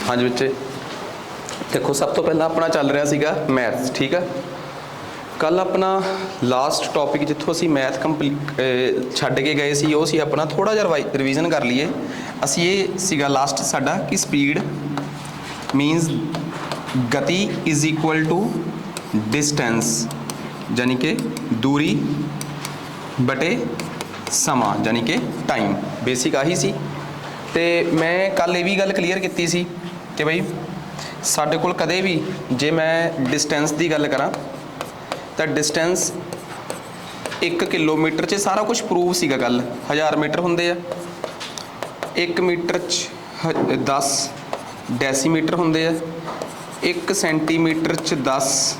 हाँ जी बच्चे, देखो सब तो पहला अपना चल रहा सीगा मैथ्स। ठीक है, कल अपना लास्ट टॉपिक जितों असी मैथ छड्ड के गए सी, वो सी अपना थोड़ा जिहा रिवीजन कर लीए। असी ये सीगा लास्ट साडा कि स्पीड मीनस गति इज इक्वल टू डिस्टेंस, यानी कि दूरी बटे समा, यानी कि टाइम। बेसिक आही सी। ते मैं कल ये भी गल क्लीयर की सी कि बई साडे कोल कदे भी जे मैं डिस्टेंस की गल करा तो डिस्टेंस 1 किलोमीटर च सारा कुछ प्रूव सीगा। कल 1000 मीटर होंदे आ, 1 मीटर च 10 डेसीमीटर होंदे आ, 1 सेंटीमीटर च 10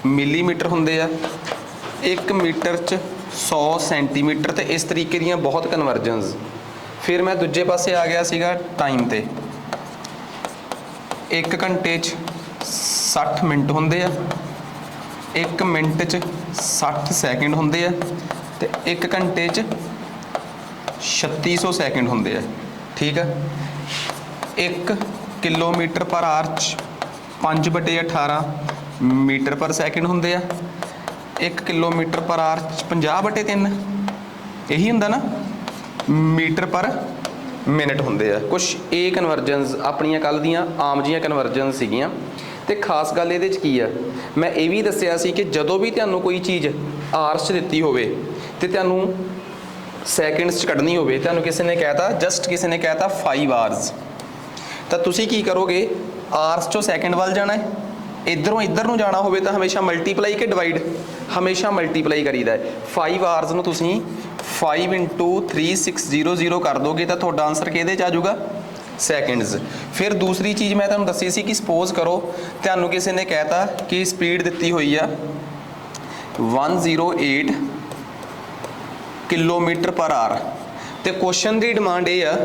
मिलीमीटर होंदे आ, 1 मीटर च 100 सेंटीमीटर। तो इस तरीके दियां बहुत कन्वर्जनस। फिर मैं दूजे पासे आ गया सीगा टाइम ते। 1 घंटे च 60 मिनट होंदे आ, 1 मिनट च 60 सैकेंड होंदे आ, ते 1 घंटे च 3600 सैकेंड होंदे आ। ठीक है, 1 किलोमीटर पर आवर च 5/18 मीटर पर सैकेंड होंदे आ। 1 किलोमीटर पर आवर च 50/3 यही हुंदा ना मीटर पर मिनट होंदे आ। कुछ ये कन्वर्जनस अपनियां कल दियां आम जियां कन्वर्जनस सीगियां। ते खास गल ये की आ, मैं ये भी दस्सिया सी कि जदों भी तुहानूं कोई चीज़ आवर्स च दित्ती होवे ते तुहानूं सैकेंड्स च कढनी होवे, तुहानूं किसी ने कहता जस्ट किसी ने कहता 5 आवर्स, तो तुसीं की करोगे आवर्स चों सैकेंड वाल जाना है। इधरों इधर नूं जाना होवे तो हमेशा मल्टीप्लाई के डिवाइड, हमेशा मल्टीप्लाई करीदा है। 5 आवर्स नूं तुसीं 5 × 3600 कर दोगे तो तुहाडा आंसर किहदे च आ जाऊगा सैकेंड्स। फिर दूसरी चीज़ मैं तुहानूं दस्सी सी कि सपोज करो तुहानूं किसी ने कहता कि स्पीड दित्ती हुई आ 108 किलोमीटर पर आवर, तो क्वेश्चन की डिमांड ये आ,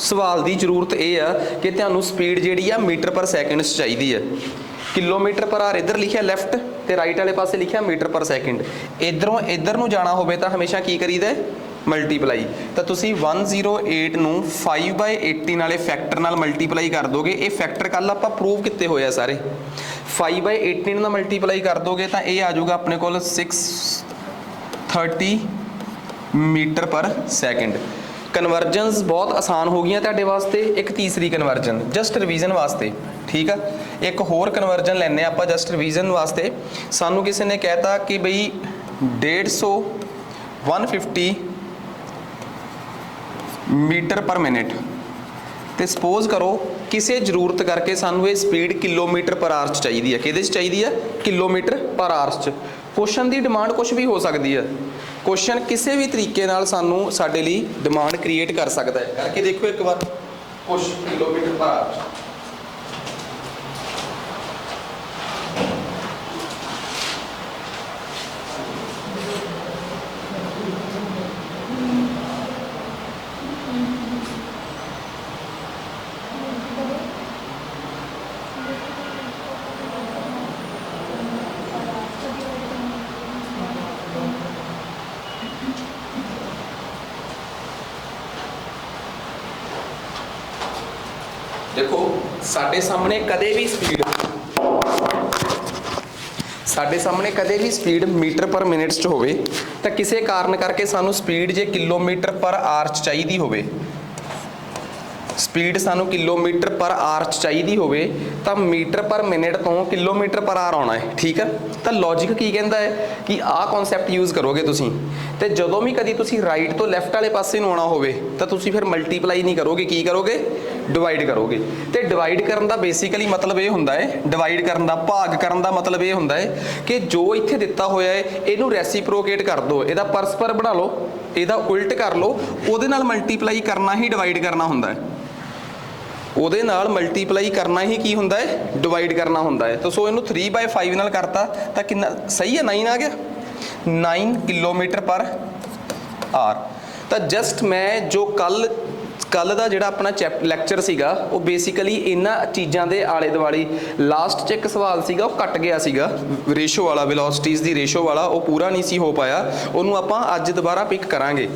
सवाल की जरूरत ये आ कि तुहानूं स्पीड जिहड़ी आ मीटर पर सैकेंड्स चाहिए है। किलोमीटर पर आवर इधर लिखिया लैफ्ट ते राइट वाले पासे लिखिया मीटर पर सैकेंड। इधरों इधर नूं जाना होवे तो हमेशा की करीदा है मल्टीप्लाई। तो तुसीं 108 नूं 5/18 वाले फैक्टर नाल मल्टीप्लाई कर दोगे। ये फैक्टर कल आपां प्रूव किते होए आ सारे। 5/18 नाल मल्टीप्लाई कर दोगे तो ये आ जाऊगा अपने कोल 630 मीटर पर सैकेंड। कन्वर्जनस बहुत आसान हो गई तुहाडे वास्ते। एक तीसरी कन्वर्जन जस्ट रिवीजन वास्ते, ठीक है। एक होर कन्वर्जन लैने आपां जस्ट रिवीजन वास्ते। सानू किसी ने कहता कि बई 150 150 मीटर पर मिनट, तो सपोज करो किसी जरूरत करके सानू ये स्पीड किलोमीटर पर आवर चाहिए है। किहदे च चाहिए है? किलोमीटर पर आवर च। क्वेश्चन की डिमांड कुछ भी हो सकती है। क्वेश्चन किसी भी तरीके नाल सानू साडे लई डिमांड क्रिएट कर सकता है। करके देखो एक बार कुछ किलोमीटर पर आवर। देखो साडे सामने कदे भी स्पीड मीटर पर मिनट च होवे तो किसी कारण करके सानू speed J kilometre per our च चाहिदी होवे, स्पीड सानू किलोमीटर पर आवर च चाहिदी होवे तो मीटर पर मिनट तो किलोमीटर पर आवर आना है। ठीक है, तो लॉजिक की कहता है कि आ कॉन्सैप्ट यूज़ करोगे तुसीं। ते जदों भी कदी तुसीं राइट तो लैफ्ट वाले पासे नूं आना होवे तो तुसीं फिर मल्टीप्लाई नहीं करोगे, की करोगे? डिवाइड करोगे। तो डिवाइड करन दा बेसिकली मतलब ये हुंदा है, डिवाइड करन दा भाग करन दा मतलब ये हुंदा है कि जो इत्थे दिता होया है इहनूं रेसिप्रोकेट कर दो, इहदा परस्पर बना लो, इहदा उल्ट कर लो, उहदे नाल मल्टीप्लाई करना ही डिवाइड करना हुंदा है। ਉਹਦੇ ਨਾਲ मल्टीप्लाई करना ही की हुंदा है? डिवाइड करना हुंदा है। तो सो इनू 3/5 नाल करता तो कितना सही है? 9 आ गया, 9 किलोमीटर पर आवर। तो जस्ट मैं जो कल ਕੱਲ ਦਾ ਜਿਹੜਾ ਆਪਣਾ ਲੈਕਚਰ ਸੀਗਾ ਉਹ ਬੇਸਿਕਲੀ ਇਹਨਾਂ ਚੀਜ਼ਾਂ ਦੇ ਆਲੇ ਦੁਆਲੇ ਲਾਸਟ 'ਚ ਇੱਕ ਸਵਾਲ ਸੀਗਾ ਉਹ ਕੱਟ ਗਿਆ ਸੀਗਾ ਰੇਸ਼ੋ ਵਾਲਾ, ਵੈਲੋਸਿਟੀਜ਼ ਦੀ ਰੇਸ਼ੋ ਵਾਲਾ, ਉਹ ਪੂਰਾ ਨਹੀਂ ਸੀ ਹੋ ਪਾਇਆ, ਉਹਨੂੰ ਆਪਾਂ ਅੱਜ ਦੁਬਾਰਾ ਪਿਕ ਕਰਾਂਗੇ।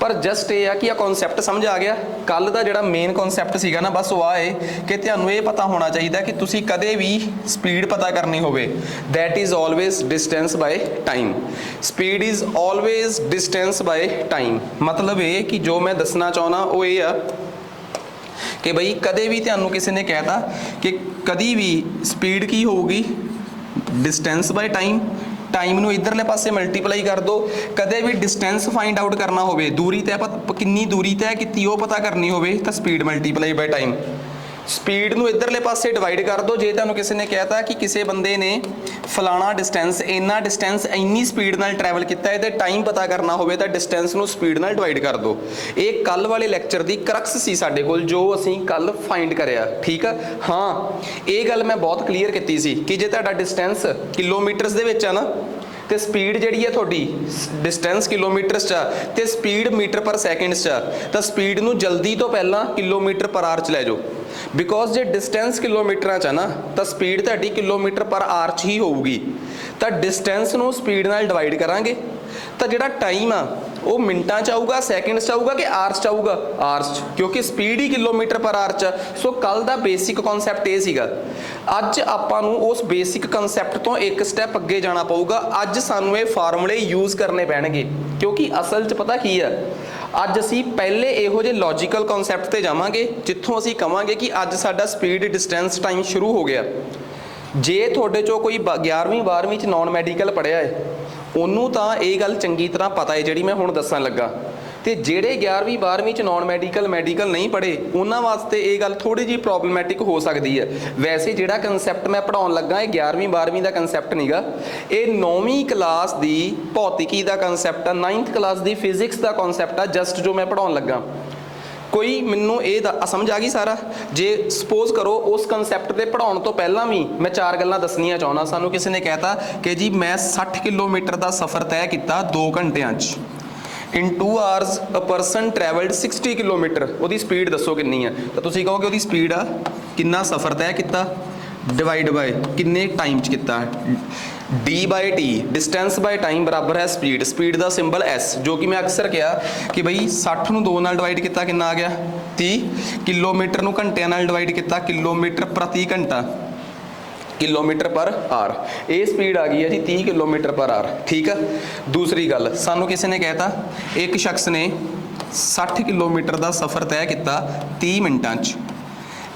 ਪਰ ਜਸਟ ਇਹ ਆ ਕਿ ਆ ਕਨਸੈਪਟ ਸਮਝ ਆ ਗਿਆ। ਕੱਲ ਦਾ ਜਿਹੜਾ ਮੇਨ ਕਨਸੈਪਟ ਸੀਗਾ ਨਾ ਬਸ ਉਹ ਆ ਕਿ ਤੁਹਾਨੂੰ ਇਹ ਪਤਾ ਹੋਣਾ ਚਾਹੀਦਾ ਕਿ ਤੁਸੀਂ ਕਦੇ ਵੀ ਸਪੀਡ ਪਤਾ ਕਰਨੀ ਹੋਵੇ that is always distance by time. Speed is always distance by time. ਮਤਲਬ ਇਹ ਕਿ ਜੋ ਮੈਂ ਦੱਸਣਾ ਚਾਹੁੰਦਾ ਉਹ ਇਹ ਆ ਕਿ ਬਈ ਕਦੇ ਵੀ ਤੁਹਾਨੂੰ ਕਿਸੇ ਨੇ ਕਹਿਤਾ ਕਿ ਕਦੀ ਵੀ ਸਪੀਡ ਕੀ ਹੋਊਗੀ ਡਿਸਟੈਂਸ ਬਾਏ ਟਾਈਮ। ਟਾਈਮ ਨੂੰ ਇਧਰਲੇ ਪਾਸੇ ਮਲਟੀਪਲਾਈ ਕਰ ਦੋ। ਕਦੇ ਵੀ ਡਿਸਟੈਂਸ ਫਾਈਂਡ ਆਊਟ ਕਰਨਾ ਹੋਵੇ, ਦੂਰੀ ਤੈਅ ਕਿੰਨੀ ਦੂਰੀ ਤੈਅ ਕੀਤੀ ਉਹ ਪਤਾ ਕਰਨੀ ਹੋਵੇ ਤਾਂ speed multiply by time. Speed ਨੂੰ ਇਧਰਲੇ ਪਾਸੇ ਡਿਵਾਈਡ ਕਰ ਦੋ। ਜੇ ਤੁਹਾਨੂੰ ਕਿਸੇ ਨੇ ਕਹਿਤਾ ਕਿ ਕਿਸੇ ਬੰਦੇ ਨੇ ਫਲਾਣਾ ਡਿਸਟੈਂਸ ਇੰਨਾ ਡਿਸਟੈਂਸ ਇੰਨੀ ਸਪੀਡ ਨਾਲ ਟਰੈਵਲ ਕੀਤਾ, ਇਹਦੇ ਟਾਈਮ ਪਤਾ ਕਰਨਾ ਹੋਵੇ ਤਾਂ ਡਿਸਟੈਂਸ ਨੂੰ ਸਪੀਡ ਨਾਲ ਡਿਵਾਈਡ ਕਰ ਦੋ। ਇਹ ਕੱਲ ਵਾਲੇ ਲੈਕਚਰ ਦੀ ਕਰਕਸ ਸੀ ਸਾਡੇ ਕੋਲ ਜੋ ਅਸੀਂ ਕੱਲ ਫਾਈਂਡ ਕਰਿਆ, ਠੀਕ ਆ। ਹਾਂ, ਇਹ ਗੱਲ ਮੈਂ ਬਹੁਤ ਕਲੀਅਰ ਕੀਤੀ ਸੀ ਕਿ ਜੇ ਤੁਹਾਡਾ ਡਿਸਟੈਂਸ ਕਿਲੋਮੀਟਰਸ ਦੇ ਵਿੱਚ ਆ ਨਾ ਤੇ ਸਪੀਡ ਜਿਹੜੀ ਹੈ ਤੁਹਾਡੀ ਡਿਸਟੈਂਸ ਕਿਲੋਮੀਟਰਸ 'ਚ ਆ ਤੇ ਸਪੀਡ ਮੀਟਰ ਪਰ ਸੈਕਿੰਡਸ 'ਚ ਆ, ਤਾਂ ਸਪੀਡ ਨੂੰ ਜਲਦੀ ਤੋਂ ਪਹਿਲਾਂ ਕਿਲੋਮੀਟਰ ਪਰ ਆਰ 'ਚ ਲੈ ਜਾਓ। ਬਿਕੋਜ਼ ਜੇ ਡਿਸਟੈਂਸ ਕਿਲੋਮੀਟਰਾਂ 'ਚ ਆ ਨਾ ਤਾਂ ਸਪੀਡ ਤੁਹਾਡੀ ਕਿਲੋਮੀਟਰ ਪਰ ਆਰ 'ਚ ਹੀ ਹੋਊਗੀ। ਤਾਂ ਡਿਸਟੈਂਸ ਨੂੰ ਸਪੀਡ ਨਾਲ ਡਿਵਾਈਡ ਕਰਾਂਗੇ ਤਾਂ ਜਿਹੜਾ ਟਾਈਮ ਆ ਉਹ ਮਿੰਟਾਂ 'ਚ ਆਊਗਾ, ਸੈਕਿੰਡਸ 'ਚ ਆਊਗਾ ਕਿ ਆਰਸ 'ਚ ਆਊਗਾ? ਆਰਸ 'ਚ, ਕਿਉਂਕਿ ਸਪੀਡ ਹੀ ਕਿਲੋਮੀਟਰ ਪਰ ਆਰ 'ਚ। ਸੋ ਕੱਲ ਦਾ ਬੇਸਿਕ ਕਨਸੈਪਟ ਇਹ ਸੀਗਾ। ਅੱਜ ਆਪਾਂ ਨੂੰ ਉਸ ਬੇਸਿਕ ਕਨਸੈਪਟ ਤੋਂ ਇੱਕ ਸਟੈਪ ਅੱਗੇ ਜਾਣਾ ਪਊਗਾ। ਅੱਜ ਸਾਨੂੰ ਇਹ ਫਾਰਮੂਲੇ ਯੂਜ਼ ਕਰਨੇ ਪੈਣਗੇ ਕਿਉਂਕਿ ਅਸਲ 'ਚ ਪਤਾ ਕੀ ਆ, ਅੱਜ ਅਸੀਂ ਪਹਿਲੇ ਇਹੋ ਜਿਹੇ ਲੌਜੀਕਲ ਕਨਸੈਪਟ ਤੇ ਜਾਵਾਂਗੇ ਜਿੱਥੋਂ ਅਸੀਂ ਕਵਾਂਗੇ ਕਿ ਅੱਜ ਸਾਡਾ ਸਪੀਡ ਡਿਸਟੈਂਸ ਟਾਈਮ ਸ਼ੁਰੂ ਹੋ ਗਿਆ। ਜੇ ਤੁਹਾਡੇ 'ਚੋਂ ਕੋਈ 11ਵੀਂ 12ਵੀਂ 'ਚ ਨੌਨ ਮੈਡੀਕਲ ਪੜ੍ਹਿਆ ਹੈ ਉਹਨੂੰ ਤਾਂ ਇਹ ਗੱਲ ਚੰਗੀ ਤਰ੍ਹਾਂ ਪਤਾ ਹੈ ਜਿਹੜੀ ਮੈਂ ਹੁਣ ਦੱਸਣ ਲੱਗਾ। ਤੇ ਜਿਹੜੇ 11ਵੀਂ 12ਵੀਂ 'ਚ ਨੌਨ ਮੈਡੀਕਲ ਨਹੀਂ ਪੜ੍ਹੇ ਉਹਨਾਂ ਵਾਸਤੇ ਇਹ ਗੱਲ ਥੋੜੀ ਜਿਹੀ ਪ੍ਰੋਬਲਮੈਟਿਕ ਹੋ ਸਕਦੀ ਹੈ। ਵੈਸੇ ਜਿਹੜਾ ਕਨਸੈਪਟ ਮੈਂ ਪੜ੍ਹਾਉਣ ਲੱਗਾ ਇਹ 11ਵੀਂ 12ਵੀਂ ਦਾ ਕਨਸੈਪਟ ਨਹੀਂਗਾ, ਇਹ 9ਵੀਂ ਕਲਾਸ ਦੀ ਭੌਤਿਕੀ ਦਾ ਕਨਸੈਪਟ ਆ, 9th ਕਲਾਸ ਦੀ ਫਿਜ਼ਿਕਸ ਦਾ ਕਨਸੈਪਟ ਆ ਜਸਟ ਜੋ ਮੈਂ ਪੜ੍ਹਾਉਣ ਲੱਗਾ। ਕੋਈ ਮੈਨੂੰ ਇਹ ਸਮਝ ਆ ਗਈ ਸਾਰਾ? ਜੇ ਸਪੋਜ਼ ਕਰੋ ਉਸ ਕਨਸੈਪਟ ਦੇ ਪੜ੍ਹਾਉਣ ਤੋਂ ਪਹਿਲਾਂ ਵੀ ਮੈਂ 4 ਗੱਲਾਂ ਦੱਸਣੀਆਂ ਚਾਹੁੰਦਾ। ਸਾਨੂੰ ਕਿਸੇ ਨੇ ਕਹਿਤਾ ਕਿ ਜੀ ਮੈਂ 60 ਕਿਲੋਮੀਟਰ ਦਾ ਸਫ਼ਰ ਤੈਅ ਕੀਤਾ 2 ਘੰਟਿਆਂ 'ਚ। In 2 hours a person travelled 60 kilometre. ਉਹਦੀ ਸਪੀਡ ਦੱਸੋ ਕਿੰਨੀ ਆ? ਤਾਂ ਤੁਸੀਂ ਕਹੋਗੇ ਉਹਦੀ ਸਪੀਡ ਆ ਕਿੰਨਾ ਸਫ਼ਰ ਤੈਅ ਕੀਤਾ ਡਿਵਾਈਡ ਬਾਏ ਕਿੰਨੇ ਟਾਈਮ 'ਚ ਕੀਤਾ। d ਬਾਈ ਟੀ ਡਿਸਟੈਂਸ ਬਾਈ ਟਾਈਮ ਬਰਾਬਰ ਹੈ ਸਪੀਡ। ਸਪੀਡ ਦਾ ਸਿੰਬਲ s, ਜੋ ਕਿ ਮੈਂ ਅਕਸਰ ਕਿਹਾ ਕਿ ਬਈ 60 ਨੂੰ 2 ਨਾਲ ਡਿਵਾਈਡ ਕੀਤਾ ਕਿੰਨਾ ਆ ਗਿਆ 30। ਕਿਲੋਮੀਟਰ ਨੂੰ ਘੰਟਿਆਂ ਨਾਲ ਡਿਵਾਈਡ ਕੀਤਾ ਕਿਲੋਮੀਟਰ ਪ੍ਰਤੀ ਘੰਟਾ, ਕਿਲੋਮੀਟਰ ਪਰ ਆਰ। ਇਹ ਸਪੀਡ ਆ ਗਈ ਹੈ ਜੀ 30 ਕਿਲੋਮੀਟਰ ਪਰ ਆਰ, ਠੀਕ ਆ। ਦੂਸਰੀ ਗੱਲ, ਸਾਨੂੰ ਕਿਸੇ ਨੇ ਕਹਿਤਾ ਇੱਕ ਸ਼ਖਸ ਨੇ 60 ਕਿਲੋਮੀਟਰ ਦਾ ਸਫ਼ਰ ਤੈਅ ਕੀਤਾ 30 ਮਿੰਟਾਂ 'ਚ।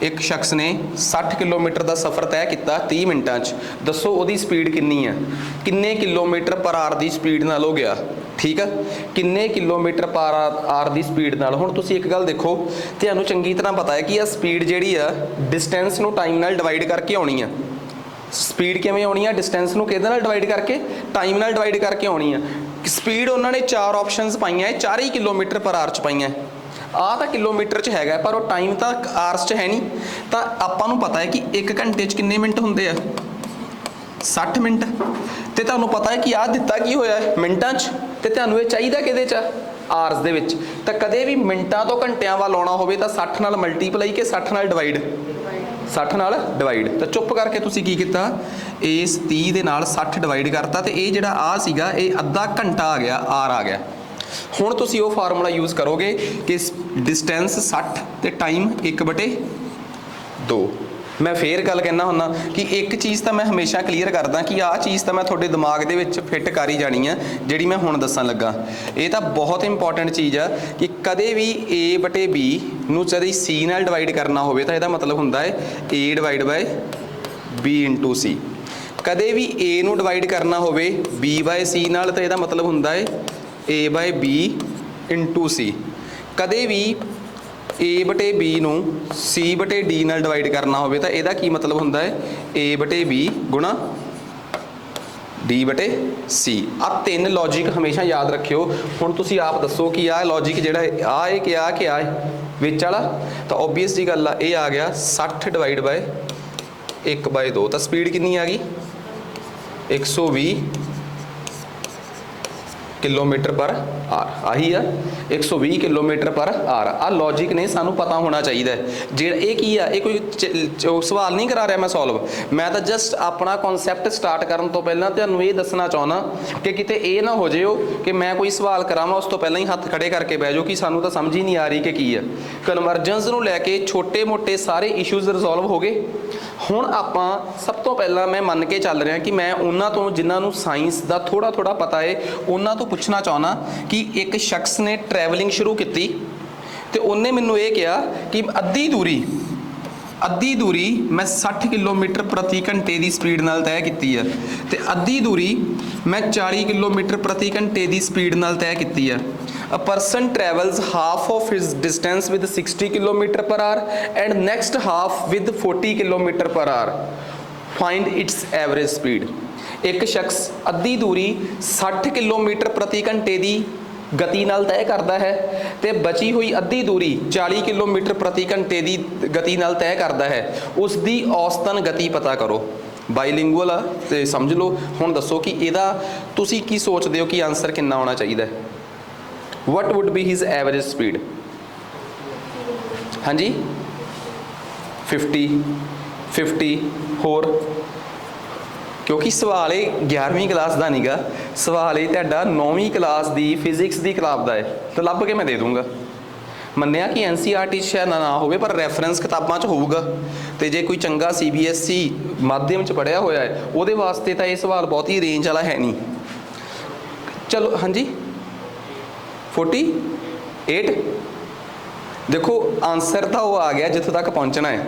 ਇੱਕ ਸ਼ਖਸ ਨੇ 60 ਕਿਲੋਮੀਟਰ ਦਾ ਸਫ਼ਰ ਤੈਅ ਕੀਤਾ 30 ਮਿੰਟਾਂ 'ਚ। ਦੱਸੋ ਉਹਦੀ ਸਪੀਡ ਕਿੰਨੀ ਆ? ਕਿੰਨੇ ਕਿਲੋਮੀਟਰ ਪਰ ਆਰ ਦੀ ਸਪੀਡ ਨਾਲ ਹੋ ਗਿਆ, ਠੀਕ ਆ। ਕਿੰਨੇ ਕਿਲੋਮੀਟਰ ਪਰ ਆਰ ਦੀ ਸਪੀਡ ਨਾਲ। ਹੁਣ ਤੁਸੀਂ ਇੱਕ ਗੱਲ ਦੇਖੋ, ਤੁਹਾਨੂੰ ਚੰਗੀ ਤਰ੍ਹਾਂ ਪਤਾ ਹੈ ਕਿ ਇਹ ਸਪੀਡ ਜਿਹੜੀ ਆ ਡਿਸਟੈਂਸ ਨੂੰ ਟਾਈਮ ਨਾਲ ਡਿਵਾਈਡ ਕਰਕੇ ਆਉਣੀ ਆ। ਸਪੀਡ ਕਿਵੇਂ ਆਉਣੀ ਆ? ਡਿਸਟੈਂਸ ਨੂੰ ਕਿਹਦੇ ਨਾਲ ਡਿਵਾਈਡ ਕਰਕੇ? ਟਾਈਮ ਨਾਲ ਡਿਵਾਈਡ ਕਰਕੇ ਆਉਣੀ ਆ। ਸਪੀਡ ਉਹਨਾਂ ਨੇ 4 ਆਪਸ਼ਨਸ ਪਾਈਆਂ, ਇਹ 4 ਹੀ ਕਿਲੋਮੀਟਰ ਪਰ ਆਰ 'ਚ ਪਾਈਆਂ। ਆਹ ਤਾਂ ਕਿਲੋਮੀਟਰ 'ਚ ਹੈਗਾ ਪਰ ਉਹ ਟਾਈਮ ਤਾਂ ਆਰਸ 'ਚ ਹੈ ਨਹੀਂ। ਤਾਂ ਆਪਾਂ ਨੂੰ ਪਤਾ ਹੈ ਕਿ 1 ਘੰਟੇ 'ਚ ਕਿੰਨੇ ਮਿੰਟ ਹੁੰਦੇ ਆ 60 ਮਿੰਟ। ਤੇ ਤੁਹਾਨੂੰ ਪਤਾ ਹੈ ਕਿ ਆਹ ਦਿੱਤਾ ਕੀ ਹੋਇਆ ਹੈ ਮਿੰਟਾਂ 'ਚ, ਤੇ ਤੁਹਾਨੂੰ ਇਹ ਚਾਹੀਦਾ ਕਿਹਦੇ 'ਚ? ਆਰਸ ਦੇ ਵਿੱਚ। ਤਾਂ ਕਦੇ ਵੀ ਮਿੰਟਾਂ ਤੋਂ ਘੰਟਿਆਂ ਵੱਲ ਆਉਣਾ ਹੋਵੇ ਤਾਂ 60 ਨਾਲ ਮਲਟੀਪਲਾਈ ਕਿ 60 ਨਾਲ ਡਿਵਾਈਡ? 60 ਨਾਲ ਡਿਵਾਈਡ। ਤਾਂ ਚੁੱਪ ਕਰਕੇ ਤੁਸੀਂ ਕੀ ਕੀਤਾ, ਇਸ 30 ਦੇ ਨਾਲ 60 ਡਿਵਾਈਡ ਕਰਤਾ ਤੇ ਇਹ ਜਿਹੜਾ ਆ ਸੀਗਾ ਇਹ ਅੱਧਾ ਘੰਟਾ ਆ ਗਿਆ, ਆਰ ਆ ਗਿਆ। ਹੁਣ ਤੁਸੀਂ ਉਹ ਫਾਰਮੂਲਾ ਯੂਜ਼ ਕਰੋਗੇ ਕਿ ਡਿਸਟੈਂਸ 60 ਤੇ ਟਾਈਮ 1/2। ਮੈਂ ਫੇਰ ਗੱਲ ਕਹਿਣਾ ਹੁੰਦਾ ਕਿ ਇੱਕ ਚੀਜ਼ ਤਾਂ ਮੈਂ ਹਮੇਸ਼ਾ ਕਲੀਅਰ ਕਰਦਾ ਕਿ ਆਹ ਚੀਜ਼ ਤਾਂ ਮੈਂ ਤੁਹਾਡੇ ਦਿਮਾਗ ਦੇ ਵਿੱਚ ਫਿੱਟ ਕਰ ਹੀ ਜਾਣੀ ਆ ਜਿਹੜੀ ਮੈਂ ਹੁਣ ਦੱਸਣ ਲੱਗਾ। ਇਹ ਤਾਂ ਬਹੁਤ ਇੰਪੋਰਟੈਂਟ ਚੀਜ਼ ਆ ਕਿ ਕਦੇ ਵੀ a/b ਨੂੰ ਜਦ c ਨਾਲ ਡਿਵਾਈਡ ਕਰਨਾ ਹੋਵੇ ਤਾਂ ਇਹਦਾ ਮਤਲਬ ਹੁੰਦਾ ਹੈ a/b/c। ਕਦੇ ਵੀ a ਨੂੰ ਡਿਵਾਈਡ ਕਰਨਾ ਹੋਵੇ b/c ਨਾਲ ਤਾਂ ਇਹਦਾ ਮਤਲਬ ਹੁੰਦਾ ਹੈ a/b/c। ਕਦੇ ਵੀ a/b ਨੂੰ c/d ਨਾਲ ਡਿਵਾਈਡ ਕਰਨਾ ਹੋਵੇ ਤਾਂ ਇਹਦਾ ਕੀ ਮਤਲਬ ਹੁੰਦਾ ਹੈ a/b ਗੁਣਾ d/c। ਆ 3 ਲੌਜਿਕ ਹਮੇਸ਼ਾ ਯਾਦ ਰੱਖਿਓ। ਹੁਣ ਤੁਸੀਂ ਆਪ ਦੱਸੋ ਕਿ ਆਹ ਲੌਜਿਕ ਜਿਹੜਾ ਆ ਇਹ ਕਿਆ ਹੈ ਵਿੱਚ ਵਾਲਾ? ਤਾਂ ਓਬਵੀਅਸ ਜੀ ਗੱਲ ਆ, ਇਹ ਆ ਗਿਆ 60 ਡਿਵਾਈਡ ਬਾਏ 1/2। ਤਾਂ ਸਪੀਡ ਕਿੰਨੀ ਆ ਗਈ 120 किलोमीटर पर आर, आही आ 120 किलोमीटर पर आर। आ लॉजिक ने सानू पता होना चाहिए जे ये की आ, ये कोई सवाल नहीं करा रहा मैं सॉल्व, मैं तो जस्ट अपना कॉन्सैप्ट स्टार्ट करन तो पहला तुहानू ये दसना चाहना कि किते ये ना हो जाओ कि मैं कोई सवाल करावां उस तो पहला ही हत्थ खड़े करके बह जाओ कि सानू तो समझ ही नहीं आ रही कि की है। कन्वर्जेंस नूं लैके छोटे मोटे सारे इशूज़ रिजोल्व हो गए। हुण आपां सब तो पहला मैं मन के चल रहा कि मैं उन्हां तो जिन्हां नूं साइंस दा थोड़ा थोड़ा पता है उन्हां तो पुछना चाहना कि एक शख्स ने ट्रैवलिंग शुरू की तो उन्हें मैनू ये कहा कि अद्धी दूरी मैं 60 किलोमीटर प्रति घंटे की स्पीड नाल तय की है, तो अद्धी दूरी मैं 40 किलोमीटर प्रति घंटे की स्पीड नाल तय की है। A person travels half of his distance with 60 kilometre per our and next half with 40 kilometre per our. Find its average speed. एक शख्स अद्धी दूरी 60 किलोमीटर प्रति घंटे की गति नाल तय करता है ते बची हुई अद्धी दूरी 40 किलोमीटर प्रति घंटे की गति नाल तय करता है। उसकी औसतन गति पता करो। बाईलिंगुअल आ ते समझ लो। हुण दसो कि इहदा तुसी की सोचते हो कि आंसर कितना होना चाहिए? What would be his average speed? हाँ जी 50 होर, क्योंकि सवाल ये 11वीं क्लास का नहीं गा, सवाल ये तुहाडा 9वीं क्लास की फिजिक्स की किताब का है, तो लभ के मैं दे दूँगा। मन्निया कि NCERT शायद ना होवे पर रैफरेंस किताबां च होऊगा, तो जे कोई चंगा CBSE माध्यम च पढ़िया होया है उहदे वास्ते तो ये सवाल बहुत ही रेंज वाला है नहीं। चलो हाँ जी 48 देखो आंसर तो वो आ गया जितों तक पहुँचना है,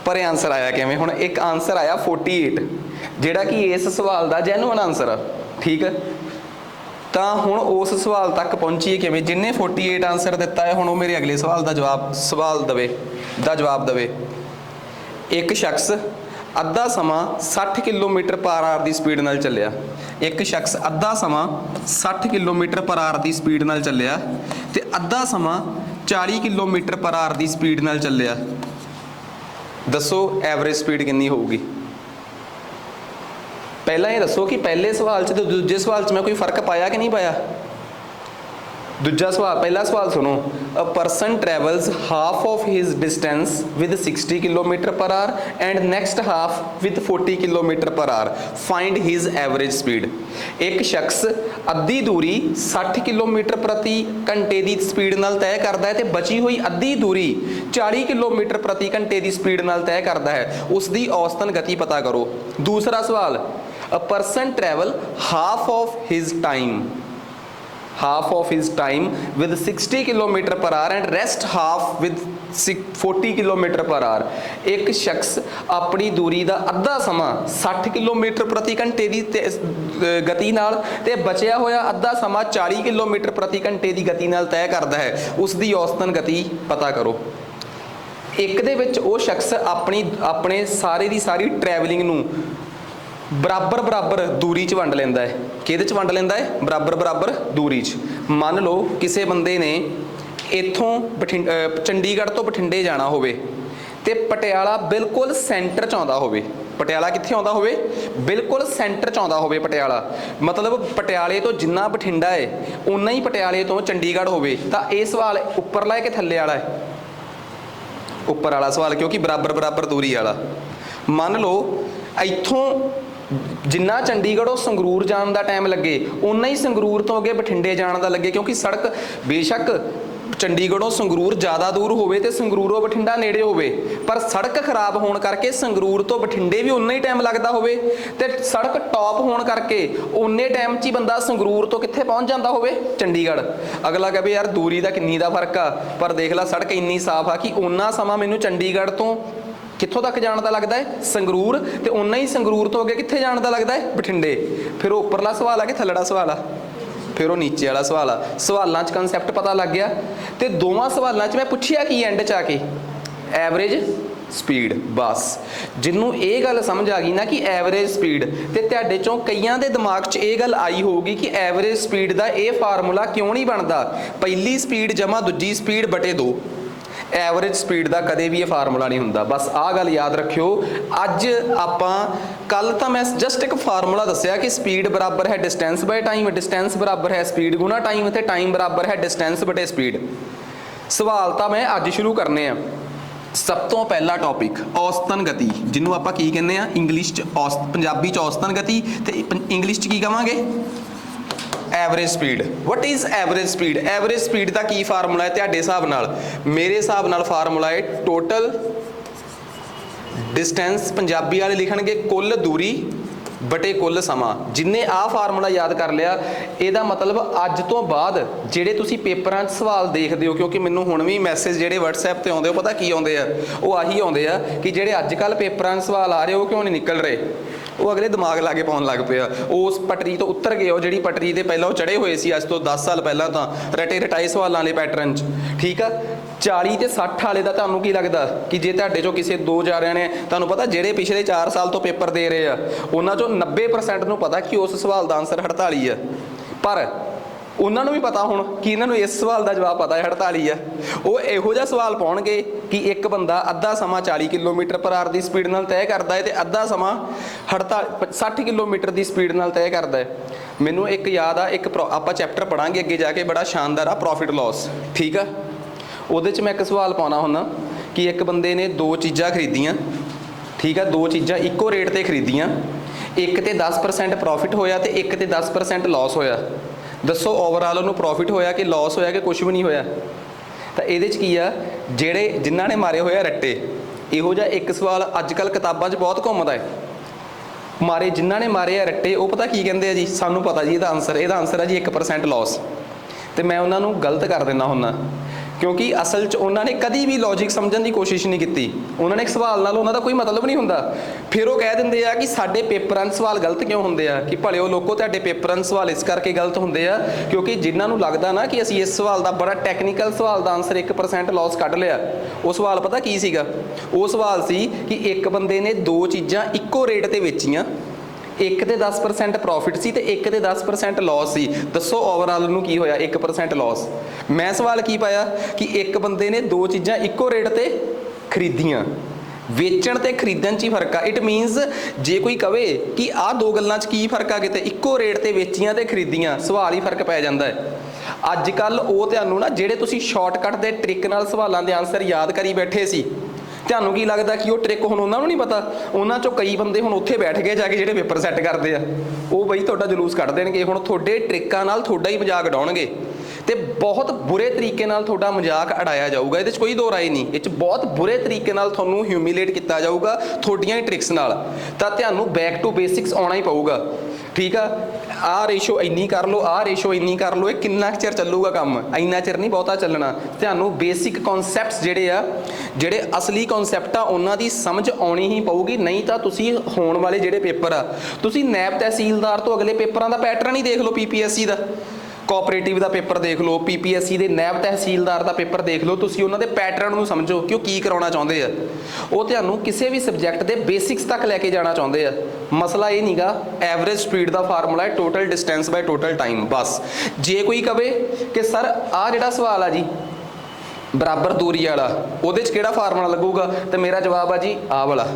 पर आंसर आया किवें? हुण एक आंसर आया 48 जिहड़ा कि इस सवाल का जैनुअन आंसर आ, ठीक है। तो हुण उस सवाल तक पहुँचीए किवें? जिन्हें 48 आंसर दिता है हुण वो मेरे अगले सवाल का जवाब देवे। एक शख्स अद्धा समा 60 किलोमीटर पर आवर की स्पीड नाल चलिया। एक शख्स अद्धा समा 60 किलोमीटर पर आवर की स्पीड नाल चलिया ते अद्धा समा 40 किलोमीटर पर आवर की स्पीड नाल चलिया। दसो एवरेज स्पीड कितनी होगी? पहला ये दसो कि पहले सवाल च ते दूजे सवाल च मैं कोई फर्क पाया कि नहीं पाया? दूजा सवाल, पहला सवाल सुनो। A person travels half of his distance with 60 kilometre per our and next half with 40 kilometre per our. Find his average speed. एक शख्स अद्धी दूरी 60 किलोमीटर प्रति घंटे की स्पीड नाल तय करता है तो बची हुई अद्धी दूरी 40 किलोमीटर प्रति घंटे की स्पीड नाल तय करता है। उसकी औसतन गति पता करो। दूसरा सवाल, a person travel half of his time with 60 kilometre per our and rest half with 40 kilometre per our. एक शख्स अपनी दूरी का अद्धा समा 60 किलोमीटर प्रति घंटे की गति नाल ते बचिया होया अद्धा समा 40 किलोमीटर प्रति घंटे की गति नाल तय करता है। उसकी औसतन गति पता करो। एक दे विच वो शख्स अपने सारे की सारी ट्रैवलिंग नूं बराबर दूरी च वंड लैंदा है। किहदे च वंड लैंदा है? बराबर दूरी च। मान लो किसी बंदे ने इत्थों चंडीगढ़ तो बठिंडे जाना होवे ते पटियाला बिल्कुल सेंटर च आउंदा होवे। पटियाला कित्थे आउंदा होवे? बिल्कुल सेंटर च आउंदा होवे पटियाला। मतलब पटियाले तो जिन्ना बठिंडा है उन्ना ही पटियाले तो चंडीगढ़ होवे। तां इह सवाल उपरला है कि थल्ले वाला है? उपर वाला सवाल, क्योंकि बराबर दूरी वाला। मान लो इत्थों जिन्ना चंडीगढ़ों संगरूर जाने का टाइम लगे उन्ना ही संगरूर तो अगे बठिंडे जाने का लगे, क्योंकि सड़क बेशक चंडीगढ़ों संगरूर ज़्यादा दूर होवे ते संगरूरों बठिंडा नेड़े होवे, पर सड़क खराब होने करके संगरूर तो बठिंडे भी उन्ना ही टाइम लगता होवे ते सड़क टॉप होने करके उन्ने टाइम च ही बंदा संगरूर तो कित्थे पहुँच जाता होवे? चंडीगढ़। अगला कहे यार दूरी का किन्नी दा फर्क आ, पर देख ला सड़क इन्नी साफ आ कि उन्ना समा मैनू चंडीगढ़ तो कित्थों तक जाने का लगता है? संगरूर। तो उन्ना ही संगरूर तो अगे कित्थे जाने का लगता है? बठिंडे। फिर उपरला सवाल है कि थल्लड़ा सवाल आ? फिर वो नीचे वाला सवाल आ। सवालों च कंसैप्ट पता लग गया। तो दोवां सवालों च मैं पुछिया कि एंड च आके एवरेज स्पीड। बस जिन्हों ये गल समझ आ गई ना कि एवरेज स्पीड, तो तुहाडे चों कईयां दे दिमाग च ये गल आई होगी कि एवरेज स्पीड का ये फार्मूला क्यों नहीं बनता? पहली स्पीड जमा दूजी स्पीड बटे 2। ਐਵਰੇਜ ਸਪੀਡ ਦਾ ਕਦੇ ਵੀ ਇਹ ਫਾਰਮੂਲਾ ਨਹੀਂ ਹੁੰਦਾ। ਬਸ ਆਹ ਗੱਲ ਯਾਦ ਰੱਖਿਓ। ਅੱਜ ਆਪਾਂ ਕੱਲ ਤਾਂ ਮੈਂ ਜਸਟ ਇੱਕ ਫਾਰਮੂਲਾ ਦੱਸਿਆ ਕਿ ਸਪੀਡ ਬਰਾਬਰ ਹੈ ਡਿਸਟੈਂਸ ਬਾਏ ਟਾਈਮ, ਡਿਸਟੈਂਸ ਬਰਾਬਰ ਹੈ ਸਪੀਡ ਗੁਣਾ ਟਾਈਮ ਤੇ ਟਾਈਮ ਬਰਾਬਰ ਹੈ ਡਿਸਟੈਂਸ ਬਟੇ ਸਪੀਡ। ਸਵਾਲ ਤਾਂ ਮੈਂ ਅੱਜ ਸ਼ੁਰੂ ਕਰਨੇ ਆ। ਸਭ ਤੋਂ ਪਹਿਲਾ ਟੌਪਿਕ ਔਸਤਨ ਗਤੀ, ਜਿਹਨੂੰ ਆਪਾਂ ਕੀ ਕਹਿੰਦੇ ਆ ਇੰਗਲਿਸ਼ 'ਚ ਪੰਜਾਬੀ 'ਚ ਔਸਤਨ ਗਤੀ ਤੇ ਇੰਗਲਿਸ਼ 'ਚ ਕੀ ਕਵਾਂਗੇ average speed. What is average speed? Average speed the Ki formula ਹੈ ਤੁਹਾਡੇ ਹਿਸਾਬ ਨਾਲ? ਮੇਰੇ ਹਿਸਾਬ ਨਾਲ ਫਾਰਮੂਲਾ ਹੈ ਟੋਟਲ ਡਿਸਟੈਂਸ, ਪੰਜਾਬੀ ਵਾਲੇ ਲਿਖਣਗੇ ਕੁੱਲ ਦੂਰੀ ਬਟੇ ਕੁੱਲ ਸਮਾਂ। ਜਿੰਨੇ ਆਹ ਫਾਰਮੂਲਾ ਯਾਦ ਕਰ ਲਿਆ, ਇਹਦਾ ਮਤਲਬ ਅੱਜ ਤੋਂ ਬਾਅਦ ਜਿਹੜੇ ਤੁਸੀਂ ਪੇਪਰਾਂ 'ਚ ਸਵਾਲ ਦੇਖਦੇ ਹੋ, ਕਿਉਂਕਿ ਮੈਨੂੰ ਹੁਣ ਵੀ ਮੈਸੇਜ ਜਿਹੜੇ WhatsApp ਤੇ ਆਉਂਦੇ ਹੋ ਪਤਾ ਕੀ ਆਉਂਦੇ ਆ, ਉਹ ਆਹੀ ਆਉਂਦੇ ਆ ਕਿ ਜਿਹੜੇ ਅੱਜ ਕੱਲ੍ਹ ਪੇਪਰਾਂ 'ਚ ਸਵਾਲ ਆ ਰਹੇ ਉਹ ਕਿਉਂ ਨਹੀਂ ਨਿਕਲ ਰਹੇ। ਉਹ ਅਗਲੇ ਦਿਮਾਗ ਲਾ ਕੇ ਪਾਉਣ ਲੱਗ ਪਿਆ, ਉਸ ਪਟਰੀ ਤੋਂ ਉੱਤਰ ਗਏ, ਉਹ ਜਿਹੜੀ ਪਟਰੀ ਦੇ ਪਹਿਲਾਂ ਉਹ ਚੜੇ ਹੋਏ ਸੀ ਅੱਜ ਤੋਂ 10 ਸਾਲ ਪਹਿਲਾਂ ਤਾਂ ਰਟੇ ਰਟਾਏ ਸਵਾਲਾਂ ਵਾਲੇ ਪੈਟਰਨ 'ਚ। ਠੀਕ ਆ, 40 ਤੇ 60 ਵਾਲੇ ਦਾ ਤੁਹਾਨੂੰ ਕੀ ਲੱਗਦਾ ਕਿ ਜੇ ਤੁਹਾਡੇ ਚੋਂ ਕਿਸੇ ਦੋ ਜਾ ਰਹੇ ਨੇ, ਤੁਹਾਨੂੰ ਪਤਾ ਜਿਹੜੇ ਪਿਛਲੇ 4 ਸਾਲ ਤੋਂ ਪੇਪਰ ਦੇ ਰਹੇ ਆ ਉਹਨਾਂ ਚੋਂ 90% ਨੂੰ ਪਤਾ ਕਿ ਉਸ ਸਵਾਲ ਦਾ ਆਨਸਰ 48 ਆ, ਪਰ ਉਹਨਾਂ ਨੂੰ ਵੀ ਪਤਾ ਹੁਣ ਕਿ ਇਹਨਾਂ ਨੂੰ ਇਸ ਸਵਾਲ ਦਾ ਜਵਾਬ ਪਤਾ ਹੈ 48 ਆ। ਉਹ ਇਹੋ ਜਿਹਾ ਸਵਾਲ ਪਾਉਣਗੇ ਕਿ ਇੱਕ ਬੰਦਾ ਅੱਧਾ ਸਮਾਂ 40 ਕਿਲੋਮੀਟਰ ਪਰ ਆਰ ਦੀ ਸਪੀਡ ਨਾਲ ਤੈਅ ਕਰਦਾ ਹੈ ਤੇ ਅੱਧਾ ਸਮਾਂ 60 ਕਿਲੋਮੀਟਰ ਦੀ ਸਪੀਡ ਨਾਲ ਤੈਅ ਕਰਦਾ ਹੈ। ਮੈਨੂੰ ਇੱਕ ਯਾਦ ਆ, ਇੱਕ ਆਪਾਂ ਚੈਪਟਰ ਪੜਾਂਗੇ ਅੱਗੇ ਜਾ ਕੇ, ਬੜਾ ਸ਼ਾਨਦਾਰ ਆ, ਪ੍ਰੋਫਿਟ ਲਾਸ। ਠੀਕ ਆ, ਉਹਦੇ 'ਚ ਮੈਂ ਇੱਕ ਸਵਾਲ ਪਾਉਣਾ ਹੁੰਦਾ ਕਿ ਇੱਕ ਬੰਦੇ ਨੇ ਦੋ ਚੀਜ਼ਾਂ ਖਰੀਦੀਆਂ। ਠੀਕ ਆ, ਦੋ ਚੀਜ਼ਾਂ ਇੱਕੋ ਰੇਟ ਤੇ ਖਰੀਦੀਆਂ, ਇੱਕ ਤੇ 10% ਪ੍ਰੋਫਿਟ ਹੋਇਆ ਤੇ ਇੱਕ ਤੇ 10% ਲਾਸ ਹੋਇਆ। ਦੱਸੋ ਓਵਰਆਲ ਉਹਨੂੰ ਪ੍ਰੋਫਿਟ ਹੋਇਆ ਕਿ ਲਾਸ ਹੋਇਆ ਕਿ ਕੁਝ ਵੀ ਨਹੀਂ ਹੋਇਆ? ਤਾਂ ਇਹਦੇ 'ਚ ਕੀ ਆ, ਜਿਹੜੇ ਜਿਨ੍ਹਾਂ ਨੇ ਮਾਰੇ ਹੋਏ ਆ ਰੱਟੇ, ਇਹੋ ਜਿਹਾ ਇੱਕ ਸਵਾਲ ਅੱਜ ਕੱਲ੍ਹ ਕਿਤਾਬਾਂ 'ਚ ਬਹੁਤ ਘੁੰਮਦਾ ਹੈ। ਜਿਨ੍ਹਾਂ ਨੇ ਮਾਰੇ ਆ ਰੱਟੇ, ਉਹ ਪਤਾ ਕੀ ਕਹਿੰਦੇ ਆ ਜੀ, ਸਾਨੂੰ ਪਤਾ ਜੀ ਇਹਦਾ ਆਨਸਰ ਹੈ ਜੀ 1% ਲਾਸ। ਤੇ ਮੈਂ ਉਹਨਾਂ ਨੂੰ ਗਲਤ ਕਰ ਦਿੰਦਾ ਹੁੰਦਾ, ਕਿਉਂਕਿ ਅਸਲ 'ਚ ਉਹਨਾਂ ਨੇ ਕਦੀ ਵੀ ਲੌਜਿਕ ਸਮਝਣ ਦੀ ਕੋਸ਼ਿਸ਼ ਨਹੀਂ ਕੀਤੀ। ਉਹਨਾਂ ਨੇ ਇੱਕ ਸਵਾਲ ਨਾਲ ਉਹਨਾਂ ਦਾ ਕੋਈ ਮਤਲਬ ਨਹੀਂ ਹੁੰਦਾ। ਫਿਰ ਉਹ ਕਹਿ ਦਿੰਦੇ ਆ ਕਿ ਸਾਡੇ ਪੇਪਰਾਂ 'ਚ ਸਵਾਲ ਗਲਤ ਕਿਉਂ ਹੁੰਦੇ ਆ, ਕਿ ਭਲਿਓ ਲੋਕੋ ਤੁਹਾਡੇ ਪੇਪਰਾਂ 'ਚ ਸਵਾਲ ਇਸ ਕਰਕੇ ਗਲਤ ਹੁੰਦੇ ਆ ਕਿਉਂਕਿ ਜਿਨ੍ਹਾਂ ਨੂੰ ਲੱਗਦਾ ਨਾ ਕਿ ਅਸੀਂ ਇਸ ਸਵਾਲ ਦਾ ਬੜਾ ਟੈਕਨੀਕਲ ਸਵਾਲ ਦਾ ਆਨਸਰ 1% ਲਾਸ ਕੱਢ ਲਿਆ। ਉਹ ਸਵਾਲ ਪਤਾ ਕੀ ਸੀਗਾ? ਉਹ ਸਵਾਲ ਸੀ ਕਿ ਇੱਕ ਬੰਦੇ ਨੇ ਦੋ ਚੀਜ਼ਾਂ ਇੱਕੋ ਰੇਟ ਤੇ ਵੇਚੀਆਂ, ਇੱਕ ਤੇ 10% ਪ੍ਰੋਫਿਟ ਸੀ ਤੇ ਇੱਕ ਤੇ 10% ਲਾਸ ਸੀ। ਦੱਸੋ ਓਵਰਆਲ ਨੂੰ ਕੀ ਹੋਇਆ? 1% ਲਾਸ। ਮੈਂ ਸਵਾਲ ਕੀ ਪਾਇਆ ਕਿ ਇੱਕ ਬੰਦੇ ਨੇ ਦੋ ਚੀਜ਼ਾਂ ਇੱਕੋ ਰੇਟ ਤੇ ਖਰੀਦੀਆਂ, ਵੇਚਣ ਤੇ ਖਰੀਦਣ 'ਚ ਹੀ ਫਰਕ ਆ। ਇਟ ਮੀਨਸ ਜੇ ਕੋਈ ਕਵੇ ਕਿ ਆਹ ਦੋ ਗੱਲਾਂ 'ਚ ਕੀ ਫਰਕ ਆ, ਕਿਤੇ ਇੱਕੋ ਰੇਟ ਤੇ ਵੇਚੀਆਂ ਤੇ ਖਰੀਦੀਆਂ, ਸਵਾਲ ਹੀ ਫਰਕ ਪੈ ਜਾਂਦਾ ਹੈ। ਅੱਜ ਕੱਲ੍ਹ ਉਹ ਤੁਹਾਨੂੰ ਨਾ ਜਿਹੜੇ ਤੁਸੀਂ ਸ਼ਾਰਟਕਟ ਦੇ ਟ੍ਰਿਕ ਨਾਲ ਸਵਾਲਾਂ ਦੇ ਆਨਸਰ ਯਾਦ ਕਰੀ ਬੈਠੇ ਸੀ, ਤੁਹਾਨੂੰ ਕੀ ਲੱਗਦਾ ਕਿ ਉਹ ਟ੍ਰਿਕ ਹੁਣ ਉਹਨਾਂ ਨੂੰ ਨਹੀਂ ਪਤਾ? ਉਹਨਾਂ 'ਚੋਂ ਕਈ ਬੰਦੇ ਹੁਣ ਉੱਥੇ ਬੈਠ ਗਏ ਜਾ ਕੇ ਜਿਹੜੇ ਪੇਪਰ ਸੈੱਟ ਕਰਦੇ ਆ, ਉਹ ਬਈ ਤੁਹਾਡਾ ਜਲੂਸ ਕੱਢ ਦੇਣਗੇ। ਹੁਣ ਤੁਹਾਡੇ ਟ੍ਰਿਕਾਂ ਨਾਲ ਤੁਹਾਡਾ ਹੀ ਮਜ਼ਾਕ ਉਡਾਉਣਗੇ ਤੇ ਬਹੁਤ ਬੁਰੇ ਤਰੀਕੇ ਨਾਲ ਤੁਹਾਡਾ ਮਜ਼ਾਕ ਉਡਾਇਆ ਜਾਊਗਾ। ਇਹਦੇ 'ਚ ਕੋਈ ਦੋ ਰਾਏ ਨਹੀਂ, ਇਹ 'ਚ ਬਹੁਤ ਬੁਰੇ ਤਰੀਕੇ ਨਾਲ ਤੁਹਾਨੂੰ ਹਿਊਮਿਲੇਟ ਕੀਤਾ ਜਾਊਗਾ ਤੁਹਾਡੀਆਂ ਹੀ ਟ੍ਰਿਕਸ ਨਾਲ। ਤਾਂ ਤੁਹਾਨੂੰ ਬੈਕ ਟੂ ਬੇਸਿਕਸ ਆਉਣਾ ਹੀ ਪਊਗਾ। ਠੀਕ ਆ, ਆਹ ਰੇਸ਼ੋ ਇੰਨੀ ਕਰ ਲਓ, ਆਹ ਰੇਸ਼ੋ ਇੰਨੀ ਕਰ ਲਓ। ਇਹ ਕਿੰਨਾ ਚਿਰ ਚੱਲੂਗਾ ਕੰਮ? ਇੰਨਾ ਚਿਰ ਨਹੀਂ ਬਹੁਤਾ ਚੱਲਣਾ। ਤੁਹਾਨੂੰ ਬੇਸਿਕ ਕਨਸੈਪਟਸ ਜਿਹੜੇ ਅਸਲੀ ਕਨਸੈਪਟ ਆ ਉਹਨਾਂ ਦੀ ਸਮਝ ਆਉਣੀ ਹੀ ਪਊਗੀ। ਨਹੀਂ ਤਾਂ ਤੁਸੀਂ ਹੋਣ ਵਾਲੇ ਜਿਹੜੇ ਪੇਪਰ ਆ, ਤੁਸੀਂ ਨੈਬ ਤਹਿਸੀਲਦਾਰ ਤੋਂ ਅਗਲੇ ਪੇਪਰਾਂ ਦਾ ਪੈਟਰਨ ਹੀ ਦੇਖ ਲਓ, PPSC ਦਾ ਕੋਆਪਰੇਟਿਵ ਦਾ ਪੇਪਰ ਦੇਖ ਲਓ, PPSC ਦੇ ਨੈਬ ਤਹਿਸੀਲਦਾਰ ਦਾ ਪੇਪਰ ਦੇਖ ਲਓ। ਤੁਸੀਂ ਉਹਨਾਂ ਦੇ ਪੈਟਰਨ ਨੂੰ ਸਮਝੋ ਕਿ ਉਹ ਕੀ ਕਰਾਉਣਾ ਚਾਹੁੰਦੇ ਆ। ਉਹ ਤੁਹਾਨੂੰ ਕਿਸੇ ਵੀ ਸਬਜੈਕਟ ਦੇ ਬੇਸਿਕਸ ਤੱਕ ਲੈ ਕੇ ਜਾਣਾ ਚਾਹੁੰਦੇ ਆ। ਮਸਲਾ ਇਹ ਨਹੀਂਗਾ, ਐਵਰੇਜ ਸਪੀਡ ਦਾ ਫਾਰਮੂਲਾ ਹੈ total distance by total time. ਬਸ ਜੇ ਕੋਈ ਕਵੇ ਕਿ ਸਰ ਆਹ ਜਿਹੜਾ ਸਵਾਲ ਆ ਜੀ ਬਰਾਬਰ ਦੂਰੀ ਵਾਲਾ, ਉਹਦੇ 'ਚ ਕਿਹੜਾ ਫਾਰਮੂਲਾ ਲੱਗੂਗਾ? ਤੇ ਮੇਰਾ ਜਵਾਬ ਆ ਜੀ ਆਹ ਵਾਲਾ।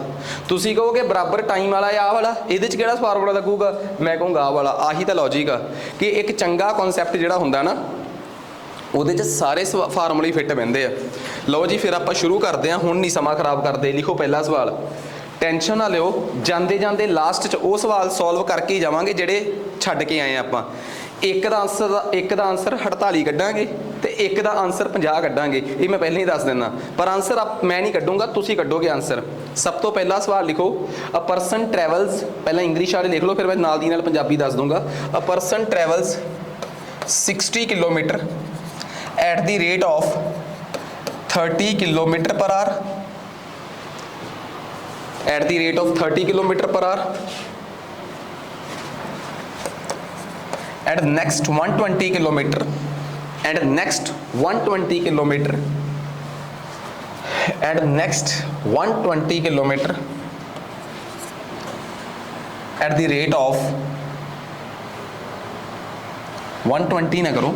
ਤੁਸੀਂ ਕਹੋਗੇ ਬਰਾਬਰ ਟਾਈਮ ਵਾਲਾ ਆਹ ਵਾਲਾ, ਇਹਦੇ 'ਚ ਕਿਹੜਾ ਫਾਰਮੂਲਾ ਲੱਗੂਗਾ? ਮੈਂ ਕਹੂੰਗਾ ਆਹ ਵਾਲਾ। ਆਹੀ ਤਾਂ ਲੌਜਿਕ ਆ ਕਿ ਇੱਕ ਚੰਗਾ ਕਨਸੈਪਟ ਜਿਹੜਾ ਹੁੰਦਾ ਨਾ, ਉਹਦੇ 'ਚ ਸਾਰੇ ਫਾਰਮੂਲੇ ਫਿੱਟ ਬਹਿੰਦੇ ਆ। ਲਓ ਜੀ ਫਿਰ ਆਪਾਂ ਸ਼ੁਰੂ ਕਰਦੇ ਹਾਂ। ਹੁਣ ਨਹੀਂ ਸਮਾਂ ਖਰਾਬ ਕਰਦੇ, ਲਿਖੋ ਪਹਿਲਾ ਸਵਾਲ। ਟੈਨਸ਼ਨ ਨਾ ਲਿਓ, ਜਾਂਦੇ ਜਾਂਦੇ ਲਾਸਟ 'ਚ ਉਹ ਸਵਾਲ ਸੋਲਵ ਕਰਕੇ ਹੀ ਜਾਵਾਂਗੇ ਜਿਹੜੇ ਛੱਡ ਕੇ ਆਏ ਆਪਾਂ। ਇੱਕ ਦਾ ਆਨਸਰ 48 ਕੱਢਾਂਗੇ ਤੇ ਇੱਕ ਦਾ ਆਨਸਰ 50 ਕੱਢਾਂਗੇ। ਇਹ ਮੈਂ ਪਹਿਲਾਂ ਹੀ ਦੱਸ ਦਿੰਦਾ, ਪਰ ਆਨਸਰ ਮੈਂ ਨਹੀਂ ਕੱਢੂੰਗਾ, ਤੁਸੀਂ ਕੱਢੋਗੇ ਆਨਸਰ। ਸਭ ਤੋਂ ਪਹਿਲਾ ਸਵਾਲ ਲਿਖੋ, ਅ ਪਰਸਨ ਟਰੈਵਲਸ, ਪਹਿਲਾਂ ਇੰਗਲਿਸ਼ ਵਾਲੇ ਲਿਖ ਲਓ ਫਿਰ ਮੈਂ ਨਾਲ ਦੀ ਨਾਲ ਪੰਜਾਬੀ ਦੱਸ ਦੂੰਗਾ। A person travels 60 kilometre at the rate of 30 kilometre per hour, at the rate of 30 kilometer per hour, and next 120 kilometer, and next 120 kilometer, and next 120 kilometer at the rate of 120 ना करो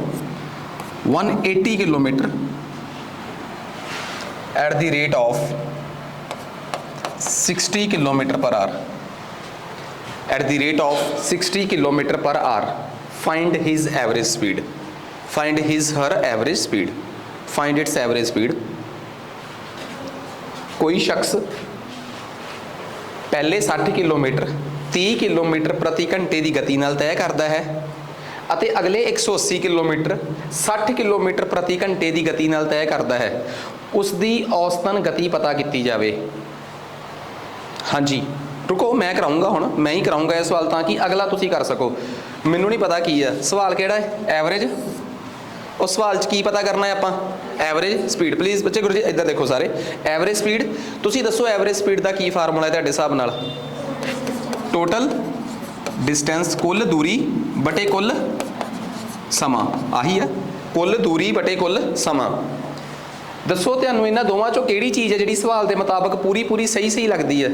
180 kilometre at the rate of 60 kilometre per our, at the rate of 60 kilometre per our, find his average speed, find his her average speed, find its average speed. कोई शख्स पहले 60 kilometre 30 kilometre प्रति घंटे की गति नाल तय करता है ਅਤੇ अगले 180 किलोमीटर 60 किलोमीटर प्रति घंटे की गति नाल तय करता है, उसकी औसतन गति पता की जाए। हाँ जी रुको, मैं कराऊंगा हुण, मैं ही कराऊंगा यह सवाल ताकि अगला तुसी कर सको। मैनू नहीं पता की है सवाल किहड़ा है, एवरेज। उस सवाल च की पता करना है आपां, एवरेज स्पीड। प्लीज़ बच्चे गुरु जी इधर देखो सारे, एवरेज स्पीड तुसी दसो एवरेज स्पीड का की फार्मूला है तुहाडे हिसाब नाल? टोटल डिस्टेंस, कुल दूरी बटे कुल समा, आही है, कुल दूरी बटे कुल समा। दसो तुहानूं इन्हां दोवां चों किहड़ी चीज़ है जिहड़ी सवाल के मुताबिक पूरी पूरी सही सही लगती है?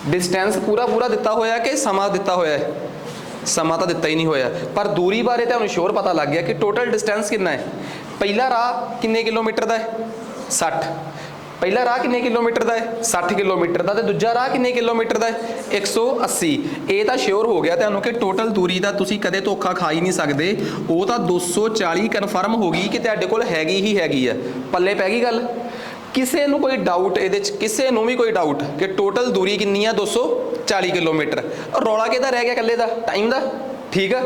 डिस्टेंस पूरा पूरा दिता होया कि समा दिता होया है? समा तो दिता ही नहीं होया, पर दूरी बारे तुहानूं श्योर पता लग गया कि टोटल डिस्टेंस कितना है। पहला राह किन्ने किलोमीटर का है? 60। पहला राह किन्ने किलोमीटर का है? 60 किलोमीटर का। तो दूजा राह किन्ने किलोमीटर का है? 180। ये तो श्योर हो गया तुहानूं कि टोटल दूरी का तुसीं कदे धोखा खा ही नहीं सकते। वो तो 240 कन्फर्म हो गई कि तुहाडे कोल हैगी ही हैगी है। पल्ले पै गई गल। किसी नूं कोई डाउट ये किसी नूं भी कोई डाउट कि टोटल दूरी कितनी है? 240 किलोमीटर। रौला किहदा रह गया कल्ले दा? टाइम का। ठीक है,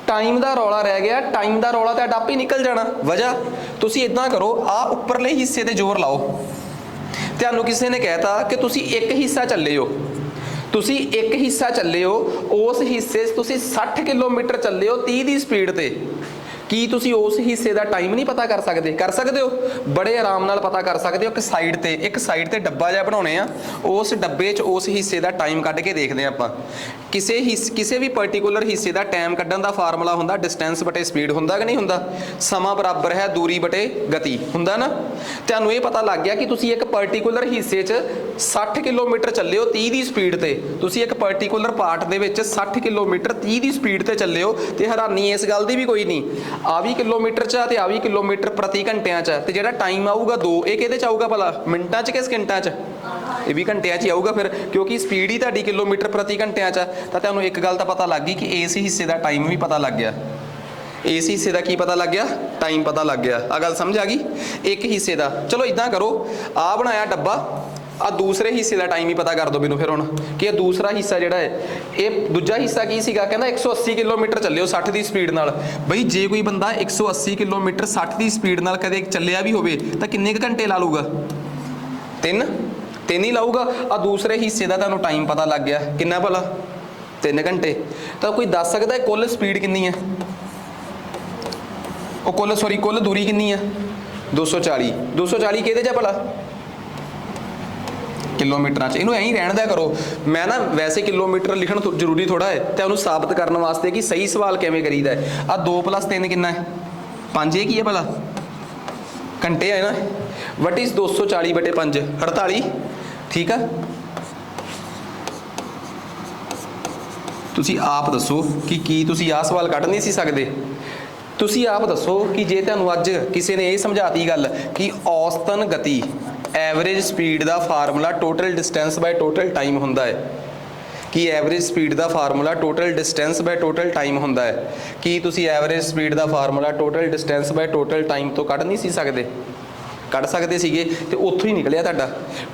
टाइम का रौला रह गया। टाइम का रौला तो आप ही निकल जाना। वजह तुसीं इदां करो, आ उपरले हिस्से ते जोर लाओ। तुहानूं किसी ने कहता कि तुसीं एक हिस्सा चले हो, तुसीं एक हिस्सा चले हो, उस हिस्से तुसीं 60 किलोमीटर चले हो 30 की स्पीड ते, की तुसीं उस हिस्से का टाइम नहीं पता कर सकते? कर सकते हो, बड़े आराम नाल पता कर सकते हो। एक साइड ते डब्बा जिहा बनाउने आ, उस डब्बे च उस हिस्से का टाइम कढ के देखते हैं आपां। किसी भी पर्टिकुलर हिस्से का टाइम कढण का फार्मूला हुंदा डिस्टेंस बटे स्पीड, हुंदा कि नहीं हुंदा? समा बराबर है दूरी बटे गति, हुंदा ना? तुहानूं ये पता लग गया कि तुसीं एक पर्टिकुलर हिस्से च 60 किलोमीटर चले हो 30 की स्पीड ते, तुसीं एक पर्टिकुलर पार्ट दे विच 60 किलोमीटर 30 की स्पीड ते चले हो, ते हैरानी इस गल दी भी कोई नहीं। आ भी किलोमीटर च ते आ भी किलोमीटर प्रति घंटिਆਂ च, ते जिहड़ा टाइम आऊगा 2 ਇਹ ਕਿਹਦੇ ਚ ਆਊਗਾ भला? मिनटां च कि सेकंडां च? ये भी घंटिਆਂ च ही आऊगा फिर, क्योंकि स्पीड ही तुहाडी किलोमीटर प्रति घंटिਆਂ च। ਤਾਂ ਤੁਹਾਨੂੰ ਇੱਕ ਗੱਲ ਤਾਂ ਪਤਾ ਲੱਗ ਗਈ ਕਿ ਇਸ ਹਿੱਸੇ ਦਾ ਟਾਈਮ ਵੀ ਪਤਾ ਲੱਗ ਗਿਆ। ਇਸ ਹਿੱਸੇ ਦਾ ਕੀ ਪਤਾ ਲੱਗ ਗਿਆ? ਟਾਈਮ ਪਤਾ ਲੱਗ ਗਿਆ। ਆ ਗੱਲ ਸਮਝ ਆ ਗਈ? ਇੱਕ ਹਿੱਸੇ ਦਾ। ਚਲੋ ਇਦਾਂ ਕਰੋ, ਆ ਬਣਾਇਆ ਡੱਬਾ, ਆ दूसरे हिस्से का टाइम ही पता कर दो मैनू फिर हुण कि ये दूसरा हिस्सा जिहड़ा है, ये दूजा हिस्सा की सीगा? कहंदा 180 किलोमीटर चले हो 60 की स्पीड नाल। बई जे कोई बंदा 180 किलोमीटर 60 की स्पीड नाल कदे चलिया भी होवे तां किन्ने क घंटे ला लूगा? 3 ही लाऊगा। आ दूसरे हिस्से का तुहानूं टाइम पता लग गया, किन्ना भला? 3 घंटे। तो कोई दस सकदा है कुल स्पीड कितनी है? ਉਹ कुल दूरी कितनी है? 240। 240 किहदे च भला? किलोमीटर च। इनू ऐं रहन दिया करो। मैं ना वैसे किलोमीटर लिखना जरूरी थोड़ा है, तो उन्होंने साबित करने वास्ते कि सही सवाल किवें करीदा है। आ 2 + 3 कितना है? 5। ये की है भला? घंटे है ना। वट इज़ 240 बटे 5? 48। ठीक है, तुसी आप दसो कि तुसी आ सवाल कढ नहीं सी सकदे? तुसी आप दसो कि जे तुहानूं अज किसी ने यह समझाती गल कि औसतन गति एवरेज स्पीड का formula total distance by total time हुंदा है, कि एवरेज स्पीड का formula total distance by total time हुंदा है, कि तुसी एवरेज स्पीड का formula total distance by total time तो कढ नहीं सी सकदे? कढ सकते सीगे, ते उत्थों ही निकलिया तुहाडा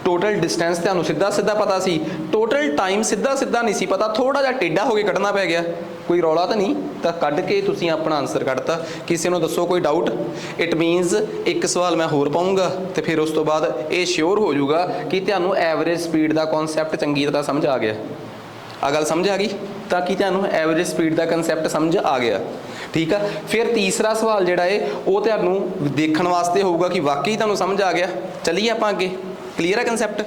टोटल डिस्टेंस। तुहानूं सीधा सीधा पता सी, टोटल टाइम सीधा सीधा नहीं सी पता, थोड़ा जिहा टेढ़ा हो के कढना पै गया। कोई रौला तो नहीं, तो कढ के तुसीं अपना आंसर कढता। किसी नूं दसो कोई डाउट? इट मीनस एक सवाल मैं होर पाऊँगा तो फिर उस तो बाद ये श्योर हो जाऊगा कि तुहानूं एवरेज स्पीड का कॉन्सैप्ट चंगी तरह समझ आ गया। आ गल समझ आ गई? ताकि तुहानूं एवरेज स्पीड का कंसैप्ट समझ आ गया। ठीक है, फिर तीसरा सवाल जिहड़ा है वो तुहानूं देखण वास्ते होऊगा कि वाकई तुहानूं समझ आ गया। चलिए आपां अगे, क्लीयर है कंसैप्ट?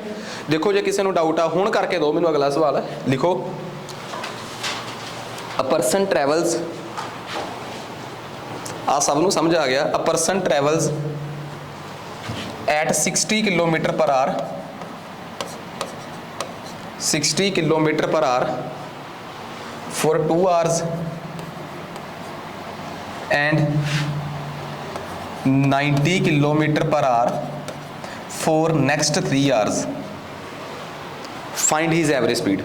देखो जे किसी नूं डाउट आ हुण करके दो मैनूं। अगला सवाल लिखो, अ परसन ट्रैवल्स, आ सबनूं समझ आ गया। A person travels at 60 kilometre per hour, 60 kilometre per hour for 2 hours and 90 kilometre per hour for next 3 hours. Find his average speed.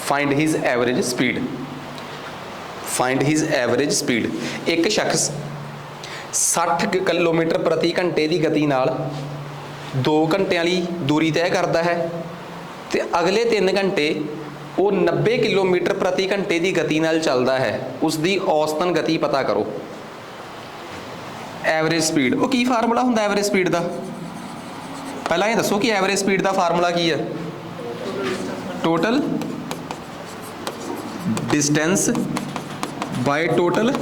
Find his average speed. Find his average speed. एक शख्स 60 kilometre प्रति घंटे की गति नाल 2 घंटिਆਂ ਲਈ दूरी तय करता है ਤੇ अगले 3 घंटे वो 90 किलोमीटर प्रति घंटे की गति नाल चलता है। उसकी औसतन गति पता करो। एवरेज स्पीड वो की फार्मूला हुंदा एवरेज स्पीड का? पहला ये दसो कि एवरेज स्पीड का फार्मूला की है? Total distance by total.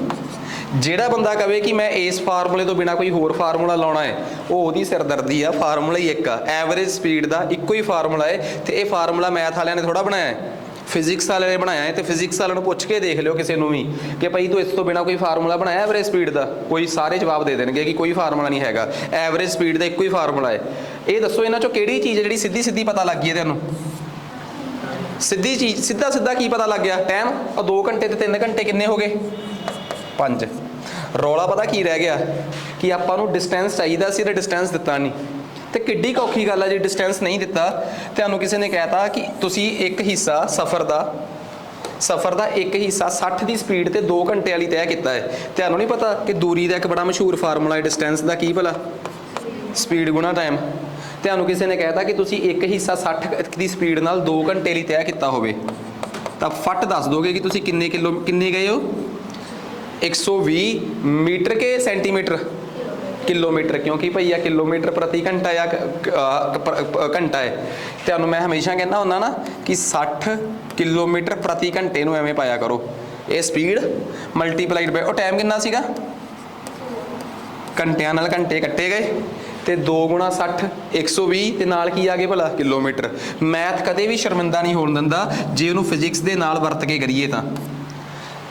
ਜਿਹੜਾ ਬੰਦਾ ਕਵੇ ਕਿ ਮੈਂ ਇਸ ਫਾਰਮੂਲੇ ਤੋਂ ਬਿਨਾ ਕੋਈ ਹੋਰ ਫਾਰਮੂਲਾ ਲਾਉਣਾ ਹੈ ਉਹ ਉਹਦੀ ਸਿਰਦਰਦੀ ਆ। ਫਾਰਮੂਲਾ ਹੀ ਇੱਕ ਆ, ਐਵਰੇਜ ਸਪੀਡ ਦਾ ਇੱਕੋ ਹੀ ਫਾਰਮੂਲਾ ਹੈ ਤੇ ਇਹ ਫਾਰਮੂਲਾ ਮੈਥ ਵਾਲਿਆਂ ਨੇ ਥੋੜਾ ਬਣਾਇਆ ਹੈ, ਫਿਜ਼ਿਕਸ ਵਾਲਿਆਂ ਨੇ ਬਣਾਇਆ ਹੈ। ਤੇ ਫਿਜ਼ਿਕਸ ਵਾਲਿਆਂ ਨੂੰ ਪੁੱਛ ਕੇ ਦੇਖ ਲਿਓ ਕਿਸੇ ਨੂੰ ਵੀ ਕਿ ਭਾਈ ਤੂੰ ਇਸ ਤੋਂ ਬਿਨਾ ਕੋਈ ਫਾਰਮੂਲਾ ਬਣਾਇਆ ਐਵਰੇਜ ਸਪੀਡ ਦਾ, ਕੋਈ ਸਾਰੇ ਜਵਾਬ ਦੇ ਦੇਣਗੇ ਕਿ ਕੋਈ ਫਾਰਮੂਲਾ ਨਹੀਂ ਹੈਗਾ। ਐਵਰੇਜ ਸਪੀਡ ਦਾ ਇੱਕੋ ਹੀ ਫਾਰਮੂਲਾ ਹੈ। ਇਹ ਦੱਸੋ ਇਹਨਾਂ ਚੋਂ ਕਿਹੜੀ ਚੀਜ਼ ਜਿਹੜੀ ਸਿੱਧੀ ਸਿੱਧੀ ਪਤਾ ਲੱਗ ਗਈ ਹੈ ਤੁਹਾਨੂੰ? ਸਿੱਧੀ ਚੀਜ਼ ਸਿੱਧਾ ਸਿੱਧਾ ਕੀ ਪਤਾ ਲੱਗ ਗਿਆ? ਟਾਈਮ। 2 ਘੰਟੇ ਤੇ 3 ਘੰਟੇ ਕਿੰਨੇ ਹੋ ਗਏ? 5। ਰੌਲਾ ਪਤਾ ਕੀ ਰਹਿ ਗਿਆ ਕਿ ਆਪਾਂ ਨੂੰ ਡਿਸਟੈਂਸ ਚਾਹੀਦਾ ਸੀ ਤੇ ਡਿਸਟੈਂਸ ਦਿੱਤਾ ਨਹੀਂ। ਤੇ ਕਿੱਡੀ ਔਖੀ ਗੱਲ ਆ ਜੀ ਡਿਸਟੈਂਸ ਨਹੀਂ ਦਿੱਤਾ। ਤੁਹਾਨੂੰ ਕਿਸੇ ਨੇ ਕਹਿਤਾ ਕਿ ਤੁਸੀਂ ਇੱਕ ਹਿੱਸਾ ਸਫ਼ਰ ਦਾ ਇੱਕ ਹਿੱਸਾ 60 ਦੀ ਸਪੀਡ ਤੇ 2 ਘੰਟੇ ਵਾਲੀ ਤੈਅ ਕੀਤਾ ਹੈ। ਤੁਹਾਨੂੰ ਨਹੀਂ ਪਤਾ ਕਿ ਦੂਰੀ ਦਾ ਇੱਕ ਬੜਾ ਮਸ਼ਹੂਰ ਫਾਰਮੂਲਾ ਹੈ ਡਿਸਟੈਂਸ ਦਾ, ਕੀ ਭਲਾ? ਸਪੀਡ ਗੁਣਾ ਟਾਈਮ। ਤੁਹਾਨੂੰ ਕਿਸੇ ਨੇ ਕਹਿਤਾ ਕਿ ਤੁਸੀਂ ਇੱਕ ਹਿੱਸਾ 60 ਦੀ ਸਪੀਡ ਨਾਲ 2 ਘੰਟੇ ਲਈ ਤੈਅ ਕੀਤਾ ਹੋਵੇ ਤਾਂ ਫੱਟ ਦੱਸ ਦੋਗੇ ਕਿ ਤੁਸੀਂ ਕਿੰਨੇ ਗਏ ਹੋ? 120 मीटर के सेंटीमीटर किलोमीटर, क्योंकि भैया किलोमीटर प्रति घंटा या घंटा है। तो मैं हमेशा कहना होंदा ना कि 60 किलोमीटर प्रति घंटे नूं एवें पाया करो। ये स्पीड मल्टीप्लाइड बाय और टाइम कितना सीगा? घंटिਆਂ ਨਾਲ घंटे कट्टे गए तो 2 गुणा 60 120 ਤੇ ਨਾਲ ਕੀ ਆ ਗਏ ਭਲਾ? किलोमीटर। मैथ कदे भी शर्मिंदा नहीं होण दिंदा जे ਉਹਨੂੰ ਫਿਜ਼ਿਕਸ ਦੇ ਨਾਲ ਵਰਤ ਕੇ ਕਰੀਏ ਤਾਂ।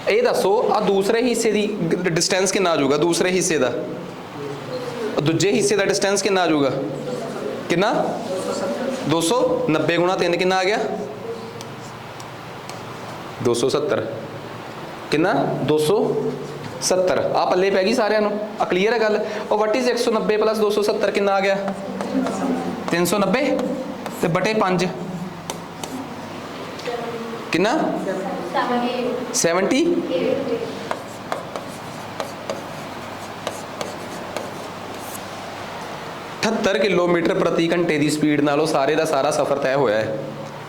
ਇਹ ਦੱਸੋ ਆ ਦੂਸਰੇ ਹਿੱਸੇ ਦੀ ਡਿਸਟੈਂਸ ਕਿੰਨਾ ਆ ਜਾਊਗਾ? ਦੂਸਰੇ ਹਿੱਸੇ ਦਾ ਦੂਜੇ ਹਿੱਸੇ ਦਾ ਡਿਸਟੈਂਸ ਕਿੰਨਾ ਆ ਜਾਊਗਾ? ਕਿੰਨਾ? 290 ਗੁਣਾ 3 ਕਿੰਨਾ ਆ ਗਿਆ? 270। ਕਿੰਨਾ? 270। ਆ ਪੱਲੇ ਪੈ ਗਈ ਸਾਰਿਆਂ ਨੂੰ? ਆ ਕਲੀਅਰ ਹੈ ਗੱਲ? ਉਹ ਵਟ ਇਜ਼ 190 ਪਲੱਸ 270 ਕਿੰਨਾ ਆ ਗਿਆ? 390 ਤੇ ਬਟੇ 5 ਕਿੰਨਾ? 70। 78 किलोमीटर प्रति घंटे की स्पीड नालों सारे का सारा सफ़र तय होया है।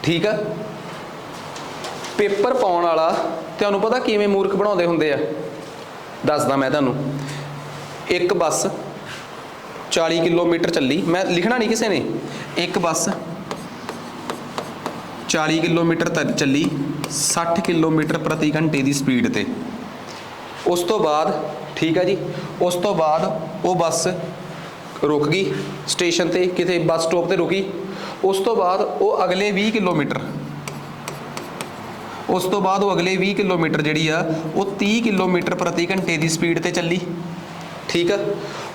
ठीक है। पेपर पाउण वाला तुहानूं पता किवें मूर्ख बनाउंदे हुंदे आ? दसदा मैं तुहानूं। एक बस 40 किलोमीटर चली, मैं लिखना नहीं किसी ने, एक बस 40 किलोमीटर चली 60 किलोमीटर प्रति घंटे की स्पीड ते। उस तो बाद ठीक है जी, उस तो बाद वो बस रुक गई स्टेशन ते, किते बस स्टॉप ते रुकी। उस तो बाद वो अगले 20 किलोमीटर उस तो बाद वो अगले 20 किलोमीटर जिहड़ी आ वो 30 किलोमीटर प्रति घंटे की स्पीड ते चली। ठीक है।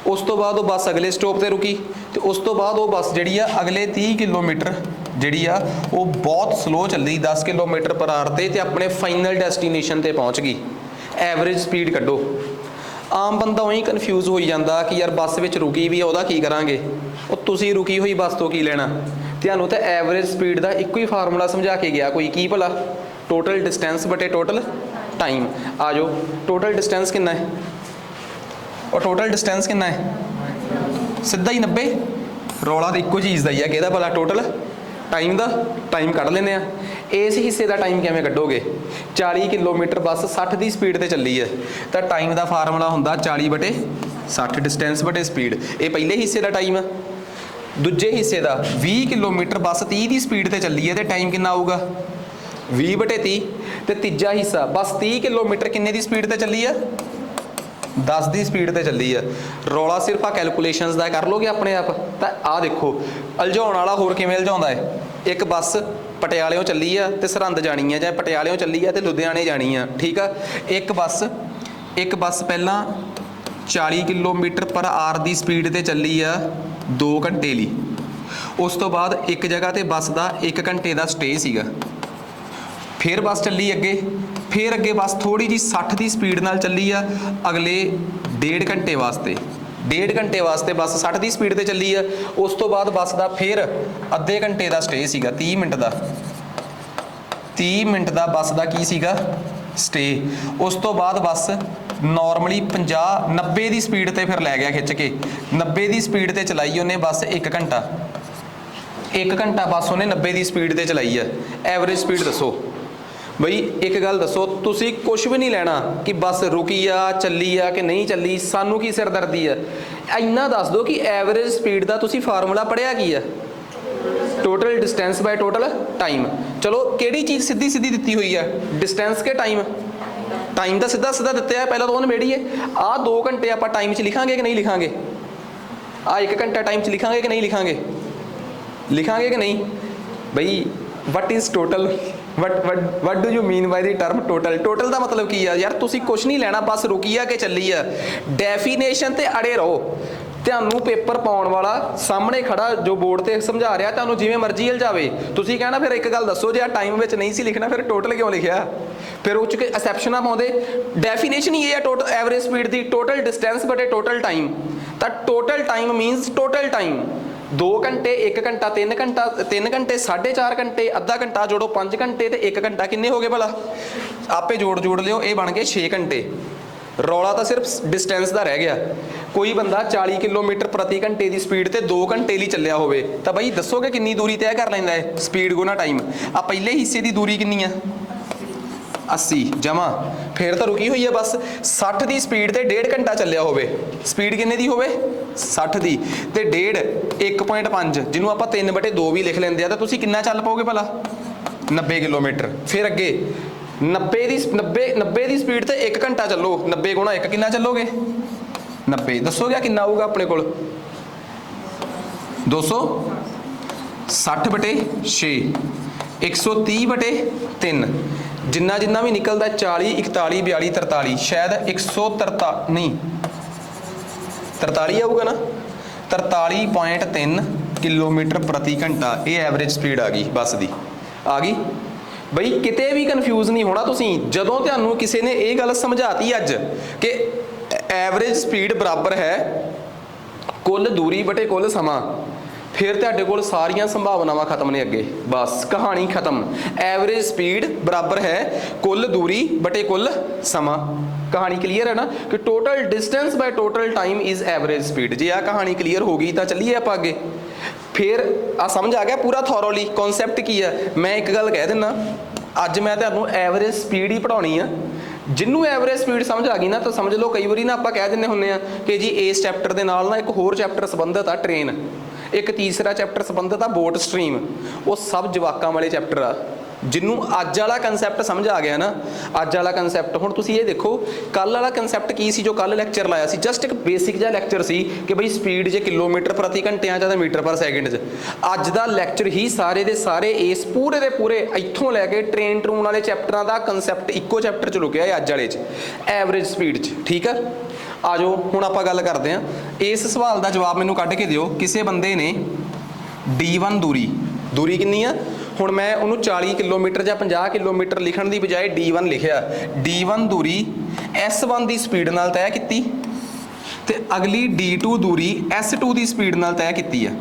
उस तो बाद वो बस अगले स्टॉप ते रुकी तो उस तो बाद वो बस जिहड़ी आ अगले 30 किलोमीटर जिहड़ी आ वो बहुत स्लो चली 10 किलोमीटर पर आवर ते अपने फाइनल डेस्टिनेशन ते पहुँच गई। एवरेज स्पीड कड्डो। आम बंदा उही कन्फ्यूज हो जाता कि यार बस विच रुकी भी ਉਹਦਾ की करांगे, ਉਹ ਤੁਸੀਂ रुकी हुई बस तो की लेना। ਤੁਹਾਨੂੰ ਤਾਂ एवरेज स्पीड का ਇੱਕੋ ਹੀ फार्मूला समझा के गया कोई, की भला? टोटल डिस्टेंस बटे टोटल टाइम। आ जाओ, टोटल डिस्टेंस कितना है और टोटल डिस्टेंस कितना है? सीधा ही 90। रौला तो इक्को चीज़ का ही है, कहदा भला टोटल टाइम का। टाइम कढ़ लेने आ। इस हिस्से का टाइम किवें कड्डोगे? 40 किलोमीटर बस 60 की स्पीड ते चली है तो टाइम का फार्मूला हुंदा 40 बटे 60 डिस्टेंस बटे स्पीड। ये पहले हिस्से का टाइम है। दूजे हिस्से का 20 किलोमीटर बस 30 की स्पीड ते चली है तो टाइम कितना आऊगा? 20 बटे 30। तो तीजा हिस्सा बस 30 किलोमीटर किन्ने की स्पीड ते चली है? 10 की स्पीड ते चली है। रौला सिर्फ आ कैलकुलेशनस का कर लोगे अपने आप। तो आ देखो उलझाउण वाला होर किवें उलझाउंदा है। एक बस पटियालेों चली है तो सरहंद जानी है, जां पटियालेों चली है तो लुधियाने जानी है। ठीक है। एक बस पहला 40 किलोमीटर पर आवर की स्पीड ते चली है 2 घंटे ली। उस तो बाद एक जगह ते बस का 1 घंटे का स्टे सीगा। फिर बस चली अगे, फिर अगे बस थोड़ी जी 60 की स्पीड नाल चली आ अगले 1.5 घंटे वास्ते। 1.5 घंटे वास्ते बस 60 की स्पीड ते चली है। उस तो बाद बस का फिर अद्धे घंटे का स्टे सीगा, 30 मिनट का, 30 मिनट का बस का की सीगा स्टे। उस तो बाद बस नॉर्मली 50-90 की स्पीड ते फिर लै गया खिंच के, 90 की स्पीड ते चलाई उन्हें बस 1 घंटा, 1 घंटा बस उन्हें 90 की स्पीड ते चलाई है। एवरेज स्पीड दसो बई, एक गल दसो, तुसी कुछ भी नहीं लेना कि बस रुकी आ चली आ कि नहीं चली, सानू की सिरदर्दी है, इन्ना दस दो कि एवरेज स्पीड का तुसी फार्मूला पढ़िया की है, total distance by total time. चलो केड़ी चीज़ सीधी सीधी दी हुई है, डिस्टेंस के टाइम, टाइम तो सीधा सीधा दिता है, पहला तो निबेड़िए। आ 2 घंटे आप टाइम च लिखांगे कि नहीं लिखांगे, आ 1 घंटा टाइम च लिखांगे कि नहीं लिखांगे, लिखांगे कि नहीं बई। What is total, what do you mean by the term total, total का मतलब की है यार, तुसी कुछ नहीं लेना, बस रुकी है कि चली है, डेफिनेशन ते अड़े रहो। ਤੁਹਾਨੂੰ पेपर पाउण वाला सामने खड़ा जो बोर्ड ते समझा रहा, ਤੁਹਾਨੂੰ जिवें मर्जी हिलजावे, तुसीं कहना फिर एक गल दसो, जे टाइम विच नहीं सी लिखना फिर टोटल क्यों लिखिया, फिर उस च एक्सैप्शनां पाउंदे। डेफिनेशन ही है टोटल एवरेज स्पीड की, टोटल डिस्टेंस बटे टोटल टाइम, तो टोटल टाइम मीनस टोटल टाइम 2 घंटे, 1 घंटा, 3 घंटा, 3 घंटे, 4.5 घंटे, अद्धा घंटा जोड़ो 5 घंटे, तो 1 घंटा किन्ने हो गए भला, आपे जोड़ लियो, ये बन गए 6 घंटे। रौला तो सिर्फ डिस्टेंस का रह गया। कोई बंदा 40 किलोमीटर प्रति घंटे की स्पीड ते 2 घंटे लिए चलिया होवे, तो बई दसोगे कितनी दूरी तय कर लेंदा है, स्पीड गुना टाइम। आ पहले हिस्से की दूरी कितनी है, 80 जमा, फिर तो रुकी हुई है बस। 60 की स्पीड ते 1.5 घंटा चलिया होवे, स्पीड किन्ने दी होवे 60 की, ते 1.5 1.5 जिन्हों आप 3/2 भी लिख लेंदे आ, तो तुसीं कितना चल पाओगे भला 90 किलोमीटर। फिर अगे 90 की स्पीड ते 1 घंटा चलो, 90 गुणा 1 कितना चलोगे 90, दसो क्या कितना आऊगा अपने को 260/6, 130/3, जिन्ना जिन्ना भी निकलता 40 41 42 43, शायद 143 नहीं 43 आऊगा ना, 43.3 किलोमीटर प्रति घंटा, ये एवरेज स्पीड आ गई बस की, आ गई बई। किते भी कन्फ्यूज नहीं होना तुसीं, जदों तुहानूं किसी ने ये गल समझाती अज कि एवरेज स्पीड बराबर है कुल दूरी बटे कुल समा, फिर तुहाडे कोल सारियां संभावनावां खत्म ने, अगे बस कहानी खत्म। एवरेज स्पीड बराबर है कुल दूरी बटे कुल समा, कहानी क्लीयर है ना, कि total distance by total time is average speed. जे आ कहानी क्लीयर हो गई तो चलिए आप आगे। फिर आ समझ आ गया पूरा थॉरोली कॉन्सैप्ट की है। मैं एक गल कह दिना, अज मैं तुहानूं एवरेज स्पीड ही पढ़ाउणी आ, जिन्हों एवरेज स्पीड समझ आ गई ना, तो समझ लो कई बारी ना आप कह दिंदे हुंदे आ कि जी इस चैप्टर के नाल ना एक होर चैप्टर संबंधित आ ट्रेन, एक तीसरा चैप्टर संबंधित आ बोट स्ट्रीम, वो सब जवाकां वाले चैप्टर आ। जिन्हों अज वाला कंसैप्ट समझ आ गया ना, अज वाला कंसैप्ट हुण तुसीं ये देखो, कल वाला कंसैप्ट की सी जो कल लैक्चर लाया सी, जस्ट एक बेसिक जिहा लैक्चर सी कि बई स्पीड जे किलोमीटर प्रति घंटे या मीटर पर सैकेंड च। अज दा लैक्चर ही सारे दे सारे इस पूरे दे पूरे इत्थों लैके ट्रेन ट्रून वाले चैप्टरां दा कंसैप्ट इक्को चैप्टर च लुकिया है अज वाले च, एवरेज स्पीड च। ठीक है, आ जाओ हुण आपां गल करदे हां। इस सवाल दा जवाब मैनूं कढ के दिओ, किसी बंदे ने D1 दूरी कितनी है, हुण मैं उन्होंने 40 किलोमीटर या 50 किलोमीटर लिखण की बजाय D1 लिखिया। D1 दूरी S1 की स्पीड नाल तय की, ते अगली D2 दूरी S2 की स्पीड नाल तय की है।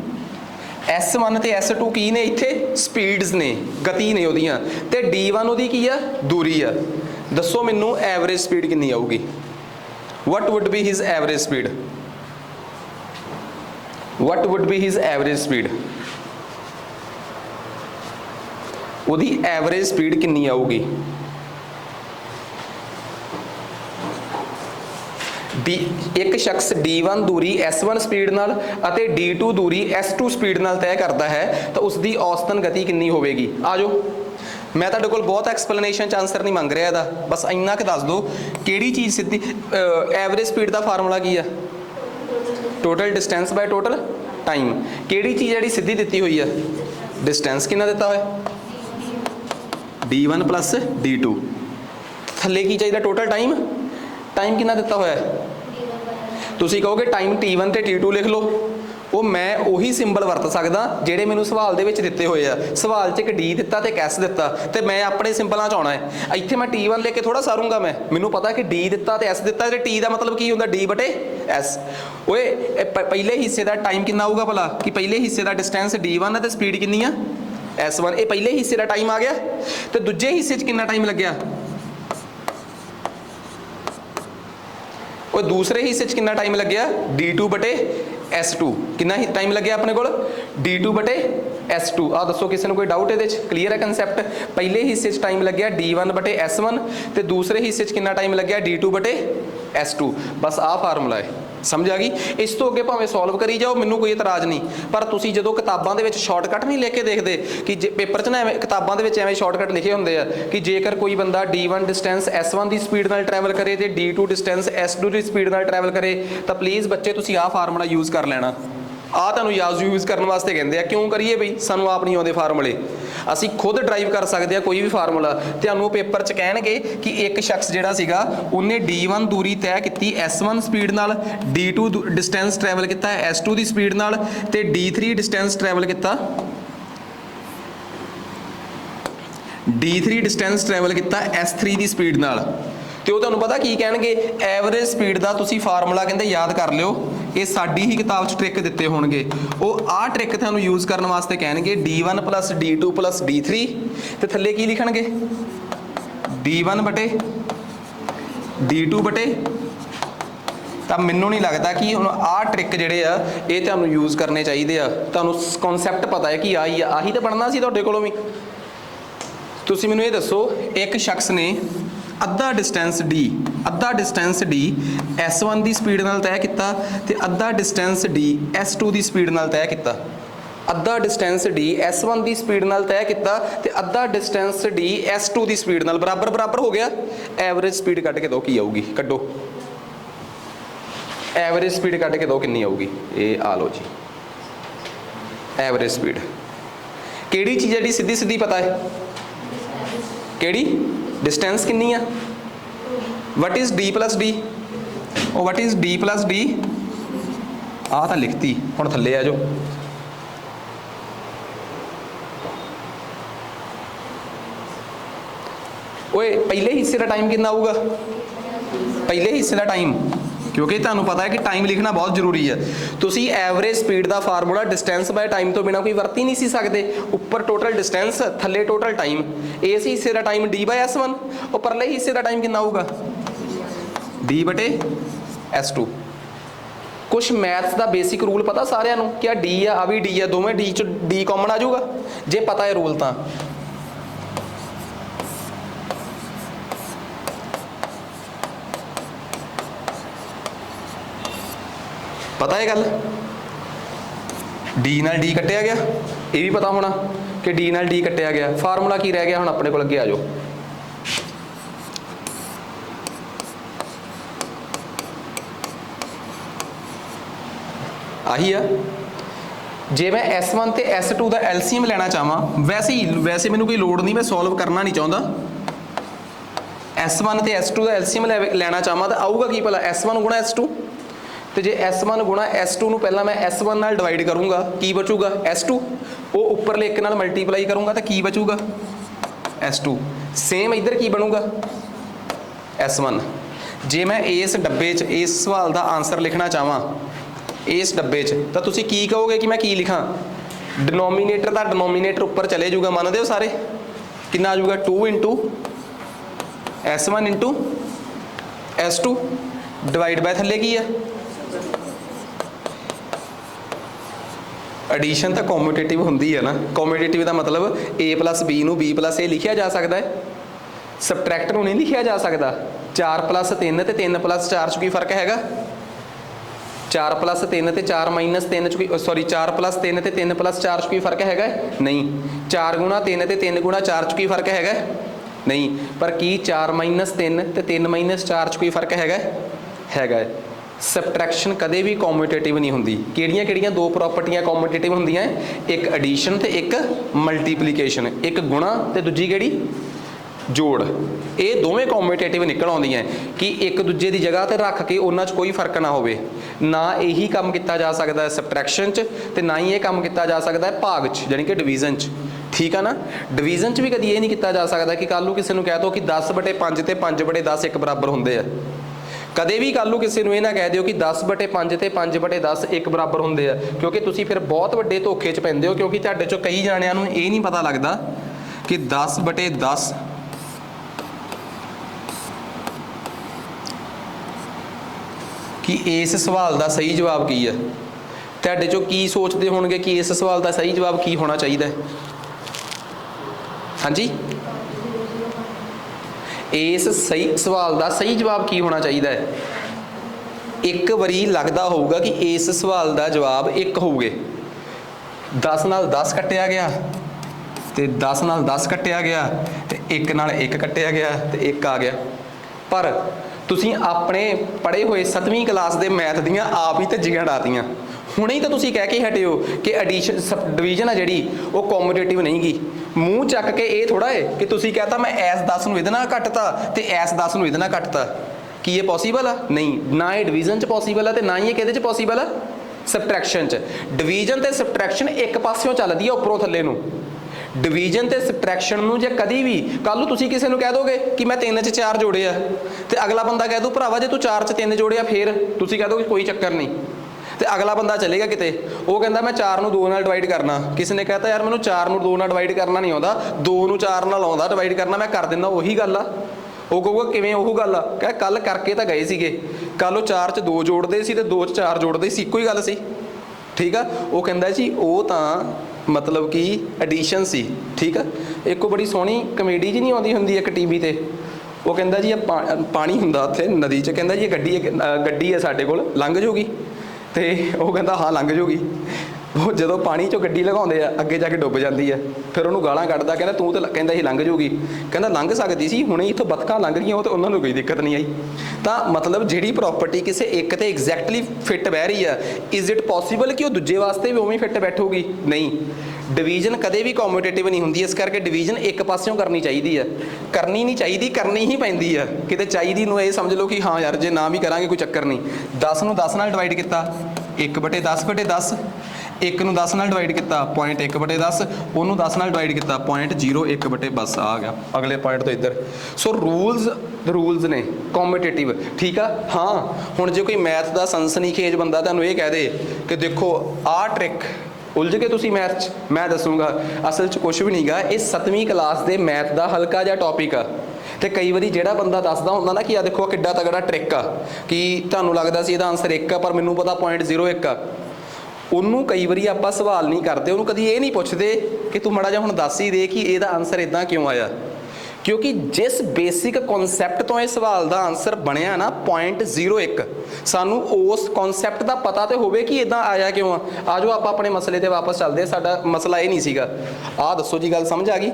S1 ते S2 की ने इत्थे स्पीड्स ने, गति ने उहदियां, ते D1 उहदी की है दूरी है। दसो मैनू एवरेज स्पीड कितनी आऊगी, what would be his average speed, what would be his average speed, ਉਹਦੀ एवरेज स्पीड कितनी आऊगी। एक शख्स D1 दूरी S1 स्पीड नाल अते D2 दूरी S2 स्पीड नाल तय करता है, तो उसकी औसतन गति कितनी होगी। आ जाओ, मैं तुहाडे कोल बहुत एक्सप्लेनेशन च आंसर नहीं मंग रहा इहदा, बस इन्ना कि दस दो किहड़ी चीज़ सीधी एवरेज स्पीड का फार्मूला की है, total distance by total time. किहड़ी चीज़ जिहड़ी सीधी दित्ती हुई है, डिस्टेंस कितना दिता होया D1 प्लस D2, थले की चाहिए टोटल टाइम, टाइम कितना दिता होया है, तुसी कहोगे टाइम T1 ते T2 लिख लो, ਉਹ ਮੈਂ ਉਹੀ ਸਿੰਬਲ ਵਰਤ ਸਕਦਾ ਜਿਹੜੇ ਮੈਨੂੰ ਸਵਾਲ ਦੇ ਵਿੱਚ ਦਿੱਤੇ ਹੋਏ ਆ। ਸਵਾਲ 'ਚ ਇੱਕ ਡੀ ਦਿੱਤਾ ਤੇ ਇੱਕ ਐਸ ਦਿੱਤਾ, ਤੇ ਮੈਂ ਆਪਣੇ ਸਿੰਬਲਾਂ 'ਚ ਆਉਣਾ ਹੈ। ਇੱਥੇ ਮੈਂ T1 ਲੈ ਕੇ ਥੋੜਾ ਸਾਰੂੰਗਾ, ਮੈਨੂੰ ਪਤਾ ਕਿ ਡੀ ਦਿੱਤਾ ਤੇ ਐਸ ਦਿੱਤਾ, ਤੇ ਟੀ ਦਾ ਮਤਲਬ ਕੀ ਹੁੰਦਾ, ਡੀ ਬਟੇ ਐਸ। ਓਏ ਪਹਿਲੇ ਹਿੱਸੇ ਦਾ ਟਾਈਮ ਕਿੰਨਾ ਆਊਗਾ ਭਲਾ, ਕਿ ਪਹਿਲੇ ਹਿੱਸੇ ਦਾ ਡਿਸਟੈਂਸ D1 ਹੈ ਤੇ ਸਪੀਡ ਕਿੰਨੀ ਆ S1। ਇਹ ਪਹਿਲੇ ਹਿੱਸੇ ਦਾ ਟਾਈਮ ਆ ਗਿਆ, ਤੇ ਦੂਜੇ ਹਿੱਸੇ 'ਚ ਕਿੰਨਾ ਟਾਈਮ ਲੱਗਿਆ, ਉਹ ਦੂਸਰੇ ਹਿੱਸੇ 'ਚ ਕਿੰਨਾ ਟਾਈਮ ਲੱਗਿਆ, D2 ਬਟੇ S2। ਕਿੰਨਾ ਹੀ ਟਾਈਮ ਲੱਗਿਆ ਆਪਣੇ ਕੋਲ, D2 ਬਟੇ S2। ਆ ਦੱਸੋ ਕਿਸੇ ਨੂੰ ਕੋਈ ਡਾਊਟ ਇਹਦੇ 'ਚ, ਕਲੀਅਰ ਹੈ ਕੰਸੈਪਟ। ਪਹਿਲੇ ਹਿੱਸੇ 'ਚ ਟਾਈਮ ਲੱਗਿਆ D1 ਬਟੇ S1, ਤੇ ਦੂਸਰੇ ਹਿੱਸੇ 'ਚ ਕਿੰਨਾ ਟਾਈਮ ਲੱਗਿਆ, D2 ਬਟੇ S2। ਬਸ ਆਹ ਫਾਰਮੂਲਾ ਹੈ, ਸਮਝ ਆ ਗਈ। ਇਸ ਤੋਂ ਅੱਗੇ ਭਾਵੇਂ ਸੋਲਵ ਕਰੀ ਜਾਓ, ਮੈਨੂੰ ਕੋਈ ਇਤਰਾਜ਼ ਨਹੀਂ, ਪਰ ਤੁਸੀਂ ਜਦੋਂ ਕਿਤਾਬਾਂ ਦੇ ਵਿੱਚ ਸ਼ਾਰਟਕਟ ਨਹੀਂ ਲੈ ਕੇ ਦੇਖਦੇ, ਕਿ ਜੇ ਪੇਪਰ 'ਚ ਨਾ ਐਵੇਂ ਕਿਤਾਬਾਂ ਦੇ ਵਿੱਚ ਐਵੇਂ ਸ਼ਾਰਟਕਟ ਲਿਖੇ ਹੁੰਦੇ ਆ ਕਿ ਜੇਕਰ ਕੋਈ ਬੰਦਾ D1 ਡਿਸਟੈਂਸ S1 ਦੀ ਸਪੀਡ ਨਾਲ ਟਰੈਵਲ ਕਰੇ ਤੇ D2 ਡਿਸਟੈਂਸ S2 ਦੀ ਸਪੀਡ ਨਾਲ ਟਰੈਵਲ ਕਰੇ, ਤਾਂ ਪਲੀਜ਼ ਬੱਚੇ ਤੁਸੀਂ ਆਹ ਫਾਰਮੂਲਾ ਯੂਜ਼ ਕਰ ਲੈਣਾ। ਆਹ ਤੁਹਾਨੂੰ ਯੂਜ਼ ਕਰਨ ਵਾਸਤੇ ਕਹਿੰਦੇ ਆ। ਕਿਉਂ ਕਰੀਏ ਬਈ, ਸਾਨੂੰ ਆਪ ਨਹੀਂ ਆਉਂਦੇ ਫਾਰਮੂਲੇ, ਅਸੀਂ ਖੁਦ ਡਰਾਈਵ ਕਰ ਸਕਦੇ ਆ ਕੋਈ ਵੀ ਫਾਰਮੂਲਾ। ਤੁਹਾਨੂੰ ਪੇਪਰ 'ਚ ਕਹਿਣਗੇ ਕਿ ਇੱਕ ਸ਼ਖਸ ਜਿਹੜਾ ਸੀਗਾ ਉਹਨੇ D1 ਦੂਰੀ ਤੈਅ ਕੀਤੀ S1 ਸਪੀਡ ਨਾਲ, D2 ਡਿਸਟੈਂਸ ਟਰੈਵਲ ਕੀਤਾ S2 ਦੀ ਸਪੀਡ ਨਾਲ, ਤੇ D3 ਡਿਸਟੈਂਸ ਟਰੈਵਲ ਕੀਤਾ S3 ਦੀ ਸਪੀਡ ਨਾਲ। ਤੇ ਉਹ ਤੁਹਾਨੂੰ ਪਤਾ ਕੀ ਕਹਿਣਗੇ, ਐਵਰੇਜ ਸਪੀਡ ਦਾ ਤੁਸੀਂ ਫਾਰਮੂਲਾ ਕਹਿੰਦੇ ਯਾਦ ਕਰ ਲਿਓ, ਇਹ ਸਾਡੀ ਹੀ ਕਿਤਾਬ 'ਚ ਟ੍ਰਿਕ ਦਿੱਤੇ ਹੋਣਗੇ। ਉਹ ਆਹ ਟ੍ਰਿਕ ਤੁਹਾਨੂੰ ਯੂਜ਼ ਕਰਨ ਵਾਸਤੇ ਕਹਿਣਗੇ D1 + D2 + D3, ਤੇ ਥੱਲੇ ਕੀ ਲਿਖਣਗੇ, D1 ਬਟੇ D2 ਬਟੇ। ਤਾਂ ਮੈਨੂੰ ਨਹੀਂ ਲੱਗਦਾ ਕਿ ਹੁਣ ਆਹ ਟ੍ਰਿਕ ਜਿਹੜੇ ਆ ਇਹ ਤੁਹਾਨੂੰ ਯੂਜ਼ ਕਰਨੇ ਚਾਹੀਦੇ ਆ। ਤੁਹਾਨੂੰ ਕਨਸੈਪਟ ਪਤਾ ਹੈ ਕਿ ਆਹੀ ਤਾਂ ਬਣਨਾ ਸੀ ਤੁਹਾਡੇ ਕੋਲੋਂ ਵੀ। ਤੁਸੀਂ ਮੈਨੂੰ ਇਹ ਦੱਸੋ, ਇੱਕ ਸ਼ਖਸ ਨੇ ਅੱਧਾ ਡਿਸਟੈਂਸ D S1 ਦੀ ਸਪੀਡ ਨਾਲ ਤੈਅ ਕੀਤਾ, ਤੇ ਅੱਧਾ ਡਿਸਟੈਂਸ D S2 ਦੀ ਸਪੀਡ ਨਾਲ ਤੈਅ ਕੀਤਾ। ਅੱਧਾ ਡਿਸਟੈਂਸ D S1 ਦੀ ਸਪੀਡ ਨਾਲ ਤੈਅ ਕੀਤਾ, ਤੇ ਅੱਧਾ ਡਿਸਟੈਂਸ D S2 ਦੀ ਸਪੀਡ ਨਾਲ, ਬਰਾਬਰ ਹੋ ਗਿਆ। ਐਵਰੇਜ ਸਪੀਡ ਕੱਢ ਕੇ ਦਿਓ ਕੀ ਆਊਗੀ, ਕੱਢੋ ਐਵਰੇਜ ਸਪੀਡ ਕੱਢ ਕੇ ਦਿਓ ਕਿੰਨੀ ਆਊਗੀ। ਇਹ ਆ ਲਓ ਜੀ, ਐਵਰੇਜ ਸਪੀਡ ਕਿਹੜੀ ਚੀਜ਼ ਜਿਹੜੀ ਸਿੱਧੀ ਪਤਾ ਹੈ, ਕਿਹੜੀ ਡਿਸਟੈਂਸ ਕਿੰਨੀ ਆ, ਵਟ ਇਜ਼ D + D, ਉਹ ਵਟ ਇਜ਼ D + D। ਆਹ ਤਾਂ ਲਿਖਤੀ, ਹੁਣ ਥੱਲੇ ਆ ਜਾਓ। ਓਏ ਪਹਿਲੇ ਹਿੱਸੇ ਦਾ ਟਾਈਮ ਕਿੰਨਾ ਆਊਗਾ, ਪਹਿਲੇ ਹਿੱਸੇ ਦਾ ਟਾਈਮ, ਕਿਉਂਕਿ ਤੁਹਾਨੂੰ ਪਤਾ ਹੈ ਕਿ ਟਾਈਮ ਲਿਖਣਾ ਬਹੁਤ ਜ਼ਰੂਰੀ ਹੈ। ਤੁਸੀਂ ਐਵਰੇਜ ਸਪੀਡ ਦਾ ਫਾਰਮੂਲਾ ਡਿਸਟੈਂਸ ਬਾਏ ਟਾਈਮ ਤੋਂ ਬਿਨਾਂ ਕੋਈ ਵਰਤ ਹੀ ਨਹੀਂ ਸੀ ਸਕਦੇ। ਉੱਪਰ ਟੋਟਲ ਡਿਸਟੈਂਸ, ਥੱਲੇ ਟੋਟਲ ਟਾਈਮ। ਇਸ ਹਿੱਸੇ ਦਾ ਟਾਈਮ D/S1, ਉਹ ਪਰਲੇ ਹਿੱਸੇ ਦਾ ਟਾਈਮ ਕਿੰਨਾ ਆਊਗਾ, D ਬਟੇ S2। ਕੁਛ ਮੈਥਸ ਦਾ ਬੇਸਿਕ ਰੂਲ ਪਤਾ ਸਾਰਿਆਂ ਨੂੰ, ਕਿ ਆ D ਆ ਵੀ D ਆ, ਦੋਵੇਂ D 'ਚ D ਕਾਮਨ ਆ ਜਾਊਗਾ ਜੇ ਪਤਾ ਹੈ ਰੂਲ ਤਾਂ। ਪਤਾ ਹੈ ਗੱਲ, D ਨਾਲ D ਕੱਟਿਆ ਗਿਆ, ਇਹ ਵੀ ਪਤਾ ਹੋਣਾ ਕਿ D ਨਾਲ D ਕੱਟਿਆ ਗਿਆ। ਫਾਰਮੂਲਾ ਕੀ ਰਹਿ ਗਿਆ ਹੁਣ ਆਪਣੇ ਕੋਲ, ਅੱਗੇ ਆ ਜਾਓ। ਆਹੀ ਆ। ਜੇ ਮੈਂ S1 ਤੇ S2 ਦਾ LCM ਲੈਣਾ ਚਾਹਾਂ, ਵੈਸੇ ਮੈਨੂੰ ਕੋਈ ਲੋੜ ਨਹੀਂ, ਮੈਂ ਸੋਲਵ ਕਰਨਾ ਨਹੀਂ ਚਾਹੁੰਦਾ। S1 ਤੇ S2 ਦਾ LCM ਲੈਣਾ ਚਾਹਾਂ ਤਾਂ ਆਊਗਾ ਕੀ ਭਲਾ, S1 ਗੁਣਾ S2। ਤੇ ਜੇ S1 ਗੁਣਾ S2 ਨੂੰ ਪਹਿਲਾਂ ਮੈਂ S1 ਨਾਲ ਡਿਵਾਈਡ ਕਰੂੰਗਾ, ਕੀ ਬਚੂਗਾ, S2। ਉਹ ਉੱਪਰਲੇ ਇੱਕ ਨਾਲ ਮਲਟੀਪਲਾਈ ਕਰੂੰਗਾ ਤਾਂ ਕੀ ਬਚੂਗਾ, S2। ਸੇਮ ਇੱਧਰ ਕੀ ਬਣੂਗਾ, S1। ਜੇ ਮੈਂ ਇਸ ਡੱਬੇ 'ਚ ਇਸ ਸਵਾਲ ਦਾ ਆਨਸਰ ਲਿਖਣਾ ਚਾਹਾਂ, ਇਸ ਡੱਬੇ 'ਚ, ਤਾਂ ਤੁਸੀਂ ਕੀ ਕਹੋਗੇ ਕਿ ਮੈਂ ਕੀ ਲਿਖਾਂ। ਡਿਨੋਮੀਨੇਟਰ ਦਾ ਡਿਨੋਮੀਨੇਟਰ ਉੱਪਰ ਚਲੇ ਜਾਊਗਾ, ਮੰਨਦੇ ਹੋ ਸਾਰੇ। ਕਿੰਨਾ ਆ ਜਾਊਗਾ, 2 × S1 × S2 ਡਿਵਾਈਡ ਬਾਏ ਥੱਲੇ ਕੀ ਆ, ਐਡੀਸ਼ਨ ਤਾਂ ਕੋਮਿਊਟੇਟਿਵ ਹੁੰਦੀ ਹੈ ਨਾ। ਕੋਮਿਊਟੇਟਿਵ ਦਾ ਮਤਲਬ A + B ਨੂੰ B + A ਲਿਖਿਆ ਜਾ ਸਕਦਾ ਹੈ, ਸਬਟਰੈਕਟ ਨੂੰ ਨਹੀਂ ਲਿਖਿਆ ਜਾ ਸਕਦਾ। 4 + 3 ਤੇ 3 + 4 'ਚ ਕੀ ਫਰਕ ਹੈਗਾ, 4 + 3 ਤੇ 4 - 3 'ਚ ਕੋਈ, ਸੌਰੀ 4 + 3 ਤੇ 3 + 4 'ਚ ਕੋਈ ਫਰਕ ਹੈਗਾ ਨਹੀਂ। 4 × 3 ਤੇ 3 × 4 'ਚ ਕੋਈ ਫਰਕ ਹੈਗਾ ਨਹੀਂ। ਪਰ ਕੀ 4 - 3 ਤੇ 3 - 4 'ਚ ਕੋਈ ਫਰਕ ਹੈਗਾ। ਸਬਟਰੈਕਸ਼ਨ ਕਦੇ ਵੀ ਕੋਮਿਊਟੇਟਿਵ ਨਹੀਂ ਹੁੰਦੀ। ਕਿਹੜੀਆਂ ਦੋ ਪ੍ਰੋਪਰਟੀਆਂ ਕੋਮਿਊਟੇਟਿਵ ਹੁੰਦੀਆਂ, ਇੱਕ ਐਡੀਸ਼ਨ ਤੇ ਇੱਕ ਮਲਟੀਪਲੀਕੇਸ਼ਨ। ਇੱਕ ਗੁਣਾ ਤੇ ਦੂਜੀ ਕਿਹੜੀ, जोड़, ये दोवें कॉम्पिटेटिव निकल आउंदियां कि एक दूजे की जगह ते रख के उन्हां च कोई फर्क ना होवे। ना यही काम किया जा सकता है सबट्रैक्शन च, ते ना ही ये काम किया जा सकता है भाग च, यानी कि डिवीजन च। ठीक है ना, डिवीजन च भी कभी ये नहीं किया जा सकता कि कल नूं किसी नूं कह दो कि 10/5 ते 5/10 एक बराबर होंदे आ। कदे भी कल नूं किसी नूं ये ना कह दिओ कि 10/5 ते 5/10 एक बराबर होंदे आ, क्योंकि तुसीं फिर बहुत वड्डे धोखे च पैंदे हो, क्योंकि तुहाडे चों कई जाणिआं नूं ये नहीं पता लगदा कि 10/10 कि इस सवाल का सही जवाब की है। तुहाडे चों की सोचते होणगे कि इस सवाल का सही जवाब की होना चाहिए? हाँ जी, इस सही सवाल का सही जवाब की होना चाहिए? एक बारी लगता होगा कि इस सवाल का जवाब एक होऊगे। 10 नाल 10 कट्टिया गया, तो 10 नाल 10 कट्टिया गया, तो 1 नाल 1 कट्टिया गया, तो 1 आ गया। पर तुसीं अपने पढ़े हुए 7वीं क्लास के मैथ दियाँ आप ही धज्जियां डातियां। हुणे ही तो तुसीं कह के हटे हो कि एडिशन सब डिवीजन है जिहड़ी वो कॉम्पिटेटिव नहीं गी। मूँह चक के ये थोड़ा है कि तुसीं कहता मैं इस 10 नूं इहदे नाल कट्टता ते इस 10 नूं इहदे नाल कट्टता। कि ये पॉसीबल है? नहीं, ना ये डिवीजन च पॉसीबल है, तो ना ही ये किहदे च पॉसीबल है? सबट्रैक्शन च। डिवीजन ते सबट्रैक्शन एक पासियों चलदी है उपरों थल्ले नूं। डिवीजन ते सबट्रैक्शन नूं जे कदी भी कल तुसीं किसी नूं कह दोगे कि मैं 3 च 4 जोड़े आ, ते अगला बंदा कह दू भरावा जे तू 4 च 3 जोड़े आ, फिर तुसीं कह दोगे कोई चक्कर नहीं, तो अगला बंदा चलेगा किते, वो कहता मैं 4 नूं 2 नाल डिवाइड करना। किसी ने कहता यार मैनूं 4 नूं 2 नाल डिवाइड करना नहीं आउंदा, 2 नूं 4 नाल आउंदा डिवाइड करना, मैं कर दिंदा। ਉਹੀ ਗੱਲ ਆ। ਉਹ ਕਹੂਗਾ ਕਿਵੇਂ ਉਹ ਗੱਲ ਆ? ਕਹ ਕੱਲ ਕਰਕੇ ਤਾਂ ਗਏ ਸੀਗੇ, ਕੱਲ ਉਹ 4 ਚ 2 ਜੋੜਦੇ ਸੀ ਤੇ 2 ਚ 4 ਜੋੜਦੇ ਸੀ, ਇੱਕੋ ਹੀ ਗੱਲ ਸੀ। ਠੀਕ ਆ, ਉਹ ਕਹਿੰਦਾ ਜੀ ਉਹ ਤਾਂ मतलब कि एडिशन सी। ठीक है, एक बड़ी सोहनी कमेडी जी नहीं आती होंगी एक टीवी ते, वो कहता जी पानी हुंदा उत्थे नदी च, कहता जी गड्डी है साडे कोल लंघ जूगी, तो वो कहता हाँ लंघ जूगी। वो जो पानी चो गड्डी लगाते हैं अगे जाके डुब जाती है, फिर उन्होंने गालां कढ़दा, कहता तू तो कहता ही लंघ जूगी, कहता लंघ सकती सी, हुणे इत्थों बतखां लंघ गईयां तो उन्होंने कोई दिक्कत नहीं आई। तो मतलब जिहड़ी प्रॉपर्टी किसी एक ते एग्जैक्टली फिट बह रही है, इज इट पॉसीबल कि वो दूजे वास्ते भी उवें फिट बैठूगी? नहीं। डिवीजन कदे भी कॉम्पिटेटिव नहीं होंदी, इस करके डिवीजन एक पासियों करनी चाहिए है। करनी नहीं चाहिए, करनी ही पैंदी है। किते चाहिए नूं ये समझ लो कि हाँ यार जे ना भी करांगे कोई चक्कर नहीं। 10 नूं 10 नाल डिवाइड किया 1/10/10, 1 नूं 10 नाल डिवाइड किया 0.1/10, ਉਹਨੂੰ 10 नाल डिवाइड किया 0.01 बस आ गया अगले पॉइंट तो इधर। सो रूल्स ने कॉम्पिटेटिव। ठीक है, हाँ हुण जे कोई मैथ का सनसनीखेज बंदा तुहानूं ये कह दे कि देखो आ ट्रिक उलझ के तुसीं मैथ च, मैं दसूँगा असल च कुछ भी नहीं गा, ये 7वीं क्लास के मैथ का हल्का जिहा टॉपिक आ। तो कई बार ਜਿਹੜਾ ਬੰਦਾ ਦੱਸਦਾ ਹੁੰਦਾ ना कि आ देखो किड्डा तगड़ा ट्रिक आ, कि ਤੁਹਾਨੂੰ ਲੱਗਦਾ ਸੀ ਇਹਦਾ ਆਨਸਰ 1 ਆ ਪਰ ਮੈਨੂੰ ਪਤਾ 0.01 ਆ। ਉਹਨੂੰ ਕਈ ਵਾਰੀ ਆਪਾਂ ਸਵਾਲ ਨਹੀਂ ਕਰਦੇ, ਉਹਨੂੰ ਕਦੀ ਇਹ ਨਹੀਂ ਪੁੱਛਦੇ ਕਿ ਤੂੰ ਮਾੜਾ ਜਿਹਾ ਹੁਣ ਦੱਸ ਹੀ ਦੇ ਕਿ ਇਹਦਾ ਆਨਸਰ ਇਦਾਂ ਕਿਉਂ ਆਇਆ, क्योंकि जिस बेसिक कॉन्सैप्ट तो इस सवाल का आंसर बनया ना 0.01, सानू उस कॉन्सैप्ट का पता तो होवे कि इदां आया क्यों आ। आ जाओ आप अपने मसले ते वापस चलते, साडा मसला ये नहीं सीगा। आ दसो जी गल समझ आ गई?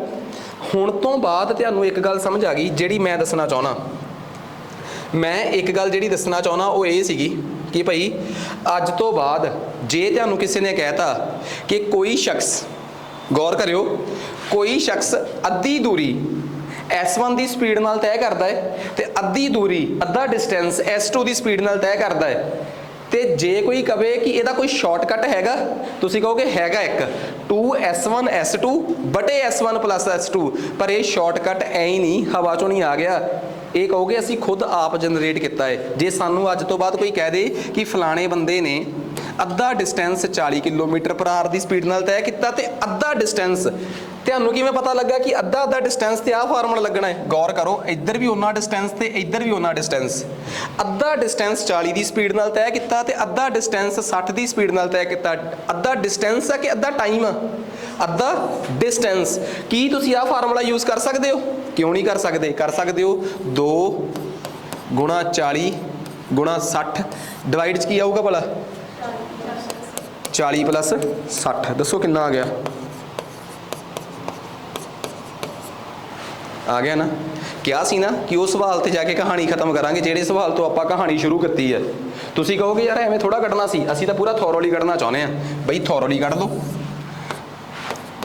हुण तो बाद तुहानू एक गल समझ आ गई जिहड़ी मैं दसना चाहुंदा। मैं एक गल जिहड़ी दसना चाहुंदा वो ये सीगी कि भाई अज तो बाद जे तुहानू किसी ने कहता कि कोई शख्स, गौर करियो, कोई शख्स अद्धी दूरी S1 की स्पीड नाल तय करता है तो अद्धी दूरी अद्धा डिस्टेंस S2 की स्पीड नाल तय करता है, तो जे कोई कहे कि ਇਹਦਾ कोई शॉर्टकट हैगा, तुसीं कहोगे हैगा एक 2S1 S2 बटे S1 प्लस S2, पर यह शॉर्टकट ऐ ही नहीं हवा चों नहीं आ गया, ये कहोगे असीं खुद आप जनरेट किया है। जे सानू अज तो बाद कोई कह दे कि फलाने बंदे ने अद्धा डिस्टेंस 40 किलोमीटर पर आवर की स्पीड नाल तय किया, तो अद्धा डिस्टेंस तुहानू किवें पता लगा कि अद्धा डिस्टेंस ते आ फार्मूला लगना है? गौर करो, इधर भी उन्ना डिस्टेंस ते इधर भी उन्ना डिस्टेंस। अद्धा डिस्टेंस 40 की स्पीड नाल तय किया ते अद्धा डिस्टेंस 60 की स्पीड नाल तय किया। अद्धा डिस्टेंस है कि अद्धा टाइम? अद्धा डिस्टेंस। की तुसीं आ फार्मूला यूज़ कर सकते हो? क्यों नहीं कर सकते? कर सकते हो। 2 गुणा 40 गुणा 60 डिवाइड च की आऊगा भला? 40 प्लस 60, दसो कितना आ गया? आ गया ना? क्या सी ना कि उस सवाल ते जाके कहानी खत्म करांगे जिहड़े सवाल तो आपां कहानी शुरू की है। तुसीं कहोगे यार एवें थोड़ा कढ़ना सी, असीं तां पूरा थॉरोली कढ़ना चाहुंदे आ। बई थॉरोली कढ़ दो,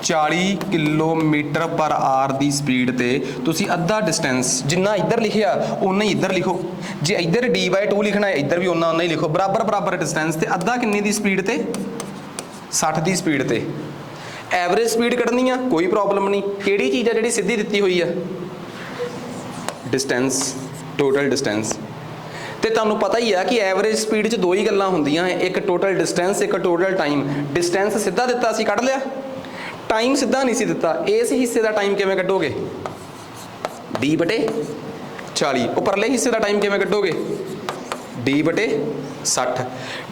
40 किलोमीटर पर आवर की स्पीड ते तुसी अद्धा डिस्टेंस जिन्ना इधर लिखिया उन्ना ही इधर लिखो, जे इधर d/2 लिखना है इधर भी उन्ना ही लिखो, बराबर बराबर डिस्टेंस ते अद्धा किन्नी दी स्पीड ते 60 की स्पीड ते। एवरेज स्पीड कढ़नी आ कोई प्रॉब्लम नहीं, किहड़ी चीज़ है जिहड़ी सीधी दित्ती हुई है, डिस्टेंस, टोटल डिस्टेंस। तो तुहानूं पता ही है कि एवरेज स्पीड च दो ही गल्लां हुंदियां, एक टोटल डिस्टेंस, एक टोटल टाइम। डिस्टेंस सीधा दिता सी कढ़ लिया, टाइम सीधा नहीं सी दिता, इस हिस्से का टाइम किवें कढ़ोगे, d/40, उपरले हिस्से का टाइम किवें कढ़ोगे, d/60।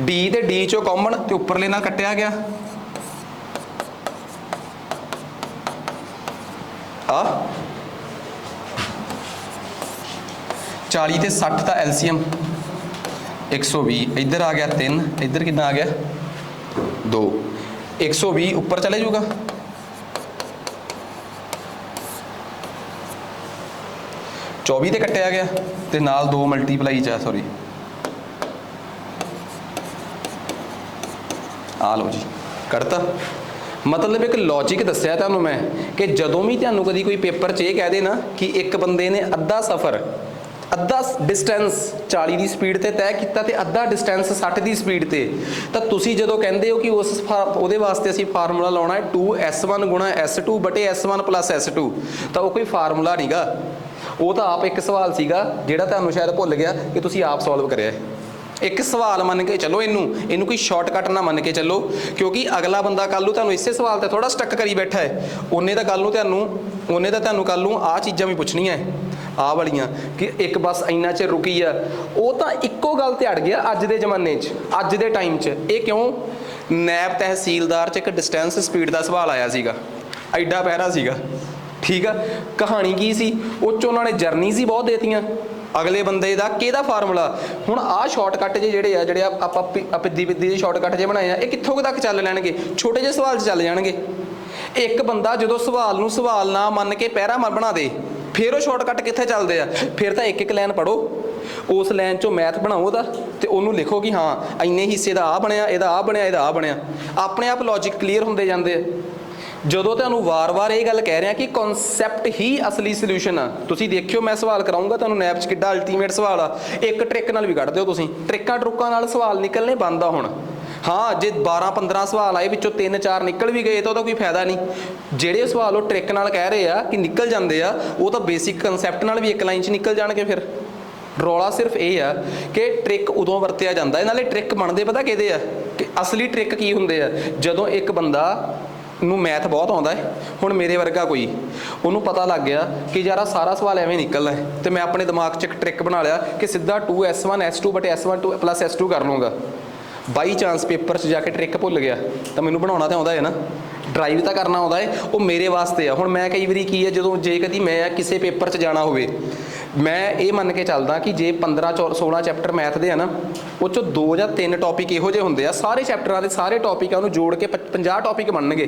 d ते d चो कॉमन ते उपरले नाल कट्टिया गया आ 40 ते 60 का LCM 120, इधर आ गया 3, इधर कितना आ गया 2, 120 ऊपर चले जाऊगा, चौबी ते कट्टिया गया ते नाल 2 मल्टीप्लाई च, सॉरी आ लो जी करता। मतलब एक लॉजिक दस्या तुहानूं मैं कि जदों भी तुहानूं कदी कोई पेपर च कह दे ना कि एक बंदे ने अद्धा सफ़र, अद्धा डिस्टेंस 40 की स्पीड ते तय किया ते अद्धा डिस्टेंस 60 की स्पीड ते, तो तुसी जदों कहंदे हो कि उस उहदे वास्ते असीं फार्मूला लाउणा है 2s1 गुणा s2 बटे s1 प्लस s2, तो वो कोई फार्मूला नहीं गा, वो तो आप एक सवाल सीगा जिहड़ा तुहानूं शायद भुल गया कि तुसी आप सॉल्व करिया। एक सवाल मन के चलो, इनू कोई शॉर्टकट ना मन के चलो, क्योंकि अगला बंदा कल नूं तुहानूं इसे सवाल ते थोड़ा स्टक करी बैठा है, उन्हें तो कल नूं तुहानूं कल नूं आ चीज़ां भी पुछनियां आ वालियां कि एक बस इन्ना चिर रुकी आ, वो तो इक्को गल ते अड़ गया अज दे जमाने च, अज दे टाइम च। ये क्यों, नैब तहसीलदार च एक डिस्टेंस स्पीड का सवाल आया सीगा, एडा पैरा सीगा, ठीक है। कहानी की सी, उस उन्होंने जर्नी सी बहुत देतियां अगले बंदे का किहदा फार्मूला। हुण आ शॉर्टकट जिहड़े आ जिहड़े आप पिद्दी शॉर्टकट जे बनाए आ, ये कित्थों तक चल लैणगे, छोटे ਜਿਹੇ सवाल चल जाणगे। एक बंदा जो सवाल नूं सवाल ना मन के पैरा बना दे, फिर वो शॉर्टकट कित्थे चलते हैं, फिर तो एक लाइन पढ़ो, उस लाइन चो मैथ बनाओ दा ते उन्होंने लिखो कि हाँ इन्ने हिस्से का आ बनया, इहदा आ बनया, इहदा आ बनया, अपने आप लॉजिक क्लीयर होंदे जांदे। ਜਦੋਂ ਤੁਹਾਨੂੰ ਵਾਰ-ਵਾਰ ਇਹ ਗੱਲ ਕਹਿ ਰਿਹਾ ਕਿ ਕਨਸੈਪਟ ਹੀ ਅਸਲੀ ਸੋਲੂਸ਼ਨ ਆ, ਤੁਸੀਂ ਦੇਖਿਓ ਮੈਂ ਸਵਾਲ ਕਰਾਉਂਗਾ ਤੁਹਾਨੂੰ ਨੈਬ 'ਚ ਕਿੱਡਾ ਅਲਟੀਮੇਟ ਸਵਾਲ ਆ, ਇੱਕ ਟ੍ਰਿਕ ਨਾਲ ਵੀ ਕੱਢ ਦਿਓ ਤੁਸੀਂ, ਟ੍ਰਿਕਾਂ ਟਰੁਕਾਂ ਨਾਲ ਸਵਾਲ ਨਿਕਲਣੇ ਬੰਦ ਆ ਹੁਣ। हाँ जे 12-15 सवाल आए विचों 3-4 निकल भी गए तो कोई फायदा नहीं। ਜਿਹੜੇ सवाल वो ट्रिक नाल कह रहे हैं कि निकल जाते हैं, वो तो बेसिक कंसैप्ट नाल भी एक लाइन 'ਚ निकल जाणगे। फिर रौला सिर्फ ये है कि ट्रिक उदों वरत्या जाता है, नाले ट्रिक बनते पता किहदे आ कि असली ट्रिक की हुंदे आ जदों एक बंदा ਨੂੰ मैथ बहुत आता है। हुण मेरे वर्गा कोई उन्होंने पता लग गया कि यार सारा सवाल एवें निकलना है, तो मैं अपने दिमाग 'ਚ एक ट्रिक बना लिया कि सीधा 2s1 s2 बटे s1 प्लस s2 कर लूँगा। बाई चांस पेपर 'ਚ जाके ट्रिक भुल गया तो मैनूं बनाउणा तो आउंदा है ना, ड्राइव तो करना आउंदा है, वो मेरे वास्ते आ। हुण मैं कई बारी की है जदों जे कदी मैं किसी पेपर 'ਚ जाना होवे, मैं ये मन के चलदा कि जे 15-16 चैप्टर मैथ दे है ना, वो 'चों 2 ਜਾਂ 3 टॉपिक इहो ਜਿਹੇ ਹੁੰਦੇ ਆ, सारे चैप्टरां दे सारे टॉपिकां ਨੂੰ जोड़ के 50 टॉपिक बनणगे,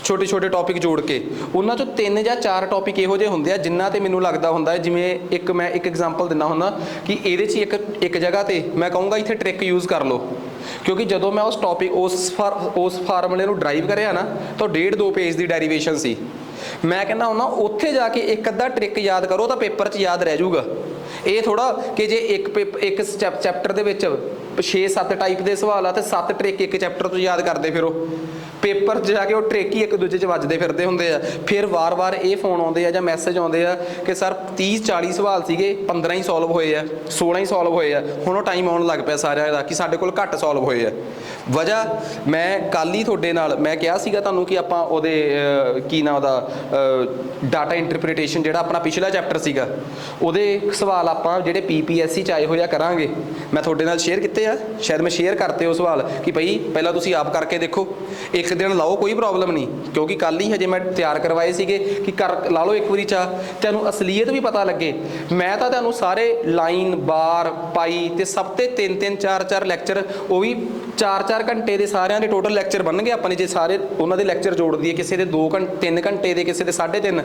छोटे छोटे टॉपिक जोड़ के। उन्हां 'चों 3 ਜਾਂ 4 टॉपिक इहो ਜਿਹੇ ਹੁੰਦੇ ਆ जिन्हां ते मैनूं लगदा ਹੁੰਦਾ है, जिवें एक मैं एक एग्जाम्पल दिंदा हुंदा कि ਇਹਦੇ 'ਚ एक जगह ते मैं कहूँगा इत्थे ट्रिक यूज़ कर लो, क्योंकि जदों मैं उस टॉपिक उस फार्मूले ਨੂੰ ड्राइव करिया ना तो 1.5-2 पेज की डेरीवेशन सी। मैं कहना हुंदा उत्थे जाके एक अद्धा ट्रिक याद करो तो पेपर 'ਚ याद रह जाऊगा। ये थोड़ा कि जे एक चैप्टर दे विच 6-7 टाइप के सवाल आ तो 7 ट्रिक एक चैप्टर तो याद करते फिरो, पेपर 'ਚ जाके वो ट्रिक ही एक दूजे 'ਚ ਵੱਜਦੇ ਫਿਰਦੇ ਹੁੰਦੇ ਆ। फिर वार-वार ये फोन आते हैं या मैसेज आते हैं कि सर 30-40 सवाल सीगे, 15 ही सॉल्व होए आ, 16 ही सॉल्व होए आ। हुण वो टाइम आउण लग पिया सारिਆਂ ਦਾ कि साडे कोल घੱਟ सॉल्व होए आ। वजह मैं कल ही ਤੁਹਾਡੇ ਨਾਲ मैं कहा ਸੀਗਾ ਤੁਹਾਨੂੰ कि ਆਪਾਂ ਉਹਦੇ ਕੀ ਨਾਮ ਉਹਦਾ डाटा इंटरप्रिटेशन ਜਿਹੜਾ ਆਪਣਾ पिछला चैप्टर ਸੀਗਾ ਉਹਦੇ सवाल ਆਪਾਂ ਜਿਹੜੇ PPSC 'ਚ ਆਏ ਹੋਏ ਆ ਕਰਾਂਗੇ। मैं ਤੁਹਾਡੇ ਨਾਲ शेयर ਕੀਤੇ ਆ, शायद मैं शेयर करते हो सवाल कि भाई पहला तुसी आप करके देखो, एक दिन लाओ कोई प्रॉब्लम नहीं, क्योंकि कल ही हजे मैं तैयार करवाए सीगे कि कर ला लो एक बारी चाह तैनूं असलीयत भी पता लगे। मैं तो तैनूं सारे लाइन बार पाई ते सब ते 3-3 4-4 लैक्चर, वो भी 4-4 घंटे के सारिਆਂ ਦੇ टोटल लैक्चर बन गए अपने जे सारे उन्होंने लैक्चर जोड़ दिए, किसी के 2-3 घंटे के, किसी के 3.5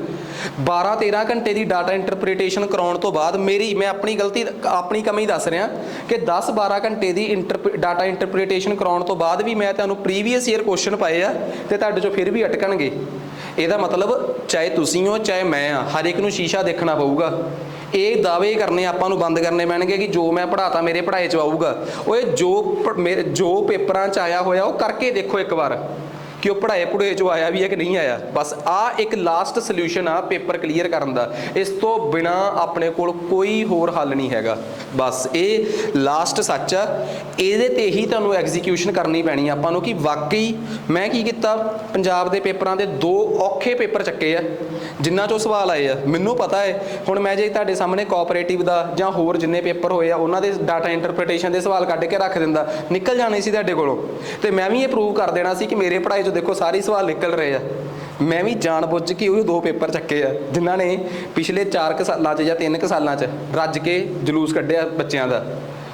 12-13 घंटे की डाटा इंटरप्रिटेशन कराउण तो बाद मेरी मैं अपनी गलती अपनी कमी दस रहा कि 10-12 घंटे की डाटा इंटरप्रिटेशन कराउण तो बाद भी मैं तुहानूं प्रीवियस ईयर क्वेश्चन पाए आए आ ते तुहाडे चों फिर भी अटकणगे। ਇਹਦਾ ਮਤਲਬ ਚਾਹੇ ਤੁਸੀਂ ਹੋ ਚਾਹੇ ਮੈਂ ਆ, ਹਰ ਇੱਕ ਨੂੰ ਸ਼ੀਸ਼ਾ ਦੇਖਣਾ ਪਊਗਾ। ਇਹ ਦਾਅਵੇ ਕਰਨੇ ਆਪਾਂ ਨੂੰ ਬੰਦ ਕਰਨੇ ਪੈਣਗੇ ਕਿ ਜੋ ਮੈਂ ਪੜ੍ਹਾਤਾ ਮੇਰੇ ਪੜ੍ਹਾਏ 'ਚ ਆਊਗਾ। ਓਏ ਜੋ ਪੇਪਰਾਂ 'ਚ ਆਇਆ ਹੋਇਆ ਉਹ ਕਰਕੇ ਦੇਖੋ ਇੱਕ ਵਾਰ कि वो पढ़ाए पढ़े चो आया भी है कि नहीं आया। बस आ एक लास्ट सल्यूशन आ पेपर क्लीयर करन दा, इस तो बिना अपने कोल कोई होर हल नहीं हैगा। बस ये लास्ट सच आ, इहदे ते ही तुहानूं एग्जीक्यूशन करनी पैनी आपां नूं कि वाकई मैं की कीता। पंजाब दे पेपरां दे 2 औखे पेपर चक्के आ जिन्हां चों सवाल आए आ। मैनूं पता है हुण मैं जे तुहाडे सामने कोऑपरेटिव दा जां होर जिन्ने पेपर होए आ उन्हां दे डाटा इंटरप्रिटेशन दे सवाल कढ के रख दिंदा, निकल जाने सी तुहाडे कोलों ते मैं भी ये प्रूव कर देना सी कि मेरे पढ़ाई देखो सारे सवाल निकल रहे हैं। मैं भी जानबुझ के वो 2 पेपर चक्के आ जिन्होंने पिछले 4 सालों या 3 सालों रज के जलूस कढ़िया बच्चों का।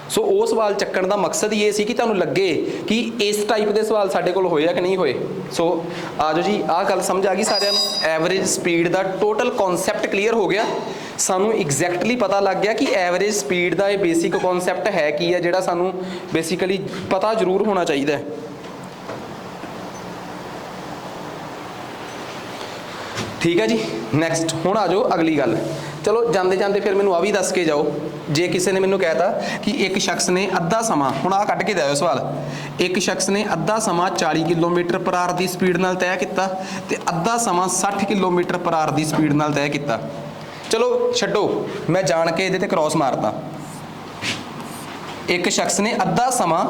सो वो सवाल चक्कण का मकसद ये सी कि तुहानूं लगे कि इस टाइप के सवाल साडे कोल होए कि नहीं होए। सो आ जाओ जी, आ गल समझ आ गई सारिਆਂ ਨੂੰ। एवरेज स्पीड का टोटल कॉन्सैप्ट क्लीयर हो गया, सानू एग्जैक्टली पता लग गया कि एवरेज स्पीड का ये बेसिक कॉन्सैप्ट है की है, जिहड़ा सानू बेसिकली पता जरूर होना चाहिए। ठीक है जी, नैक्सट हुण आ जाओ अगली गल। चलो जाते जाते फिर मैनूं आ भी दस के जाओ, जे किसी ने मैनूं कहता कि एक शख्स ने अद्धा समा, हुण आ कढ के दिओ सवाल, एक शख्स ने अद्धा समा 40 किलोमीटर पर आवर की स्पीड नाल तय किया ते अद्धा समा 60 किलोमीटर पर आवर की स्पीड नाल तय किया। चलो छड्डो, मैं जान के इहदे ते क्रॉस मारता। एक शख्स ने अद्धा समा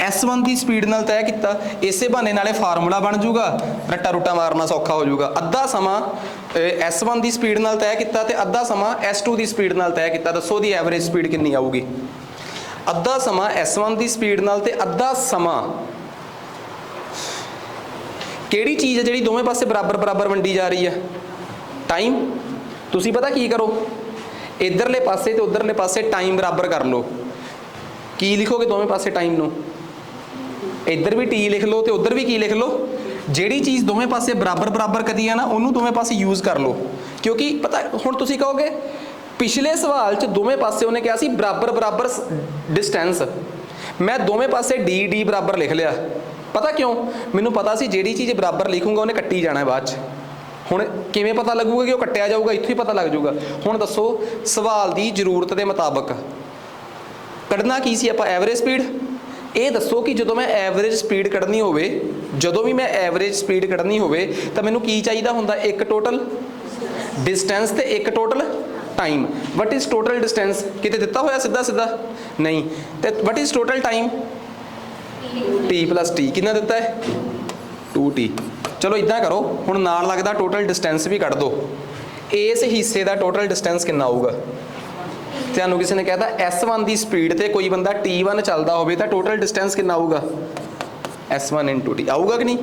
S1 की स्पीड नाल तय किया, इसे बहाने नाले फार्मूला बन जूगा, रट्टा रुट्टा मारना सौखा हो जाऊगा। अद्धा समा S1 की स्पीड नाल तय किया ते अद्धा समा S2 की स्पीड नाल तय किया, दसो दी एवरेज स्पीड कितनी आऊगी। अद्धा समा S1 की स्पीड नाल ते अद्धा समा किहड़ी चीज़ है जिहड़ी दोवें पासे बराबर बराबर वंडी जा रही है? टाइम। तुसीं पता की करो, इधरले पासे ते उधरले पासे टाइम बराबर कर लो। की लिखोगे दोवें पासे टाइम नूं? इधर भी टी लिख लो तो उधर भी की लिख लो। जिहड़ी चीज़ दोवें पासे बराबर बराबर कदी है ना, उन्होंने दोवें पासे यूज़ कर लो। क्योंकि पता हुण तुसीं कहोगे पिछले सवाल च दोवें पासे उन्हें कहा सी बराबर बराबर डिस्टेंस, मैं दोवें पासे डी डी बराबर लिख लिया। पता क्यों? मैनूं पता सी जिहड़ी चीज़ बराबर लिखूंगा उन्हें कट्टी जाना है बाद च। हुण किवें पता लगूगा कि वो कट्टिया जाऊगा? इत्थों ही पता लग जाऊगा। हुण दसो सवाल की जरूरत के मुताबिक कढ़ना की सी आपां एवरेज स्पीड। ये दसो कि जो मैं एवरेज स्पीड कढ़नी होवे, जो भी मैं एवरेज स्पीड कढ़नी होवे तो मैनूं की चाहिदा हुंदा? एक टोटल डिस्टेंस ते एक total time. What is total distance? किते दिता होया सीधा सीधा? नहीं। तो what is total time? T plus T. कितना दिता है? 2t। चलो इदा करो, हुण नाल लगदा टोटल डिस्टेंस भी कढ़ दो। इस हिस्से का टोटल डिस्टेंस कितना आऊगा? तुहानूं किसी ने कहता S1 की स्पीड ते कोई बंदा T1 चलता हो तो टोटल डिस्टेंस कितना आऊगा? S1 × T आऊगा कि नहीं?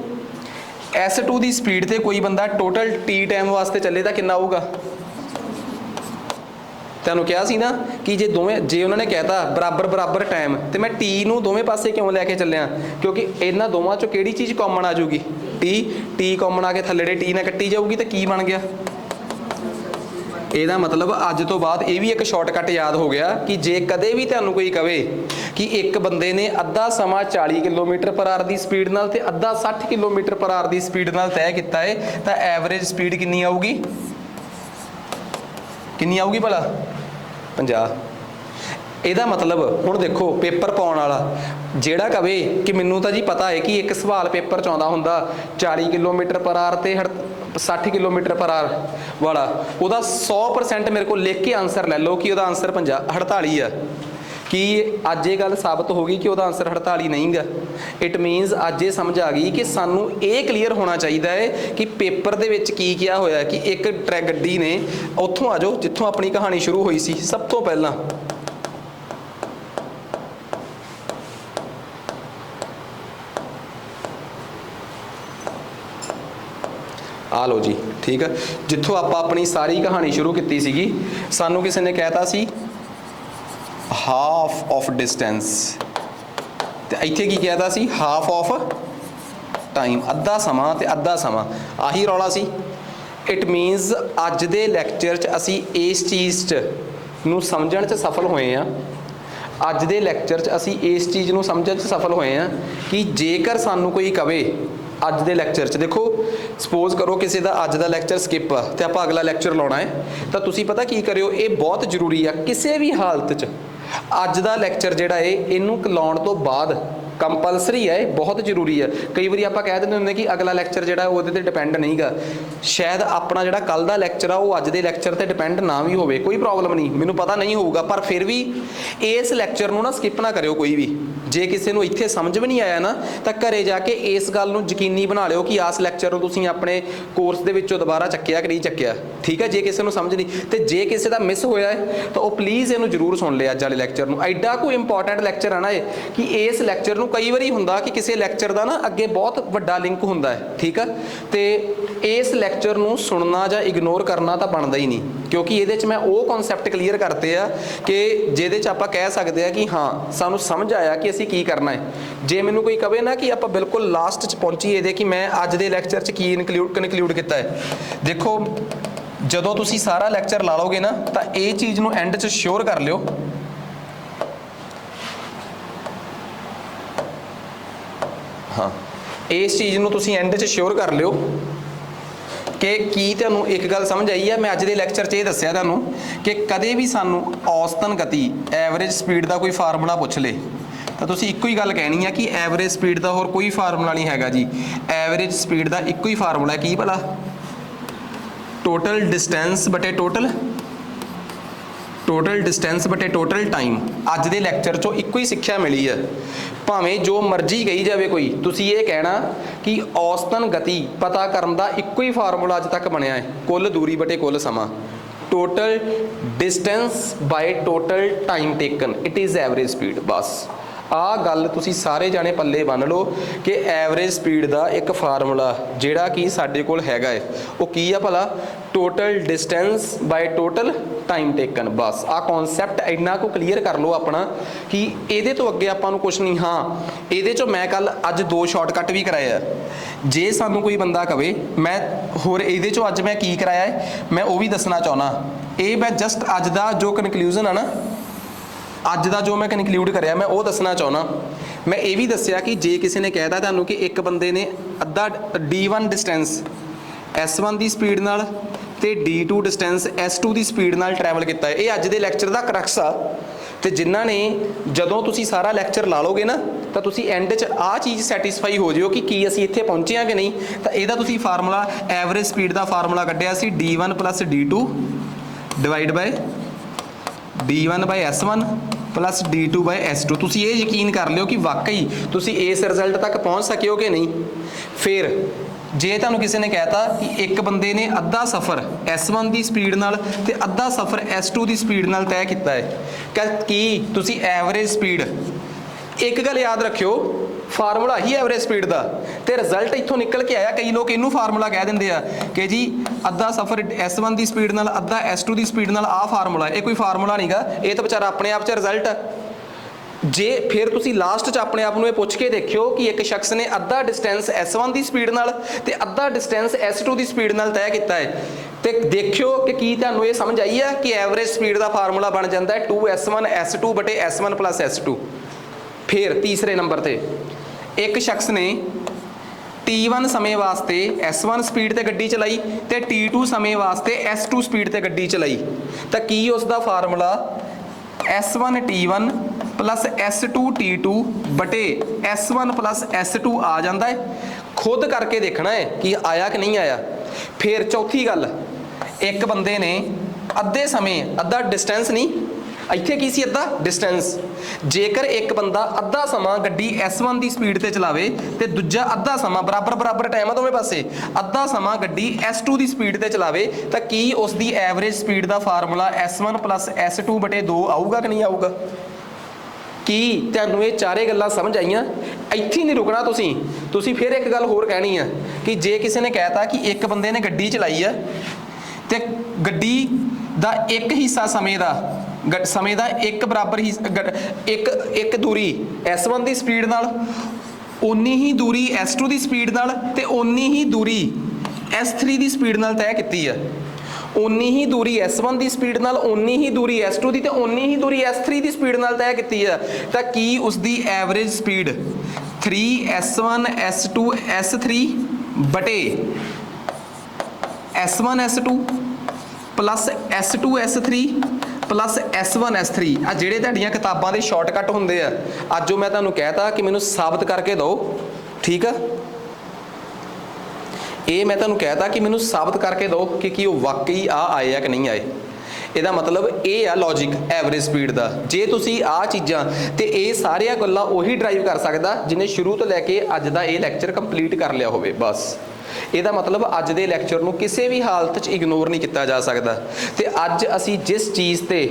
S2 की स्पीड ते कोई बंदा टोटल T टाइम वास्ते चले तो कितना आऊगा? तुहानूं कहा सी ना कि जे उन्होंने कहता बराबर बराबर टाइम तो मैं T नूं दोवें पासे क्यों लैके चलिया? क्योंकि इन्हां दोवां चों किहड़ी चीज़ कॉमन आ जाऊगी? T कॉमन आके थल्ले T नाल कट्टी जाऊगी तो की बन गया? ਇਹਦਾ मतलब अज तो बाद ये भी एक शॉर्टकट याद हो गया कि जे कदे भी तुहानूं कोई कहे कि एक बंदे ने अद्धा समा 40 किलोमीटर पर आवर की स्पीड नाल ते अद्धा 60 किलोमीटर पर आवर की स्पीड नाल तय किया है तो एवरेज स्पीड कितनी आऊगी? कितनी आऊगी भला? 50। ਇਹਦਾ मतलब हुण देखो पेपर पाउण वाला ਜਿਹੜਾ कहे कि मैनूं तां जी पता है कि एक सवाल पेपर 'ਚ आउंदा हुंदा 40 किलोमीटर पर आवर ते 60 किलोमीटर पर आवर वाला, ਉਹਦਾ 100% मेरे को लिख के आंसर ले लो कि ਉਹਦਾ आंसर 48 है। कि अज ये गल साबित होगी कि ਉਹਦਾ आंसर 48 नहीं गा। इट मीनस अज ये समझ आ गई कि सानू ये क्लीयर होना चाहिए है कि पेपर दे विच की किया होया कि एक गड्डी ने उत्थों आ जाओ जित्थों अपनी कहानी शुरू हुई सी। सब तो पहला आ लो जी, ठीक है, जिथों आप अपनी सारी कहानी शुरू की सीगी, सानू किसी ने कहता सी हाफ ऑफ डिस्टेंस, तो इत्थे की कहता सी हाफ ऑफ टाइम, अद्धा समा ते अद्धा समा, आही रौला सी। इट मीनस अज दे लैक्चर च असी इस चीज़ नूं समझण च सफल होए हैं। अज दे लैक्चर च असी इस चीज़ नूं समझण च सफल होए हैं कि जेकर सानू कोई कहे ਅੱਜ ਦੇ ਲੈਕਚਰ 'ਚ ਦੇਖੋ ਸਪੋਜ਼ ਕਰੋ ਕਿਸੇ ਦਾ ਅੱਜ ਦਾ ਲੈਕਚਰ ਸਕਿਪ ਆ ਤੇ ਆਪਾਂ ਅਗਲਾ ਲੈਕਚਰ ਲਾਉਣਾ ਹੈ ਤਾਂ ਤੁਸੀਂ ਪਤਾ ਕੀ ਕਰਿਓ, ਇਹ ਬਹੁਤ ਜ਼ਰੂਰੀ ਆ ਕਿਸੇ ਵੀ ਹਾਲਤ 'ਚ ਅੱਜ ਦਾ ਲੈਕਚਰ ਜਿਹੜਾ ਹੈ ਇਹਨੂੰ ਲਾਉਣ ਤੋਂ ਬਾਅਦ ਕੰਪਲਸਰੀ ਹੈ, ਬਹੁਤ ਜ਼ਰੂਰੀ ਹੈ। ਕਈ ਵਾਰੀ ਆਪਾਂ ਕਹਿ ਦਿੰਦੇ ਹੁੰਦੇ ਕਿ ਅਗਲਾ ਲੈਕਚਰ ਜਿਹੜਾ ਉਹਦੇ ਤੇ ਡਿਪੈਂਡ ਨਹੀਂਗਾ, ਸ਼ਾਇਦ ਆਪਣਾ ਜਿਹੜਾ ਕੱਲ ਦਾ ਲੈਕਚਰ ਆ ਉਹ ਅੱਜ ਦੇ ਲੈਕਚਰ ਤੇ ਡਿਪੈਂਡ ਨਾ ਵੀ ਹੋਵੇ, ਕੋਈ ਪ੍ਰੋਬਲਮ ਨਹੀਂ, ਮੈਨੂੰ ਪਤਾ ਨਹੀਂ ਹੋਊਗਾ, ਪਰ ਫਿਰ ਵੀ ਇਸ ਲੈਕਚਰ ਨੂੰ ਨਾ ਸਕਿਪ ਨਾ ਕਰਿਓ ਕੋਈ ਵੀ। ਜੇ ਕਿਸੇ ਨੂੰ ਇੱਥੇ ਸਮਝ ਵੀ ਨਹੀਂ ਆਇਆ ਨਾ ਤਾਂ ਘਰੇ ਜਾ ਕੇ ਇਸ ਗੱਲ ਨੂੰ ਯਕੀਨੀ ਬਣਾ ਲਿਓ ਕਿ ਆਸ ਲੈਕਚਰ ਨੂੰ ਤੁਸੀਂ ਆਪਣੇ ਕੋਰਸ ਦੇ ਵਿੱਚੋਂ ਦੁਬਾਰਾ ਚੱਕਿਆ ਕਿ ਨਹੀਂ ਚੱਕਿਆ, ਠੀਕ ਹੈ। ਜੇ ਕਿਸੇ ਨੂੰ ਸਮਝ ਨਹੀਂ ਤੇ ਜੇ ਕਿਸੇ ਦਾ ਮਿਸ ਹੋਇਆ ਹੈ ਤਾਂ ਉਹ ਪਲੀਜ਼ ਇਹਨੂੰ ਜ਼ਰੂਰ ਸੁਣ ਲਿਆ ਅੱਜ ਵਾਲੇ ਲੈਕਚਰ ਨੂੰ। ਐਡਾ ਕੋਈ ਇੰਪੋਰਟੈਂਟ ਲੈਕਚਰ ਆ ਨਾ ਇਹ ਕਿ ਇਸ ਲੈਕਚਰ ਨੂੰ ਕਈ ਵਾਰੀ ਹੁੰਦਾ ਕਿ ਕਿਸੇ ਲੈਕਚਰ ਦਾ ਨਾ ਅੱਗੇ ਬਹੁਤ ਵੱਡਾ ਲਿੰਕ ਹੁੰਦਾ ਹੈ, ਠੀਕ ਆ, ਤੇ ਇਸ ਲੈਕਚਰ ਨੂੰ ਸੁਣਨਾ ਜਾਂ ਇਗਨੋਰ ਕਰਨਾ ਤਾਂ ਬਣਦਾ ਹੀ ਨਹੀਂ, ਕਿਉਂਕਿ ਇਹਦੇ 'ਚ ਮੈਂ ਉਹ ਕਨਸੈਪਟ ਕਲੀਅਰ ਕਰਤੇ ਆ ਕਿ ਜਿਹਦੇ 'ਚ ਆਪਾਂ ਕਹਿ ਸਕਦੇ ਆ ਕਿ ਹਾਂ ਸਾਨੂੰ ਸਮਝ ਆਇਆ ਕਿ ਅਸੀਂ ਕੀ ਕਰਨਾ ਹੈ। ਜੇ ਮੈਨੂੰ ਕੋਈ ਕਵੇ ਨਾ ਕਿ ਆਪਾਂ ਬਿਲਕੁਲ ਲਾਸਟ 'ਚ ਪਹੁੰਚੀਏ ਇਹਦੇ ਕਿ ਮੈਂ ਅੱਜ ਦੇ ਲੈਕਚਰ 'ਚ ਕੀ ਕਨਕਲੂਡ ਕੀਤਾ ਹੈ, ਦੇਖੋ ਜਦੋਂ ਤੁਸੀਂ ਸਾਰਾ ਲੈਕਚਰ ਲਾ ਲਓਗੇ ਨਾ ਤਾਂ ਇਹ ਚੀਜ਼ ਨੂੰ ਐਂਡ 'ਚ ਸ਼ੋਰ ਕਰ ਲਿਓ ਹਾਂ, ਇਸ ਚੀਜ਼ ਨੂੰ ਤੁਸੀਂ ਐਂਡ 'ਚ ਸ਼ੋਰ ਕਰ ਲਿਓ ਕਿ ਕੀ ਤੁਹਾਨੂੰ ਇੱਕ ਗੱਲ ਸਮਝ ਆਈ ਹੈ। ਮੈਂ ਅੱਜ ਦੇ ਲੈਕਚਰ 'ਚ ਇਹ ਦੱਸਿਆ ਤੁਹਾਨੂੰ ਕਿ ਕਦੇ ਵੀ ਸਾਨੂੰ ਔਸਤਨ ਗਤੀ ਐਵਰੇਜ ਸਪੀਡ ਦਾ ਕੋਈ ਫਾਰਮੂਲਾ ਪੁੱਛ ਲੇ ਤਾਂ ਤੁਸੀਂ ਇੱਕੋ ਹੀ ਗੱਲ ਕਹਿਣੀ ਹੈ ਕਿ ਐਵਰੇਜ ਸਪੀਡ ਦਾ ਹੋਰ ਕੋਈ ਫਾਰਮੂਲਾ ਨਹੀਂ ਹੈਗਾ ਜੀ, ਐਵਰੇਜ ਸਪੀਡ ਦਾ ਇੱਕੋ ਹੀ ਫਾਰਮੂਲਾ ਕੀ ਭਲਾ, ਟੋਟਲ ਡਿਸਟੈਂਸ ਬਟੇ ਟੋਟਲ ਡਿਸਟੈਂਸ ਬਟੇ ਟੋਟਲ ਟਾਈਮ। ਅੱਜ ਦੇ ਲੈਕਚਰ 'ਚੋਂ ਇੱਕੋ ਹੀ ਸਿੱਖਿਆ ਮਿਲੀ ਹੈ, ਭਾਵੇਂ ਜੋ ਮਰਜ਼ੀ ਕਹੀ ਜਾਵੇ ਕੋਈ, ਤੁਸੀਂ ਇਹ ਕਹਿਣਾ ਕਿ ਔਸਤਨ ਗਤੀ ਪਤਾ ਕਰਨ ਦਾ ਇੱਕੋ ਹੀ ਫਾਰਮੂਲਾ ਅੱਜ ਤੱਕ ਬਣਿਆ ਹੈ, ਕੁੱਲ ਦੂਰੀ ਬਟੇ ਕੁੱਲ ਸਮਾਂ, total distance by total time taken, it is average speed. ਬਸ ਆਹ ਗੱਲ ਤੁਸੀਂ ਸਾਰੇ ਜਾਣੇ ਪੱਲੇ ਬੰਨ ਲਓ ਕਿ ਐਵਰੇਜ ਸਪੀਡ ਦਾ ਇੱਕ ਫਾਰਮੂਲਾ ਜਿਹੜਾ ਕਿ ਸਾਡੇ ਕੋਲ ਹੈਗਾ ਹੈ ਉਹ ਕੀ ਆ ਭਲਾ, total distance by total time taken. ਬਸ ਆਹ ਕਨਸੈਪਟ ਇੰਨਾ ਕੁ ਕਲੀਅਰ ਕਰ ਲਓ ਆਪਣਾ ਕਿ ਇਹਦੇ ਤੋਂ ਅੱਗੇ ਆਪਾਂ ਨੂੰ ਕੁਛ ਨਹੀਂ। ਹਾਂ, ਇਹਦੇ 'ਚੋਂ ਮੈਂ ਕੱਲ ਅੱਜ 2 ਸ਼ਾਰਟਕਟ ਵੀ ਕਰਾਏ ਆ, ਜੇ ਸਾਨੂੰ ਕੋਈ ਬੰਦਾ ਕਵੇ ਮੈਂ ਹੋਰ ਇਹਦੇ 'ਚੋਂ ਅੱਜ ਮੈਂ ਕੀ ਕਰਾਇਆ ਹੈ ਮੈਂ ਉਹ ਵੀ ਦੱਸਣਾ ਚਾਹੁੰਦਾ। ਇਹ ਮੈਂ ਜਸਟ ਅੱਜ ਦਾ ਜੋ ਕਨਕਲੂਜਨ ਆ ਨਾ, ਅੱਜ ਦਾ ਜੋ ਮੈਂ ਕਨਕਲੂਡ ਕਰਿਆ ਮੈਂ ਉਹ ਦੱਸਣਾ ਚਾਹੁੰਦਾ। ਮੈਂ ਇਹ ਵੀ ਦੱਸਿਆ ਕਿ ਜੇ ਕਿਸੇ ਨੇ ਕਹਿਤਾ ਤੁਹਾਨੂੰ ਕਿ ਇੱਕ ਬੰਦੇ ਨੇ ਅੱਧਾ D1 ਡਿਸਟੈਂਸ S1 ਦੀ ਸਪੀਡ ਨਾਲ ਤੇ D2 ਡਿਸਟੈਂਸ S2 ਦੀ ਸਪੀਡ ਨਾਲ ਟਰੈਵਲ ਕੀਤਾ ਹੈ, ਇਹ ਅੱਜ ਦੇ ਲੈਕਚਰ ਦਾ ਕਰਕਸ ਆ। ਤੇ ਜਿਨ੍ਹਾਂ ਨੇ ਜਦੋਂ ਤੁਸੀਂ ਸਾਰਾ ਲੈਕਚਰ ਲਾ ਲੋਗੇ ਨਾ ਤਾਂ ਤੁਸੀਂ ਐਂਡ 'ਚ ਆਹ ਚੀਜ਼ ਸੈਟੀਸਫਾਈ ਹੋ ਜਿਓ ਕਿ ਕੀ ਅਸੀਂ ਇੱਥੇ ਪਹੁੰਚੇ ਹਾਂ ਕਿ ਨਹੀਂ। ਤਾਂ ਇਹਦਾ ਤੁਸੀਂ ਫਾਰਮੂਲਾ ਐਵਰੇਜ ਸਪੀਡ ਦਾ ਫਾਰਮੂਲਾ ਕੱਢਿਆ ਸੀ D1 + D2 divide by D1 by S1 plus D2 by S2। ਤੁਸੀਂ ਇਹ ਯਕੀਨ ਕਰ ਲਿਓ ਕਿ ਵਾਕਈ ਤੁਸੀਂ ਇਸ ਰਿਜ਼ਲਟ ਤੱਕ ਪਹੁੰਚ ਸਕਿਓ ਕਿ ਨਹੀਂ। ਫਿਰ ਜੇ ਤੁਹਾਨੂੰ ਕਿਸੇ ਨੇ ਕਹਿਤਾ ਕਿ ਇੱਕ ਬੰਦੇ ਨੇ ਅੱਧਾ ਸਫ਼ਰ S1 ਦੀ ਸਪੀਡ ਨਾਲ ਤੇ ਅੱਧਾ ਸਫ਼ਰ S2 ਦੀ ਸਪੀਡ ਨਾਲ ਤੈਅ ਕੀਤਾ ਹੈ, ਕੀ ਤੁਸੀਂ ਐਵਰੇਜ ਸਪੀਡ, ਇੱਕ ਗੱਲ ਯਾਦ ਰੱਖਿਓ ਫਾਰਮੂਲਾ ਹੀ ਐਵਰੇਜ ਸਪੀਡ ਦਾ ਤੇ ਰਿਜ਼ਲਟ ਇੱਥੋਂ ਨਿਕਲ ਕੇ ਆਇਆ। ਕਈ ਲੋਕ ਇਹਨੂੰ ਫਾਰਮੂਲਾ ਕਹਿ ਦਿੰਦੇ ਆ ਕਿ ਜੀ ਅੱਧਾ ਸਫ਼ਰ S1 ਦੀ ਸਪੀਡ ਨਾਲ ਅੱਧਾ S2 ਦੀ ਸਪੀਡ ਨਾਲ ਆਹ ਫਾਰਮੂਲਾ, ਇਹ ਕੋਈ ਫਾਰਮੂਲਾ ਨਹੀਂਗਾ, ਇਹ ਤਾਂ ਵਿਚਾਰਾ ਆਪਣੇ ਆਪ 'ਚ ਰਿਜ਼ਲਟ ਆ। ਜੇ ਫਿਰ ਤੁਸੀਂ ਲਾਸਟ 'ਚ ਆਪਣੇ ਆਪ ਨੂੰ ਇਹ ਪੁੱਛ ਕੇ ਦੇਖਿਓ ਕਿ ਇੱਕ ਸ਼ਖਸ ਨੇ ਅੱਧਾ ਡਿਸਟੈਂਸ S1 ਦੀ ਸਪੀਡ ਨਾਲ ਤੇ ਅੱਧਾ ਡਿਸਟੈਂਸ S2 ਦੀ ਸਪੀਡ ਨਾਲ ਤੈਅ ਕੀਤਾ ਹੈ ਤੇ ਦੇਖਿਓ ਕਿ ਕੀ ਤੁਹਾਨੂੰ ਇਹ ਸਮਝ ਆਈ ਹੈ ਕਿ ਐਵਰੇਜ ਸਪੀਡ ਦਾ ਫਾਰਮੂਲਾ ਬਣ ਜਾਂਦਾ ਹੈ 2S1 S2 ਬਟੇ S1 + S2। ਫਿਰ ਤੀਸਰੇ ਨੰਬਰ ਤੇ ਇੱਕ ਸ਼ਖਸ ਨੇ T1 ਸਮੇਂ ਵਾਸਤੇ S1 ਸਪੀਡ ਤੇ ਗੱਡੀ ਚਲਾਈ ਤੇ T2 ਸਮੇਂ ਵਾਸਤੇ S2 ਸਪੀਡ ਤੇ ਗੱਡੀ ਚਲਾਈ ਤਾਂ ਕੀ ਉਸ ਦਾ formula S1 T1 + S2 T2 ਬਟੇ S1 + S2 ਆ ਜਾਂਦਾ ਹੈ। ਖੁਦ ਕਰਕੇ ਦੇਖਣਾ ਹੈ ਕਿ ਆਇਆ ਕਿ ਨਹੀਂ ਆਇਆ। ਫਿਰ ਚੌਥੀ ਗੱਲ, ਇੱਕ ਬੰਦੇ ਨੇ ਅੱਧੇ ਸਮੇਂ ਅੱਧਾ ਡਿਸਟੈਂਸ ਨਹੀਂ, ਇੱਥੇ ਕੀ ਸੀ ਅੱਧਾ ਡਿਸਟੈਂਸ, ਜੇਕਰ ਇੱਕ ਬੰਦਾ ਅੱਧਾ ਸਮਾਂ ਗੱਡੀ S1 ਦੀ ਸਪੀਡ ਤੇ ਚਲਾਵੇ ਤੇ ਦੂਜਾ ਅੱਧਾ ਸਮਾਂ ਬਰਾਬਰ ਟਾਈਮ ਆ ਦੋਵੇਂ ਪਾਸੇ, ਅੱਧਾ ਸਮਾਂ ਗੱਡੀ S2 ਦੀ ਸਪੀਡ ਤੇ ਚਲਾਵੇ ਤਾਂ ਕੀ ਉਸ ਦੀ ਐਵਰੇਜ ਸਪੀਡ ਦਾ ਫਾਰਮੂਲਾ S1 + S2 ਬਟੇ 2 ਆਊਗਾ ਕਿ ਨਹੀਂ ਆਊਗਾ। ਕੀ ਤੁਹਾਨੂੰ ਇਹ ਚਾਰੇ ਗੱਲਾਂ ਸਮਝ ਆਈਆਂ। ਇੱਥੇ ਨਹੀਂ ਰੁਕਣਾ ਤੁਸੀਂ ਫਿਰ ਇੱਕ ਗੱਲ ਹੋਰ ਕਹਿਣੀ ਆ ਕਿ ਜੇ ਕਿਸੇ ਨੇ ਕਹਿਤਾ ਕਿ ਇੱਕ ਬੰਦੇ ਨੇ ਗੱਡੀ ਚਲਾਈ ਆ ਤੇ ਗੱਡੀ ਦਾ ਇੱਕ ਹਿੱਸਾ ਸਮੇਂ ਦਾ ਇੱਕ ਬਰਾਬਰ ਹੀ ਇੱਕ ਦੂਰੀ S1 ਦੀ ਸਪੀਡ ਨਾਲ, ਓਨੀ ਹੀ ਦੂਰੀ S2 ਦੀ ਸਪੀਡ ਨਾਲ ਤੇ ਓਨੀ ਹੀ ਦੂਰੀ S3 ਦੀ ਸਪੀਡ ਨਾਲ ਤੈਅ ਕੀਤੀ ਆ। ਓਨੀ ਹੀ ਦੂਰੀ S1 ਦੀ ਸਪੀਡ ਨਾਲ, ਓਨੀ ਹੀ ਦੂਰੀ S2 ਦੀ ਤੇ ਓਨੀ ਹੀ ਦੂਰੀ S3 ਦੀ ਸਪੀਡ ਨਾਲ ਤੈਅ ਕੀਤੀ ਆ ਤਾਂ ਕੀ ਉਸ ਦੀ average speed 3s1 s2 s3 बटे s1 s2 plus s2 s3 plus s1 s3 आ ਜਿਹੜੇ ਤੁਹਾਡੀਆਂ ਕਿਤਾਬਾਂ ਦੇ ਸ਼ਾਰਟਕਟ ਹੁੰਦੇ ਆ ਅੱਜ ਜੋ ਮੈਂ ਤੁਹਾਨੂੰ ਕਹਿਤਾ ਕਿ ਮੈਨੂੰ ਸਾਬਤ ਕਰਕੇ ਦਿਓ ਠੀਕ ਆ ਇਹ ਮੈਂ ਤੁਹਾਨੂੰ ਕਹਿਤਾ ਕਿ ਮੈਨੂੰ ਸਾਬਤ ਕਰਕੇ ਦਿਓ ਕਿ ਕੀ ਉਹ ਵਾਕਈ ਆ ਆਏ ਆ ਕਿ ਨਹੀਂ ਆਏ ਇਹਦਾ ਮਤਲਬ ਇਹ ਆ ਲੌਜਿਕ ਐਵਰੇਜ ਸਪੀਡ ਦਾ ਜੇ ਤੁਸੀਂ ਆ ਚੀਜ਼ਾਂ ਤੇ ਇਹ ਸਾਰੀਆਂ ਗੱਲਾਂ ਉਹੀ ਡਰਾਈਵ ਕਰ ਸਕਦਾ ਜਿਹਨੇ ਸ਼ੁਰੂ ਤੋਂ ਲੈ ਕੇ ਅੱਜ ਦਾ ਇਹ ਲੈਕਚਰ ਕੰਪਲੀਟ ਕਰ ਲਿਆ ਹੋਵੇ ਬਸ ਇਹਦਾ ਮਤਲਬ ਅੱਜ ਦੇ ਲੈਕਚਰ ਨੂੰ ਕਿਸੇ ਵੀ ਹਾਲਤ 'ਚ ਇਗਨੋਰ ਨਹੀਂ ਕੀਤਾ ਜਾ ਸਕਦਾ ਤੇ ਅੱਜ ਅਸੀਂ ਜਿਸ ਚੀਜ਼ ਤੇ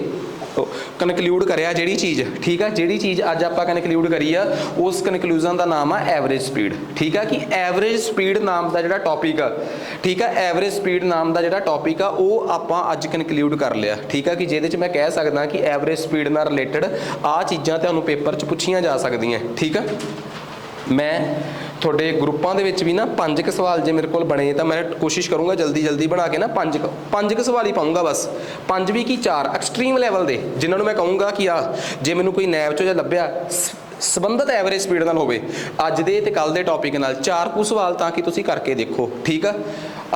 ਕਨਕਲੂਡ ਕਰਿਆ ਜਿਹੜੀ ਚੀਜ਼ ਠੀਕ ਆ ਜਿਹੜੀ ਚੀਜ਼ ਅੱਜ ਆਪਾਂ ਕਨਕਲੂਡ ਕਰੀ ਆ ਉਸ ਕਨਕਲੂਜਨ ਦਾ ਨਾਮ ਆ ਐਵਰੇਜ ਸਪੀਡ ਠੀਕ ਆ ਕਿ ਐਵਰੇਜ ਸਪੀਡ ਨਾਮ ਦਾ ਜਿਹੜਾ ਟੌਪਿਕ ਆ ਠੀਕ ਆ ਐਵਰੇਜ ਸਪੀਡ ਨਾਮ ਦਾ ਜਿਹੜਾ ਟੌਪਿਕ ਆ ਉਹ ਆਪਾਂ ਅੱਜ ਕਨਕਲੂਡ ਕਰ ਲਿਆ ਠੀਕ ਆ ਕਿ ਜਿਹਦੇ 'ਚ ਮੈਂ ਕਹਿ ਸਕਦਾ ਕਿ ਐਵਰੇਜ ਸਪੀਡ ਨਾਲ ਰਿਲੇਟਡ ਆ ਚੀਜ਼ਾਂ ਤੁਹਾਨੂੰ ਪੇਪਰ 'ਚ ਪੁੱਛੀਆਂ ਜਾ ਸਕਦੀਆਂ ਠੀਕ ਆ ਮੈਂ ਤੁਹਾਡੇ ਗਰੁੱਪਾਂ ਦੇ ਵਿੱਚ ਵੀ ਨਾ 5 ਕੁ ਸਵਾਲ ਜੇ ਮੇਰੇ ਕੋਲ ਬਣੇ ਤਾਂ ਮੈਂ ਕੋਸ਼ਿਸ਼ ਕਰੂੰਗਾ ਜਲਦੀ ਬਣਾ ਕੇ ਨਾ 5 ਕੁ ਸਵਾਲ ਹੀ ਪਾਉਂਗਾ ਬਸ 5 ਵੀ ਕੀ 4 ਐਕਸਟ੍ਰੀਮ ਲੈਵਲ ਦੇ ਜਿਨ੍ਹਾਂ ਨੂੰ ਮੈਂ ਕਹੂੰਗਾ ਕਿ ਆ ਜੇ ਮੈਨੂੰ ਕੋਈ ਨੈਬ 'ਚੋਂ ਜਾਂ ਲੱਭਿਆ ਸੰਬੰਧਿਤ ਐਵਰੇਜ ਸਪੀਡ ਨਾਲ ਹੋਵੇ ਅੱਜ ਦੇ ਤੇ ਕੱਲ ਦੇ ਟੌਪਿਕ ਨਾਲ 4 ਕੁ ਸਵਾਲ ਤਾਂ ਕਿ ਤੁਸੀਂ ਕਰਕੇ ਦੇਖੋ ਠੀਕ ਆ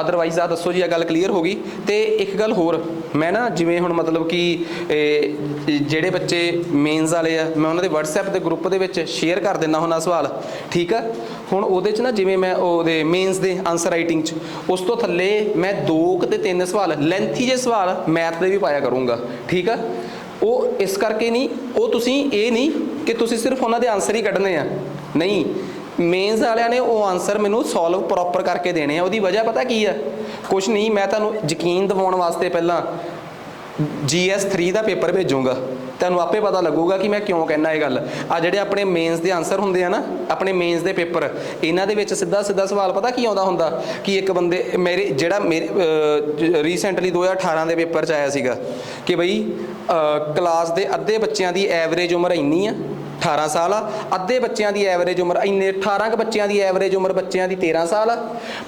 ਅਦਰਵਾਈਜ਼ ਆ ਦੱਸੋ ਜੀ ਆ ਗੱਲ ਕਲੀਅਰ ਹੋ ਗਈ ਤੇ ਇੱਕ ਗੱਲ ਹੋਰ ਮੈਂ ਨਾ ਜਿਵੇਂ ਹੁਣ ਮਤਲਬ ਕਿ ਜਿਹੜੇ ਬੱਚੇ ਮੇਨਸ ਵਾਲੇ ਆ ਮੈਂ ਉਹਨਾਂ ਦੇ WhatsApp ਦੇ ਗਰੁੱਪ ਦੇ ਵਿੱਚ ਸ਼ੇਅਰ ਕਰ ਦਿੰਦਾ ਹੁੰਦਾ ਸਵਾਲ ਠੀਕ ਆ ਹੁਣ ਉਹਦੇ 'ਚ ਨਾ ਜਿਵੇਂ ਮੈਂ ਉਹਦੇ ਮੇਨਸ ਦੇ ਆਨਸਰ ਰਾਈਟਿੰਗ 'ਚ ਉਸ ਤੋਂ ਥੱਲੇ ਮੈਂ 2 ਤੇ 3 ਸਵਾਲ ਲੈਂਥੀ ਜਿਹੇ ਸਵਾਲ ਮੈਥ ਦੇ ਵੀ ਪਾਇਆ ਕਰੂੰਗਾ ਠੀਕ ਆ ਉਹ ਇਸ ਕਰਕੇ ਨਹੀਂ ਉਹ ਤੁਸੀਂ ਇਹ ਨਹੀਂ ਕਿ ਤੁਸੀਂ ਸਿਰਫ ਉਹਨਾਂ ਦੇ ਆਨਸਰ ਹੀ ਕੱਢਣੇ ਆ ਨਹੀਂ ਮੇਨਸ ਵਾਲਿਆਂ ਨੇ ਉਹ ਆਨਸਰ ਮੈਨੂੰ ਸੋਲਵ ਪ੍ਰੋਪਰ ਕਰਕੇ ਦੇਣੇ ਆ ਉਹਦੀ ਵਜ੍ਹਾ ਪਤਾ ਕੀ ਆ ਕੁਛ ਨਹੀਂ ਮੈਂ ਤੁਹਾਨੂੰ ਯਕੀਨ ਦਿਵਾਉਣ ਵਾਸਤੇ ਪਹਿਲਾਂ GS3 ਦਾ ਪੇਪਰ ਭੇਜੂੰਗਾ ਤੁਹਾਨੂੰ ਆਪੇ ਪਤਾ ਲੱਗੂਗਾ ਕਿ ਮੈਂ ਕਿਉਂ ਕਹਿਣਾ ਇਹ ਗੱਲ ਆ ਜਿਹੜੇ ਆਪਣੇ ਮੇਨਸ ਦੇ ਆਨਸਰ ਹੁੰਦੇ ਆ ਨਾ ਆਪਣੇ ਮੇਨਸ ਦੇ ਪੇਪਰ ਇਹਨਾਂ ਦੇ ਵਿੱਚ ਸਿੱਧਾ ਸਵਾਲ ਪਤਾ ਕੀ ਆਉਂਦਾ ਹੁੰਦਾ ਕਿ ਇੱਕ ਬੰਦੇ ਮੇਰੇ ਰੀਸੈਂਟਲੀ 2018 ਦੇ ਪੇਪਰ 'ਚ ਆਇਆ ਸੀਗਾ ਕਿ ਬਈ ਕਲਾਸ ਦੇ ਅੱਧੇ ਬੱਚਿਆਂ ਦੀ ਐਵਰੇਜ ਉਮਰ ਇੰਨੀ ਆ 18 ਸਾਲ ਆ ਅੱਧੇ ਬੱਚਿਆਂ ਦੀ ਐਵਰੇਜ ਉਮਰ ਇੰਨੇ 18 ਕੁ ਬੱਚਿਆਂ ਦੀ ਐਵਰੇਜ ਉਮਰ ਬੱਚਿਆਂ ਦੀ 13 ਸਾਲ ਆ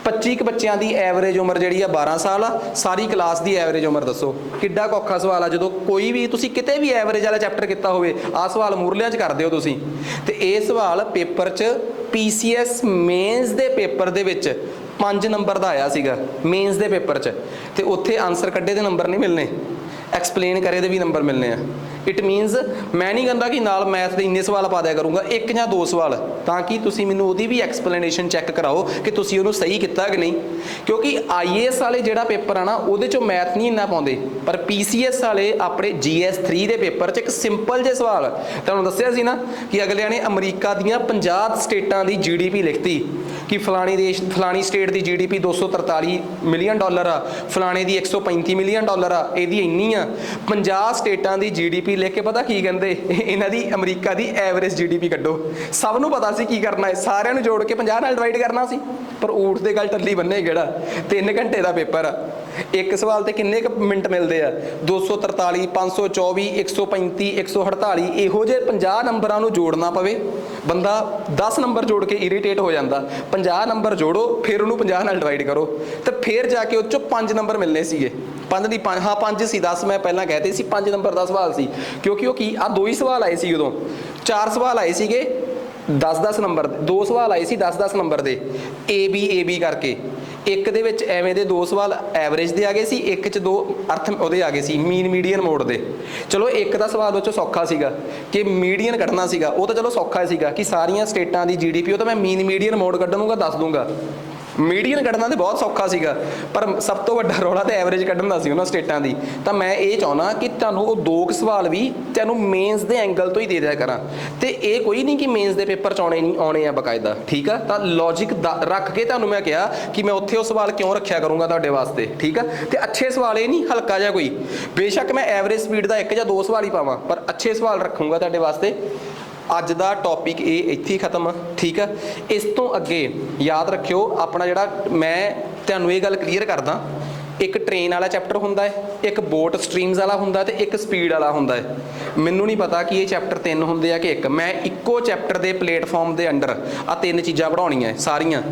25 ਕੁ ਬੱਚਿਆਂ ਦੀ ਐਵਰੇਜ ਉਮਰ ਜਿਹੜੀ ਆ 12 ਸਾਲ ਆ ਸਾਰੀ ਕਲਾਸ ਦੀ ਐਵਰੇਜ ਉਮਰ ਦੱਸੋ ਕਿੱਡਾ ਔਖਾ ਸਵਾਲ ਆ ਜਦੋਂ ਕੋਈ ਵੀ ਤੁਸੀਂ ਕਿਤੇ ਵੀ ਐਵਰੇਜ ਵਾਲਾ ਚੈਪਟਰ ਕੀਤਾ ਹੋਵੇ ਆਹ ਸਵਾਲ ਮੂਰਲਿਆਂ 'ਚ ਕਰਦੇ ਹੋ ਤੁਸੀਂ ਤੇ ਇਹ ਸਵਾਲ ਪੇਪਰ 'ਚ PCS ਮੇਨਸ ਦੇ ਪੇਪਰ ਦੇ ਵਿੱਚ 5 ਨੰਬਰ ਦਾ ਆਇਆ ਸੀਗਾ ਮੇਨਸ ਦੇ ਪੇਪਰ 'ਚ ਤੇ ਉੱਥੇ ਆਨਸਰ ਕੱਢੇ ਦੇ ਨੰਬਰ ਨਹੀਂ ਮਿਲਣੇ ਐਕਸਪਲੇਨ ਕਰੇ ਦੇ ਵੀ ਨੰਬਰ ਮਿਲਣੇ ਆ ਇਟ ਮੀਨਸ ਮੈਂ ਨਹੀਂ ਕਹਿੰਦਾ ਕਿ ਨਾਲ ਮੈਥ ਦੇ ਇੰਨੇ ਸਵਾਲ ਪਾ ਦਿਆ ਕਰੂੰਗਾ 1 ਜਾਂ 2 ਸਵਾਲ ਤਾਂ ਕਿ ਤੁਸੀਂ ਮੈਨੂੰ ਉਹਦੀ ਵੀ ਐਕਸਪਲੇਨੇਸ਼ਨ ਚੈੱਕ ਕਰਾਓ ਕਿ ਤੁਸੀਂ ਉਹਨੂੰ ਸਹੀ ਕੀਤਾ ਕਿ ਨਹੀਂ ਕਿਉਂਕਿ IAS ਵਾਲੇ ਜਿਹੜਾ ਪੇਪਰ ਆ ਨਾ ਉਹਦੇ 'ਚੋਂ ਮੈਥ ਨਹੀਂ ਇੰਨਾ ਪਾਉਂਦੇ ਪਰ PCS ਵਾਲੇ ਆਪਣੇ GS3 ਦੇ ਪੇਪਰ 'ਚ ਇੱਕ ਸਿੰਪਲ ਜਿਹੇ ਸਵਾਲ ਤੁਹਾਨੂੰ ਦੱਸਿਆ ਸੀ ਨਾ ਕਿ ਅਗਲਿਆਂ ਨੇ ਅਮਰੀਕਾ ਦੀਆਂ 50 ਸਟੇਟਾਂ ਦੀ GDP ਲਿਖਤੀ ਕਿ ਫਲਾਣੀ ਸਟੇਟ ਦੀ GDP $243 ਮਿਲੀਅਨ ਆ ਫਲਾਣੇ ਦੀ $135 ਮਿਲੀਅਨ ਆ ਇਹਦੀ ਇੰਨੀ ਆ 50 ਸਟੇਟਾਂ ਦੀ GDP ਲਿਖ ਕੇ ਪਤਾ ਕੀ ਕਹਿੰਦੇ ਇਹਨਾਂ ਦੀ ਅਮਰੀਕਾ ਦੀ ਐਵਰੇਜ GDP ਕੱਢੋ ਸਭ ਨੂੰ ਪਤਾ ਸੀ ਕੀ ਕਰਨਾ ਹੈ ਸਾਰਿਆਂ ਨੂੰ ਜੋੜ ਕੇ 50 ਨਾਲ ਡਿਵਾਈਡ ਕਰਨਾ ਸੀ ਪਰ ਊਠ ਦੇ ਗੱਲ ਟੱਲੀ ਬੰਨੇ ਕਿਹੜਾ 3 ਘੰਟੇ ਦਾ ਪੇਪਰ ਆ ਇੱਕ ਸਵਾਲ ਤੇ ਕਿੰਨੇ ਕੁ ਮਿੰਟ ਮਿਲਦੇ ਆ 243 524 135 148 ਇਹੋ ਜਿਹੇ 50 ਨੰਬਰਾਂ ਨੂੰ ਜੋੜਨਾ ਪਵੇ ਬੰਦਾ 10 ਨੰਬਰ ਜੋੜ ਕੇ ਇਰੀਟੇਟ ਹੋ ਜਾਂਦਾ 50 ਨੰਬਰ ਜੋੜੋ ਫਿਰ ਉਹਨੂੰ 50 ਨਾਲ ਡਿਵਾਈਡ ਕਰੋ ਤੇ ਫਿਰ ਜਾ ਕੇ ਉਹ 'ਚੋਂ 5 ਨੰਬਰ ਮਿਲਣੇ ਸੀਗੇ 5 ਦੀ 5 ਹਾਂ 5 ਸੀ 10 ਮੈਂ ਪਹਿਲਾਂ ਕਹਤੇ ਸੀ 5 ਨੰਬਰ ਦਾ ਸਵਾਲ ਸੀ ਕਿਉਂਕਿ ਉਹ ਕੀ ਆ 2 ਹੀ ਸਵਾਲ ਆਏ ਸੀ ਉਦੋਂ 4 ਸਵਾਲ ਆਏ ਸੀਗੇ 10-10 ਨੰਬਰ 2 ਸਵਾਲ ਆਏ ਸੀ 10-10 ਨੰਬਰ ਦੇ AB ਕਰਕੇ ਇੱਕ ਦੇ ਵਿੱਚ ਐਵੇਂ ਦੇ 2 ਸਵਾਲ ਐਵਰੇਜ ਦੇ ਆ ਗਏ ਸੀ ਇੱਕ 'ਚ 2 ਅਰਥ ਉਹਦੇ ਆ ਗਏ ਸੀ ਮੀਨ ਮੀਡੀਅਨ ਮੋਡ ਦੇ ਚਲੋ ਇੱਕ ਦਾ ਸਵਾਲ ਉਹ 'ਚੋਂ ਸੌਖਾ ਸੀਗਾ ਕਿ ਮੀਡੀਅਨ ਕੱਢਣਾ ਸੀਗਾ ਉਹ ਤਾਂ ਚਲੋ ਸੌਖਾ ਸੀਗਾ ਕਿ ਸਾਰੀਆਂ ਸਟੇਟਾਂ ਦੀ GDP ਉਹ ਤਾਂ ਮੈਂ ਮੀਨ ਮੀਡੀਅਨ ਮੋਡ ਕੱਢਣੂਗਾ ਦੱਸ ਦੂੰਗਾ ਮੀਡੀਅਨ ਕੱਢਣਾ ਤੇ ਬਹੁਤ ਸੌਖਾ ਸੀਗਾ ਪਰ ਸਭ ਤੋਂ ਵੱਡਾ ਰੌਲਾ ਤੇ ਐਵਰੇਜ ਕੱਢਣ ਦਾ ਸੀ ਉਹਨਾਂ ਸਟੇਟਾਂ ਦੀ ਤਾਂ ਮੈਂ ਇਹ ਚਾਹੁੰਦਾ ਕਿ ਤੁਹਾਨੂੰ ਉਹ 2 ਸਵਾਲ ਵੀ ਤੁਹਾਨੂੰ ਮੇਨਸ ਦੇ ਐਂਗਲ ਤੋਂ ਹੀ ਦੇ ਦਿਆ ਕਰਾਂ ਤੇ ਇਹ ਕੋਈ ਨਹੀਂ ਕਿ ਮੇਨਸ ਦੇ ਪੇਪਰ 'ਚ ਆਉਣੇ ਆ ਬਕਾਇਦਾ ਠੀਕ ਆ ਤਾਂ ਲੌਜਿਕ ਰੱਖ ਕੇ ਤੁਹਾਨੂੰ ਮੈਂ ਕਿਹਾ ਕਿ ਮੈਂ ਉੱਥੇ ਉਹ ਸਵਾਲ ਕਿਉਂ ਰੱਖਿਆ ਕਰੂੰਗਾ ਤੁਹਾਡੇ ਵਾਸਤੇ ਠੀਕ ਆ ਤੇ ਅੱਛੇ ਸਵਾਲ ਇਹ ਨਹੀਂ ਹਲਕਾ ਜਿਹਾ ਕੋਈ ਬੇਸ਼ੱਕ ਮੈਂ ਐਵਰੇਜ ਸਪੀਡ ਦਾ 1 ਜਾਂ 2 ਸਵਾਲ ਹੀ ਪਾਵਾਂ ਪਰ ਅੱਛੇ ਸਵਾਲ ਰੱਖੂੰਗਾ ਤੁਹਾਡੇ ਵਾਸਤੇ ਅੱਜ ਦਾ ਟੌਪਿਕ ਇਹ ਇੱਥੇ ਹੀ ਖਤਮ ਆ ਠੀਕ ਆ ਇਸ ਤੋਂ ਅੱਗੇ ਯਾਦ ਰੱਖਿਓ ਆਪਣਾ ਜਿਹੜਾ ਮੈਂ ਤੁਹਾਨੂੰ ਇਹ ਗੱਲ ਕਲੀਅਰ ਕਰਦਾ ਇੱਕ ਟ੍ਰੇਨ ਵਾਲਾ ਚੈਪਟਰ ਹੁੰਦਾ ਹੈ, ਇੱਕ ਬੋਟ ਸਟਰੀਮਸ ਵਾਲਾ ਹੁੰਦਾ ਤੇ ਇੱਕ ਸਪੀਡ ਵਾਲਾ ਹੁੰਦਾ ਹੈ। ਮੈਨੂੰ ਨਹੀਂ ਪਤਾ ਕਿ ਇਹ ਚੈਪਟਰ 3 ਹੁੰਦੇ ਆ ਕਿ ਇੱਕ। ਮੈਂ ਇੱਕੋ ਚੈਪਟਰ ਦੇ ਪਲੇਟਫਾਰਮ ਦੇ ਅੰਡਰ ਆ 3 ਚੀਜ਼ਾਂ ਪੜਾਉਣੀਆਂ ਸਾਰੀਆਂ।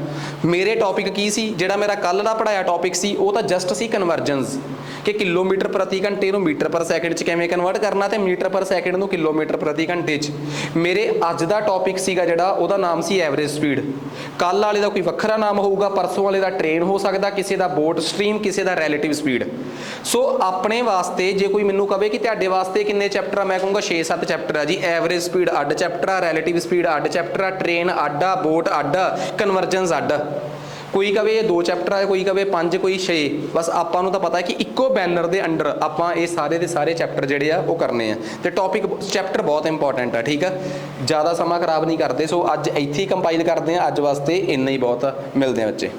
ਮੇਰੇ ਟੌਪਿਕ ਕੀ ਸੀ, ਜਿਹੜਾ ਮੇਰਾ ਕੱਲ ਦਾ ਪੜਾਇਆ ਟੌਪਿਕ ਸੀ, ਉਹ ਤਾਂ ਜਸਟ ਸੀ ਕਨਵਰਜਨਸ, ਕਿ ਕਿਲੋਮੀਟਰ ਪ੍ਰਤੀ ਘੰਟੇ ਨੂੰ ਮੀਟਰ ਪਰ ਸੈਕਿੰਡ 'ਚ ਕਿਵੇਂ ਕਨਵਰਟ ਕਰਨਾ ਤੇ ਮੀਟਰ ਪਰ ਸੈਕਿੰਡ ਨੂੰ ਕਿਲੋਮੀਟਰ ਪ੍ਰਤੀ ਘੰਟੇ 'ਚ। ਮੇਰੇ ਅੱਜ ਦਾ ਟੌਪਿਕ ਸੀਗਾ ਜਿਹੜਾ, ਉਹਦਾ ਨਾਮ ਸੀ ਐਵਰੇਜ ਸਪੀਡ। ਕੱਲ ਵਾਲੇ ਦਾ ਕੋਈ ਵੱਖਰਾ ਨਾਮ ਹੋਊਗਾ, ਪਰਸੋਂ ਵਾਲੇ ਦਾ ਟ੍ਰੇਨ ਹੋ ਸਕਦਾ, ਕਿਸੇ ਦਾ ਬੋਟ ਸਟਰੀਮ, ਕਿਸੇ ਦਾ ਰੈਲੇਟਿਵ ਸਪੀਡ। ਸੋ ਆਪਣੇ ਵਾਸਤੇ ਜੇ ਕੋਈ ਮੈਨੂੰ ਕਵੇ ਕਿ ਤੁਹਾਡੇ ਵਾਸਤੇ ਕਿੰਨੇ ਚੈਪਟਰ ਆ, ਮੈਂ ਕਹੂੰਗਾ 6-7 ਚੈਪਟਰ ਆ ਜੀ। ਐਵਰੇਜ ਸਪੀਡ ਅੱਡ ਚੈਪਟਰ ਆ, ਰੈਲੇਟਿਵ ਸਪੀਡ ਅੱਡ ਚੈਪਟਰ ਆ, ਟ੍ਰੇਨ ਅੱਡ ਆ, ਬੋਟ ਅੱਡ ਆ, ਕਨਵਰਜਨਸ ਅੱਡ। ਕੋਈ ਕਵੇ ਇਹ 2 ਚੈਪਟਰ ਆ, ਕੋਈ ਕਵੇ 5, ਕੋਈ 6। ਬਸ ਆਪਾਂ ਨੂੰ ਤਾਂ ਪਤਾ ਹੈ ਕਿ ਇੱਕੋ ਬੈਨਰ ਦੇ ਅੰਡਰ ਆਪਾਂ ਇਹ ਸਾਰੇ ਦੇ ਸਾਰੇ ਚੈਪਟਰ ਜਿਹੜੇ ਆ ਉਹ ਕਰਨੇ ਆ। ਤੇ ਟੌਪਿਕ ਚੈਪਟਰ ਬਹੁਤ ਇੰਪੋਰਟੈਂਟ ਆ, ਠੀਕ ਆ। ਜ਼ਿਆਦਾ ਸਮਾਂ ਖਰਾਬ ਨਹੀਂ ਕਰਦੇ। ਸੋ ਅੱਜ ਇੱਥੇ ਹੀ ਕੰਪਾਈਲ ਕਰਦੇ ਆ, ਅੱਜ ਵਾਸਤੇ ਇੰਨਾ ਹੀ ਬਹੁਤ ਆ। ਮਿਲਦੇ ਆ ਬੱਚੇ।